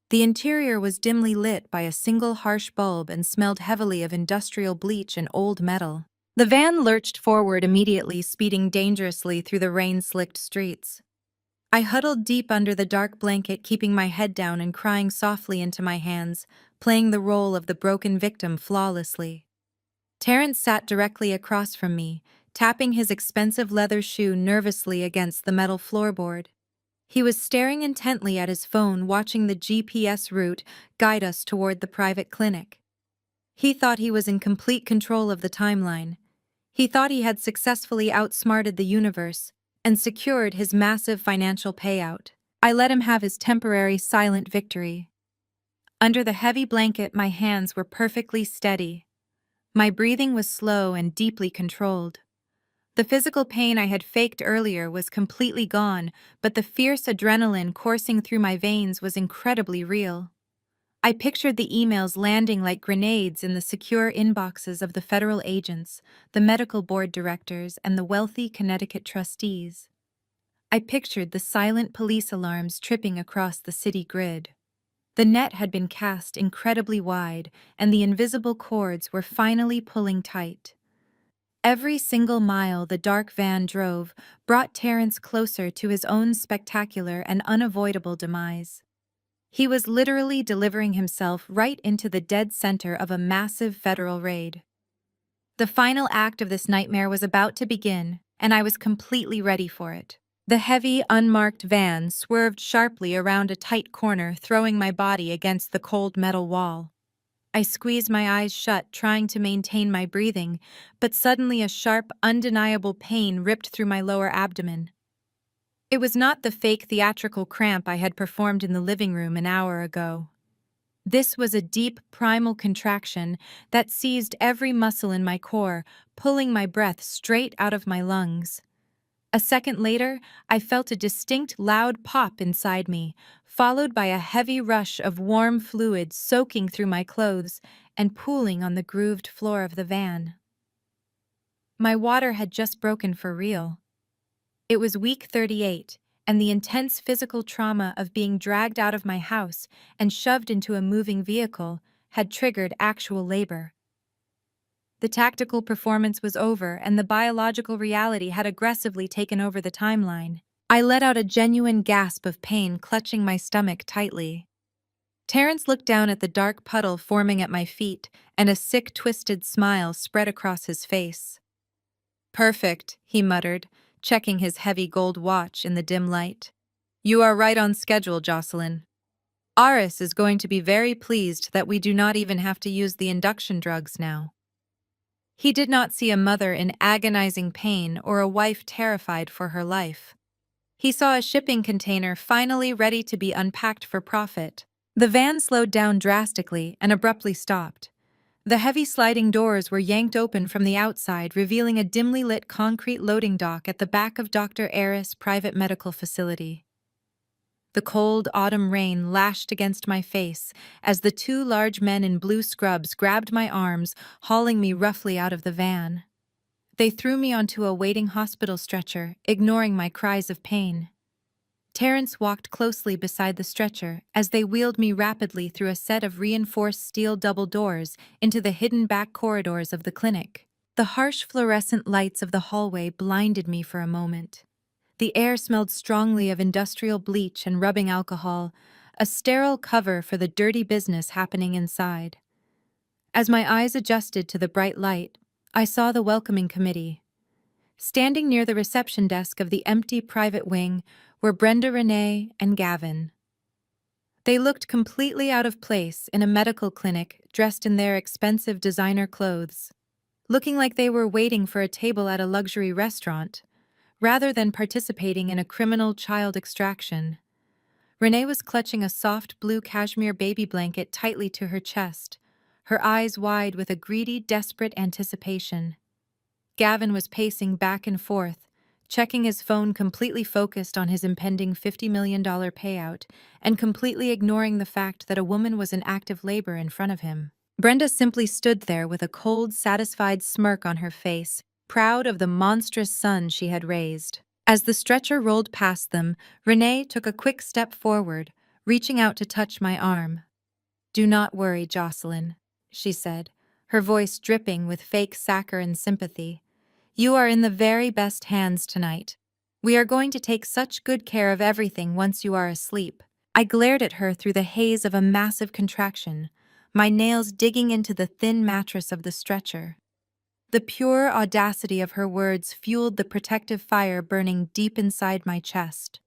The interior was dimly lit by a single harsh bulb and smelled heavily of industrial bleach and old metal. The van lurched forward immediately, speeding dangerously through the rain-slicked streets. I huddled deep under the dark blanket, keeping my head down and crying softly into my hands, playing the role of the broken victim flawlessly. Terrence sat directly across from me, tapping his expensive leather shoe nervously against the metal floorboard. He was staring intently at his phone, watching the GPS route guide us toward the private clinic. He thought he was in complete control of the timeline. He thought he had successfully outsmarted the universe and secured his massive financial payout. I let him have his temporary silent victory. Under the heavy blanket, my hands were perfectly steady. My breathing was slow and deeply controlled. The physical pain I had faked earlier was completely gone, but the fierce adrenaline coursing through my veins was incredibly real. I pictured the emails landing like grenades in the secure inboxes of the federal agents, the medical board directors, and the wealthy Connecticut trustees. I pictured the silent police alarms tripping across the city grid. The net had been cast incredibly wide, and the invisible cords were finally pulling tight. Every single mile the dark van drove brought Terrence closer to his own spectacular and unavoidable demise. He was literally delivering himself right into the dead center of a massive federal raid. The final act of this nightmare was about to begin, and I was completely ready for it. The heavy, unmarked van swerved sharply around a tight corner, throwing my body against the cold metal wall. I squeezed my eyes shut, trying to maintain my breathing, but suddenly a sharp, undeniable pain ripped through my lower abdomen. It was not the fake theatrical cramp I had performed in the living room an hour ago. This was a deep, primal contraction that seized every muscle in my core, pulling my breath straight out of my lungs. A second later, I felt a distinct, loud pop inside me, followed by a heavy rush of warm fluid soaking through my clothes and pooling on the grooved floor of the van. My water had just broken for real. It was week 38, and the intense physical trauma of being dragged out of my house and shoved into a moving vehicle had triggered actual labor. The tactical performance was over, and the biological reality had aggressively taken over the timeline. I let out a genuine gasp of pain, clutching my stomach tightly. Terrence looked down at the dark puddle forming at my feet, and a sick, twisted smile spread across his face. "Perfect," he muttered, checking his heavy gold watch in the dim light. "You are right on schedule, Jocelyn. Aris is going to be very pleased that we do not even have to use the induction drugs now." He did not see a mother in agonizing pain or a wife terrified for her life. He saw a shipping container finally ready to be unpacked for profit. The van slowed down drastically and abruptly stopped. The heavy sliding doors were yanked open from the outside, revealing a dimly lit concrete loading dock at the back of Dr. Aris' private medical facility. The cold autumn rain lashed against my face as the two large men in blue scrubs grabbed my arms, hauling me roughly out of the van. They threw me onto a waiting hospital stretcher, ignoring my cries of pain. Terrence walked closely beside the stretcher as they wheeled me rapidly through a set of reinforced steel double doors into the hidden back corridors of the clinic. The harsh fluorescent lights of the hallway blinded me for a moment. The air smelled strongly of industrial bleach and rubbing alcohol, a sterile cover for the dirty business happening inside. As my eyes adjusted to the bright light, I saw the welcoming committee. Standing near the reception desk of the empty private wing were Brenda, Renee, and Gavin. They looked completely out of place in a medical clinic dressed in their expensive designer clothes, looking like they were waiting for a table at a luxury restaurant, rather than participating in a criminal child extraction. Renee was clutching a soft blue cashmere baby blanket tightly to her chest, her eyes wide with a greedy, desperate anticipation. Gavin was pacing back and forth, checking his phone, completely focused on his impending $50 million payout and completely ignoring the fact that a woman was in active labor in front of him. Brenda simply stood there with a cold, satisfied smirk on her face, proud of the monstrous son she had raised. As the stretcher rolled past them, Renee took a quick step forward, reaching out to touch my arm. "Do not worry, Jocelyn," she said, her voice dripping with fake saccharine sympathy. "You are in the very best hands tonight. We are going to take such good care of everything once you are asleep." I glared at her through the haze of a massive contraction, my nails digging into the thin mattress of the stretcher. The pure audacity of her words fueled the protective fire burning deep inside my chest.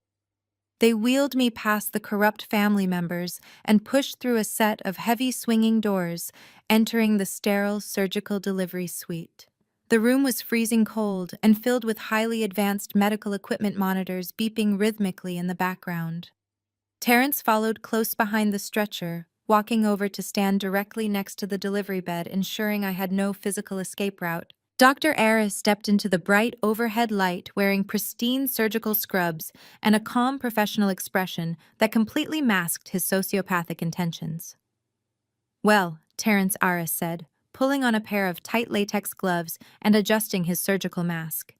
They wheeled me past the corrupt family members and pushed through a set of heavy swinging doors, entering the sterile surgical delivery suite. The room was freezing cold and filled with highly advanced medical equipment monitors beeping rhythmically in the background. Terrence followed close behind the stretcher, walking over to stand directly next to the delivery bed, ensuring I had no physical escape route. Dr. Aris stepped into the bright overhead light wearing pristine surgical scrubs and a calm professional expression that completely masked his sociopathic intentions. "Well," Terrence Aris said, pulling on a pair of tight latex gloves and adjusting his surgical mask.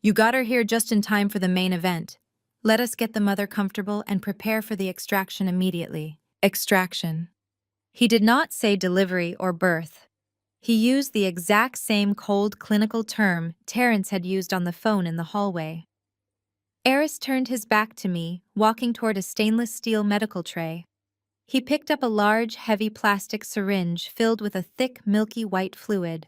"You got her here just in time for the main event. Let us get the mother comfortable and prepare for the extraction immediately." Extraction. He did not say delivery or birth. He used the exact same cold clinical term Terrence had used on the phone in the hallway. Eris turned his back to me, walking toward a stainless steel medical tray. He picked up a large, heavy plastic syringe filled with a thick, milky white fluid.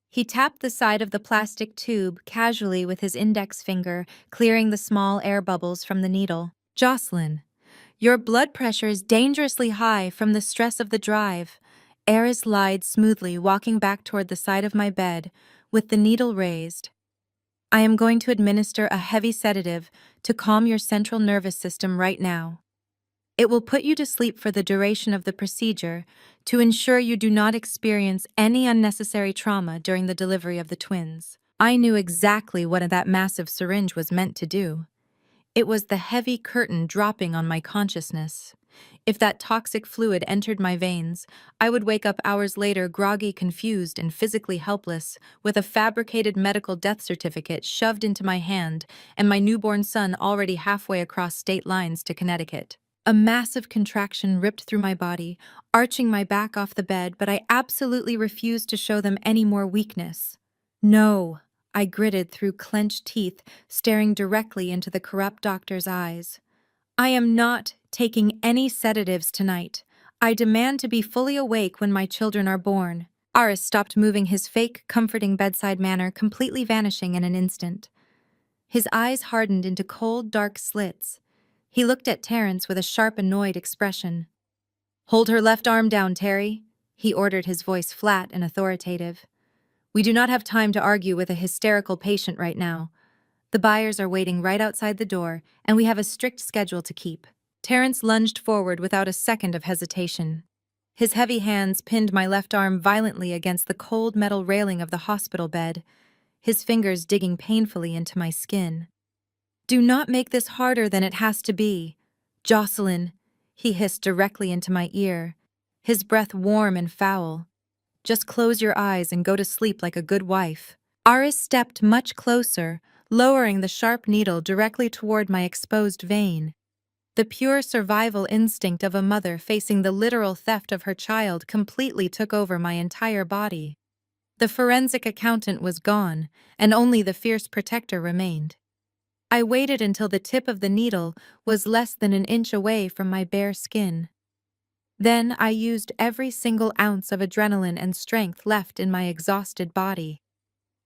He tapped the side of the plastic tube casually with his index finger, clearing the small air bubbles from the needle. "Jocelyn, your blood pressure is dangerously high from the stress of the drive." Eris lied smoothly, walking back toward the side of my bed, with the needle raised. "I am going to administer a heavy sedative to calm your central nervous system right now. It will put you to sleep for the duration of the procedure to ensure you do not experience any unnecessary trauma during the delivery of the twins." I knew exactly what that massive syringe was meant to do. It was the heavy curtain dropping on my consciousness. If that toxic fluid entered my veins, I would wake up hours later groggy, confused, and physically helpless, with a fabricated medical death certificate shoved into my hand and my newborn son already halfway across state lines to Connecticut. A massive contraction ripped through my body, arching my back off the bed, but I absolutely refused to show them any more weakness. "No," I gritted through clenched teeth, staring directly into the corrupt doctor's eyes. "I am not taking any sedatives tonight. I demand to be fully awake when my children are born." Aris stopped moving, his fake, comforting bedside manner completely vanishing in an instant. His eyes hardened into cold, dark slits. He looked at Terrence with a sharp, annoyed expression. "Hold her left arm down, Terry," he ordered, his voice flat and authoritative. "We do not have time to argue with a hysterical patient right now. The buyers are waiting right outside the door, and we have a strict schedule to keep." Terrence lunged forward without a second of hesitation. His heavy hands pinned my left arm violently against the cold metal railing of the hospital bed, his fingers digging painfully into my skin. "Do not make this harder than it has to be. Jocelyn," he hissed directly into my ear, his breath warm and foul. "Just close your eyes and go to sleep like a good wife." Aris stepped much closer, lowering the sharp needle directly toward my exposed vein. The pure survival instinct of a mother facing the literal theft of her child completely took over my entire body. The forensic accountant was gone, and only the fierce protector remained. I waited until the tip of the needle was less than an inch away from my bare skin. Then I used every single ounce of adrenaline and strength left in my exhausted body.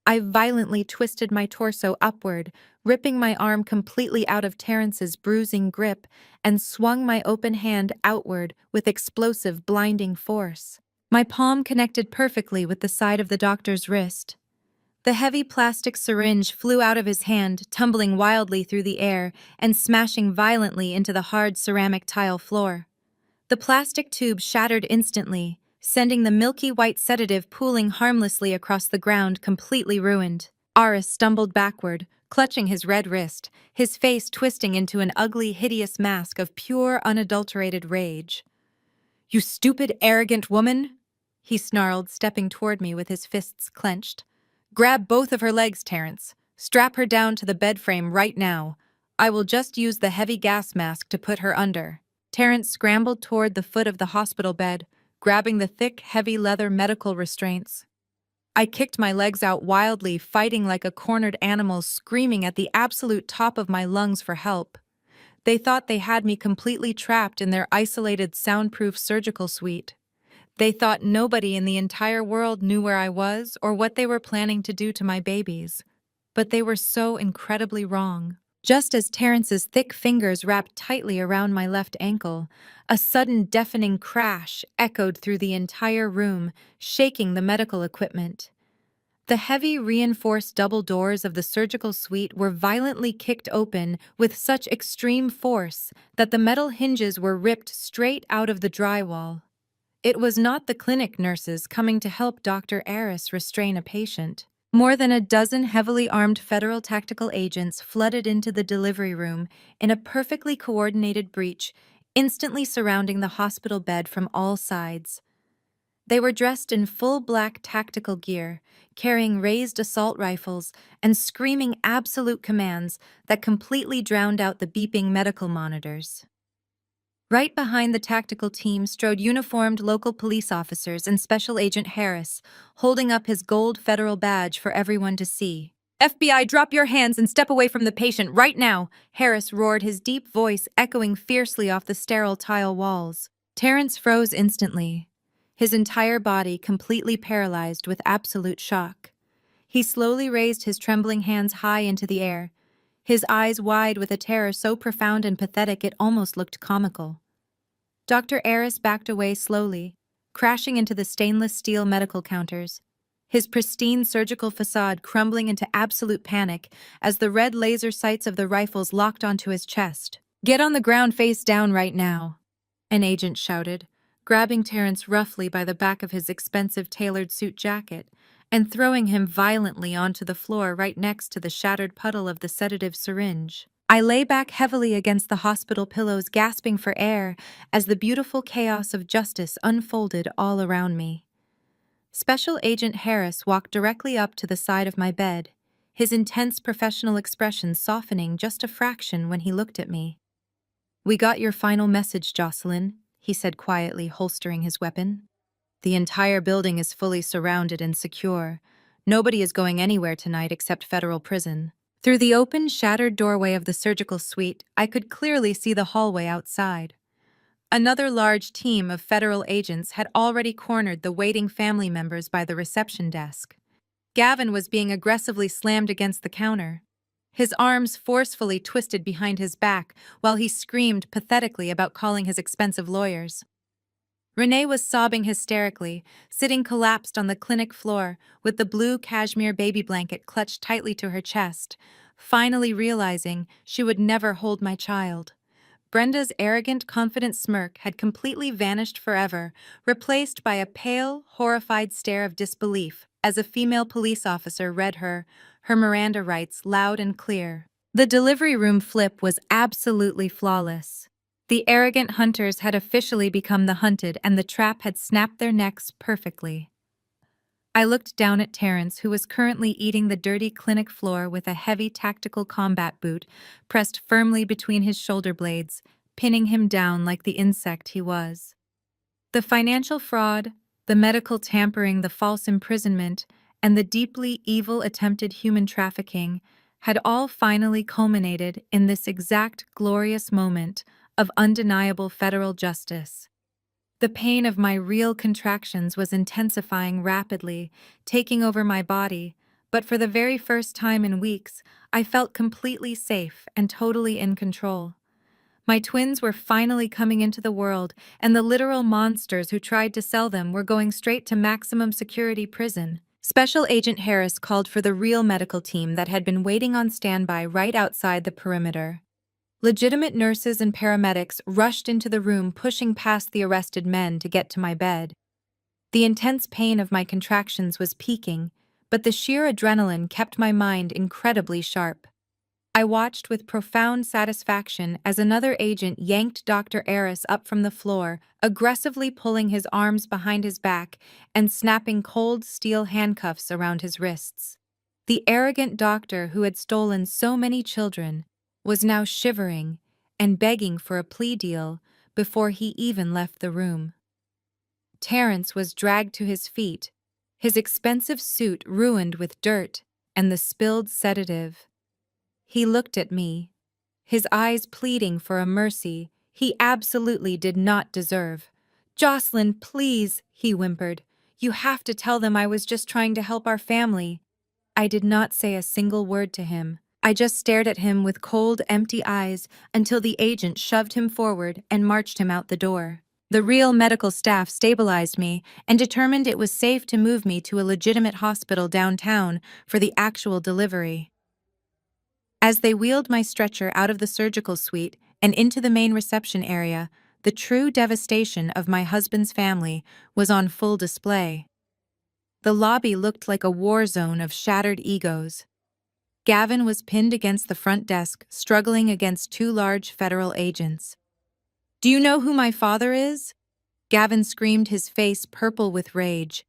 I violently twisted my torso upward, ripping my arm completely out of Terrence's bruising grip, and swung my open hand outward with explosive, blinding force. My palm connected perfectly with the side of the doctor's wrist. The heavy plastic syringe flew out of his hand, tumbling wildly through the air and smashing violently into the hard ceramic tile floor. The plastic tube shattered instantly, sending the milky white sedative pooling harmlessly across the ground, completely ruined. Aris stumbled backward, clutching his red wrist, his face twisting into an ugly, hideous mask of pure, unadulterated rage. "You stupid, arrogant woman!" he snarled, stepping toward me with his fists clenched. "Grab both of her legs, Terrence. Strap her down to the bed frame right now. I will just use the heavy gas mask to put her under." Terrence scrambled toward the foot of the hospital bed, grabbing the thick, heavy leather medical restraints. I kicked my legs out wildly, fighting like a cornered animal, screaming at the absolute top of my lungs for help. They thought they had me completely trapped in their isolated, soundproof surgical suite. They thought nobody in the entire world knew where I was or what they were planning to do to my babies. But they were so incredibly wrong. Just as Terrence's thick fingers wrapped tightly around my left ankle, a sudden deafening crash echoed through the entire room, shaking the medical equipment. The heavy, reinforced double doors of the surgical suite were violently kicked open with such extreme force that the metal hinges were ripped straight out of the drywall. It was not the clinic nurses coming to help Dr. Aris restrain a patient. More than a dozen heavily armed federal tactical agents flooded into the delivery room in a perfectly coordinated breach, instantly surrounding the hospital bed from all sides. They were dressed in full black tactical gear, carrying raised assault rifles and screaming absolute commands that completely drowned out the beeping medical monitors. Right behind the tactical team strode uniformed local police officers and Special Agent Harris, holding up his gold federal badge for everyone to see. "FBI, drop your hands and step away from the patient right now!" Harris roared, his deep voice echoing fiercely off the sterile tile walls. Terrence froze instantly, his entire body completely paralyzed with absolute shock. He slowly raised his trembling hands high into the air, his eyes wide with a terror so profound and pathetic it almost looked comical. Dr. Aris backed away slowly, crashing into the stainless steel medical counters, his pristine surgical facade crumbling into absolute panic as the red laser sights of the rifles locked onto his chest. "Get on the ground face down right now," an agent shouted, grabbing Terrence roughly by the back of his expensive tailored suit jacket and throwing him violently onto the floor right next to the shattered puddle of the sedative syringe. I lay back heavily against the hospital pillows, gasping for air as the beautiful chaos of justice unfolded all around me. Special Agent Harris walked directly up to the side of my bed, his intense professional expression softening just a fraction when he looked at me. "We got your final message, Jocelyn," he said quietly, holstering his weapon. "The entire building is fully surrounded and secure. Nobody is going anywhere tonight except federal prison." Through the open, shattered doorway of the surgical suite, I could clearly see the hallway outside. Another large team of federal agents had already cornered the waiting family members by the reception desk. Gavin was being aggressively slammed against the counter, his arms forcefully twisted behind his back while he screamed pathetically about calling his expensive lawyers. Renee was sobbing hysterically, sitting collapsed on the clinic floor with the blue cashmere baby blanket clutched tightly to her chest, finally realizing she would never hold my child. Brenda's arrogant, confident smirk had completely vanished forever, replaced by a pale, horrified stare of disbelief as a female police officer read her Miranda rights loud and clear. The delivery room flip was absolutely flawless. The arrogant hunters had officially become the hunted, and the trap had snapped their necks perfectly. I looked down at Terrence, who was currently eating the dirty clinic floor with a heavy tactical combat boot pressed firmly between his shoulder blades, pinning him down like the insect he was. The financial fraud, the medical tampering, the false imprisonment, and the deeply evil attempted human trafficking had all finally culminated in this exact glorious moment of undeniable federal justice. The pain of my real contractions was intensifying rapidly, taking over my body, but for the very first time in weeks, I felt completely safe and totally in control. My twins were finally coming into the world, and the literal monsters who tried to sell them were going straight to maximum security prison. Special Agent Harris called for the real medical team that had been waiting on standby right outside the perimeter. Legitimate nurses and paramedics rushed into the room, pushing past the arrested men to get to my bed. The intense pain of my contractions was peaking, but the sheer adrenaline kept my mind incredibly sharp. I watched with profound satisfaction as another agent yanked Dr. Aris up from the floor, aggressively pulling his arms behind his back and snapping cold steel handcuffs around his wrists. The arrogant doctor who had stolen so many children was now shivering and begging for a plea deal before he even left the room. Terrence was dragged to his feet, his expensive suit ruined with dirt and the spilled sedative. He looked at me, his eyes pleading for a mercy he absolutely did not deserve. "Jocelyn, please," he whimpered. "You have to tell them I was just trying to help our family." I did not say a single word to him. I just stared at him with cold, empty eyes until the agent shoved him forward and marched him out the door. The real medical staff stabilized me and determined it was safe to move me to a legitimate hospital downtown for the actual delivery. As they wheeled my stretcher out of the surgical suite and into the main reception area, the true devastation of my husband's family was on full display. The lobby looked like a war zone of shattered egos. Gavin was pinned against the front desk, struggling against two large federal agents. "Do you know who my father is?" Gavin screamed, his face purple with rage.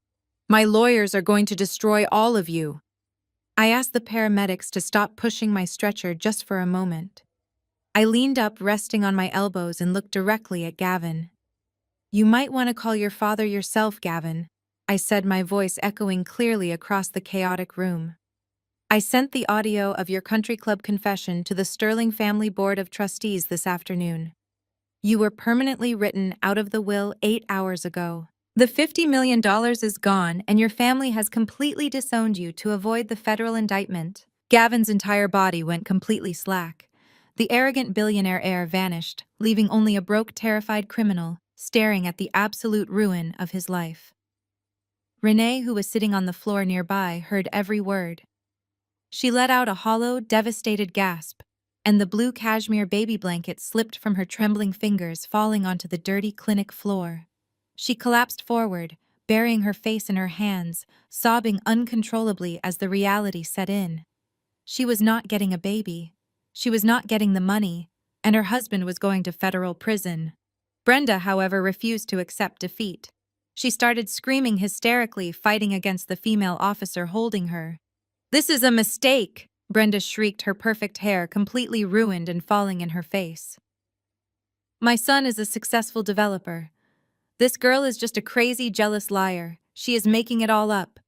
"My lawyers are going to destroy all of you." I asked the paramedics to stop pushing my stretcher just for a moment. I leaned up, resting on my elbows, and looked directly at Gavin. "You might want to call your father yourself, Gavin," I said, my voice echoing clearly across the chaotic room. "I sent the audio of your country club confession to the Sterling Family Board of Trustees this afternoon. You were permanently written out of the will 8 hours ago. The $50 million is gone, and your family has completely disowned you to avoid the federal indictment." Gavin's entire body went completely slack. The arrogant billionaire heir vanished, leaving only a broke, terrified criminal staring at the absolute ruin of his life. Renee, who was sitting on the floor nearby, heard every word. She let out a hollow, devastated gasp, and the blue cashmere baby blanket slipped from her trembling fingers, falling onto the dirty clinic floor. She collapsed forward, burying her face in her hands, sobbing uncontrollably as the reality set in. She was not getting a baby. She was not getting the money, and her husband was going to federal prison. Brenda, however, refused to accept defeat. She started screaming hysterically, fighting against the female officer holding her. "This is a mistake!" Brenda shrieked, her perfect hair completely ruined and falling in her face. "My son is a successful developer. This girl is just a crazy, jealous liar. She is making it all up."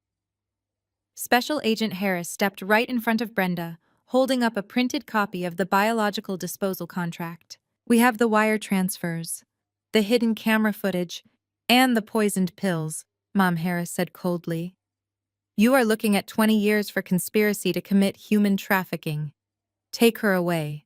Special Agent Harris stepped right in front of Brenda, holding up a printed copy of the biological disposal contract. "We have the wire transfers, the hidden camera footage, and the poisoned pills," Mom Harris said coldly. "You are looking at 20 years for conspiracy to commit human trafficking. Take her away."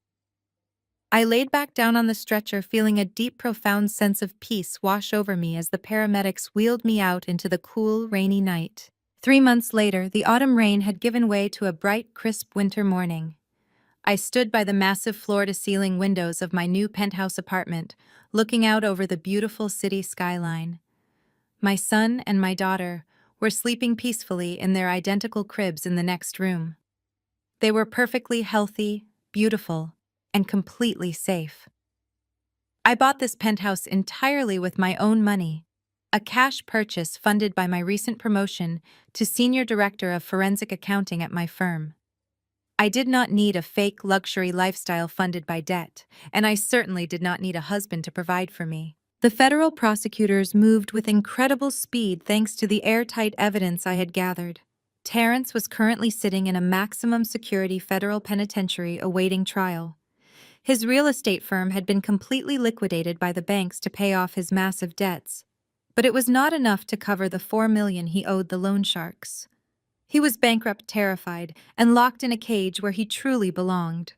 I laid back down on the stretcher, feeling a deep, profound sense of peace wash over me as the paramedics wheeled me out into the cool, rainy night. 3 months later, the autumn rain had given way to a bright, crisp winter morning. I stood by the massive floor-to-ceiling windows of my new penthouse apartment, looking out over the beautiful city skyline. My son and my daughter were sleeping peacefully in their identical cribs in the next room. They were perfectly healthy, beautiful, and completely safe. I bought this penthouse entirely with my own money. a cash purchase funded by my recent promotion to Senior Director of Forensic Accounting at my firm. I did not need a fake luxury lifestyle funded by debt, and I certainly did not need a husband to provide for me. The federal prosecutors moved with incredible speed thanks to the airtight evidence I had gathered. Terrence was currently sitting in a maximum security federal penitentiary awaiting trial. His real estate firm had been completely liquidated by the banks to pay off his massive debts, but it was not enough to cover the $4 million he owed the loan sharks. He was bankrupt, terrified, and locked in a cage where he truly belonged.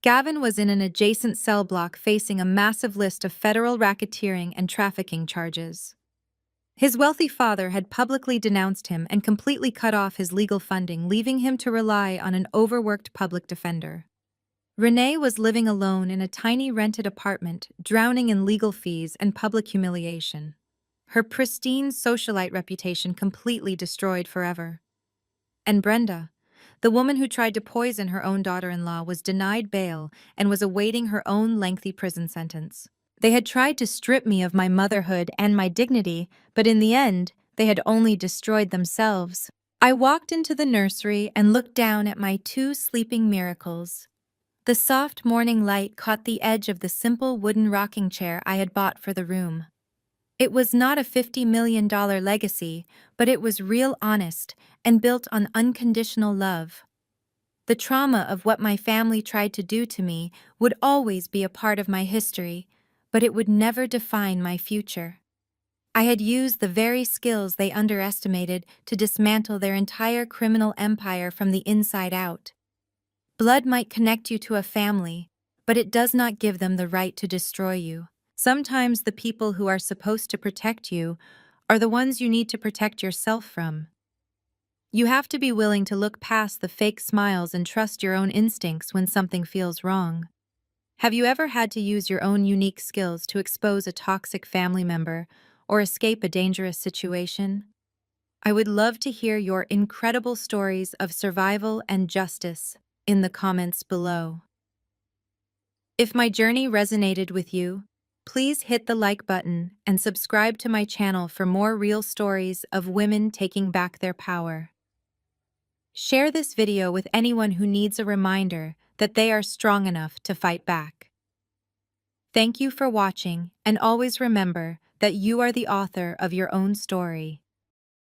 Gavin was in an adjacent cell block facing a massive list of federal racketeering and trafficking charges. His wealthy father had publicly denounced him and completely cut off his legal funding, leaving him to rely on an overworked public defender. Renee was living alone in a tiny rented apartment, drowning in legal fees and public humiliation. Her pristine socialite reputation completely destroyed forever. And Brenda, the woman who tried to poison her own daughter-in-law, was denied bail and was awaiting her own lengthy prison sentence. They had tried to strip me of my motherhood and my dignity, but in the end, they had only destroyed themselves. I walked into the nursery and looked down at my two sleeping miracles. The soft morning light caught the edge of the simple wooden rocking chair I had bought for the room. It was not a $50 million legacy, but it was real, honest, and built on unconditional love. The trauma of what my family tried to do to me would always be a part of my history, but it would never define my future. I had used the very skills they underestimated to dismantle their entire criminal empire from the inside out. Blood might connect you to a family, but it does not give them the right to destroy you. Sometimes the people who are supposed to protect you are the ones you need to protect yourself from. You have to be willing to look past the fake smiles and trust your own instincts when something feels wrong. Have you ever had to use your own unique skills to expose a toxic family member or escape a dangerous situation? I would love to hear your incredible stories of survival and justice in the comments below. If my journey resonated with you, please hit the like button and subscribe to my channel for more real stories of women taking back their power. Share this video with anyone who needs a reminder that they are strong enough to fight back. Thank you for watching, and always remember that you are the author of your own story.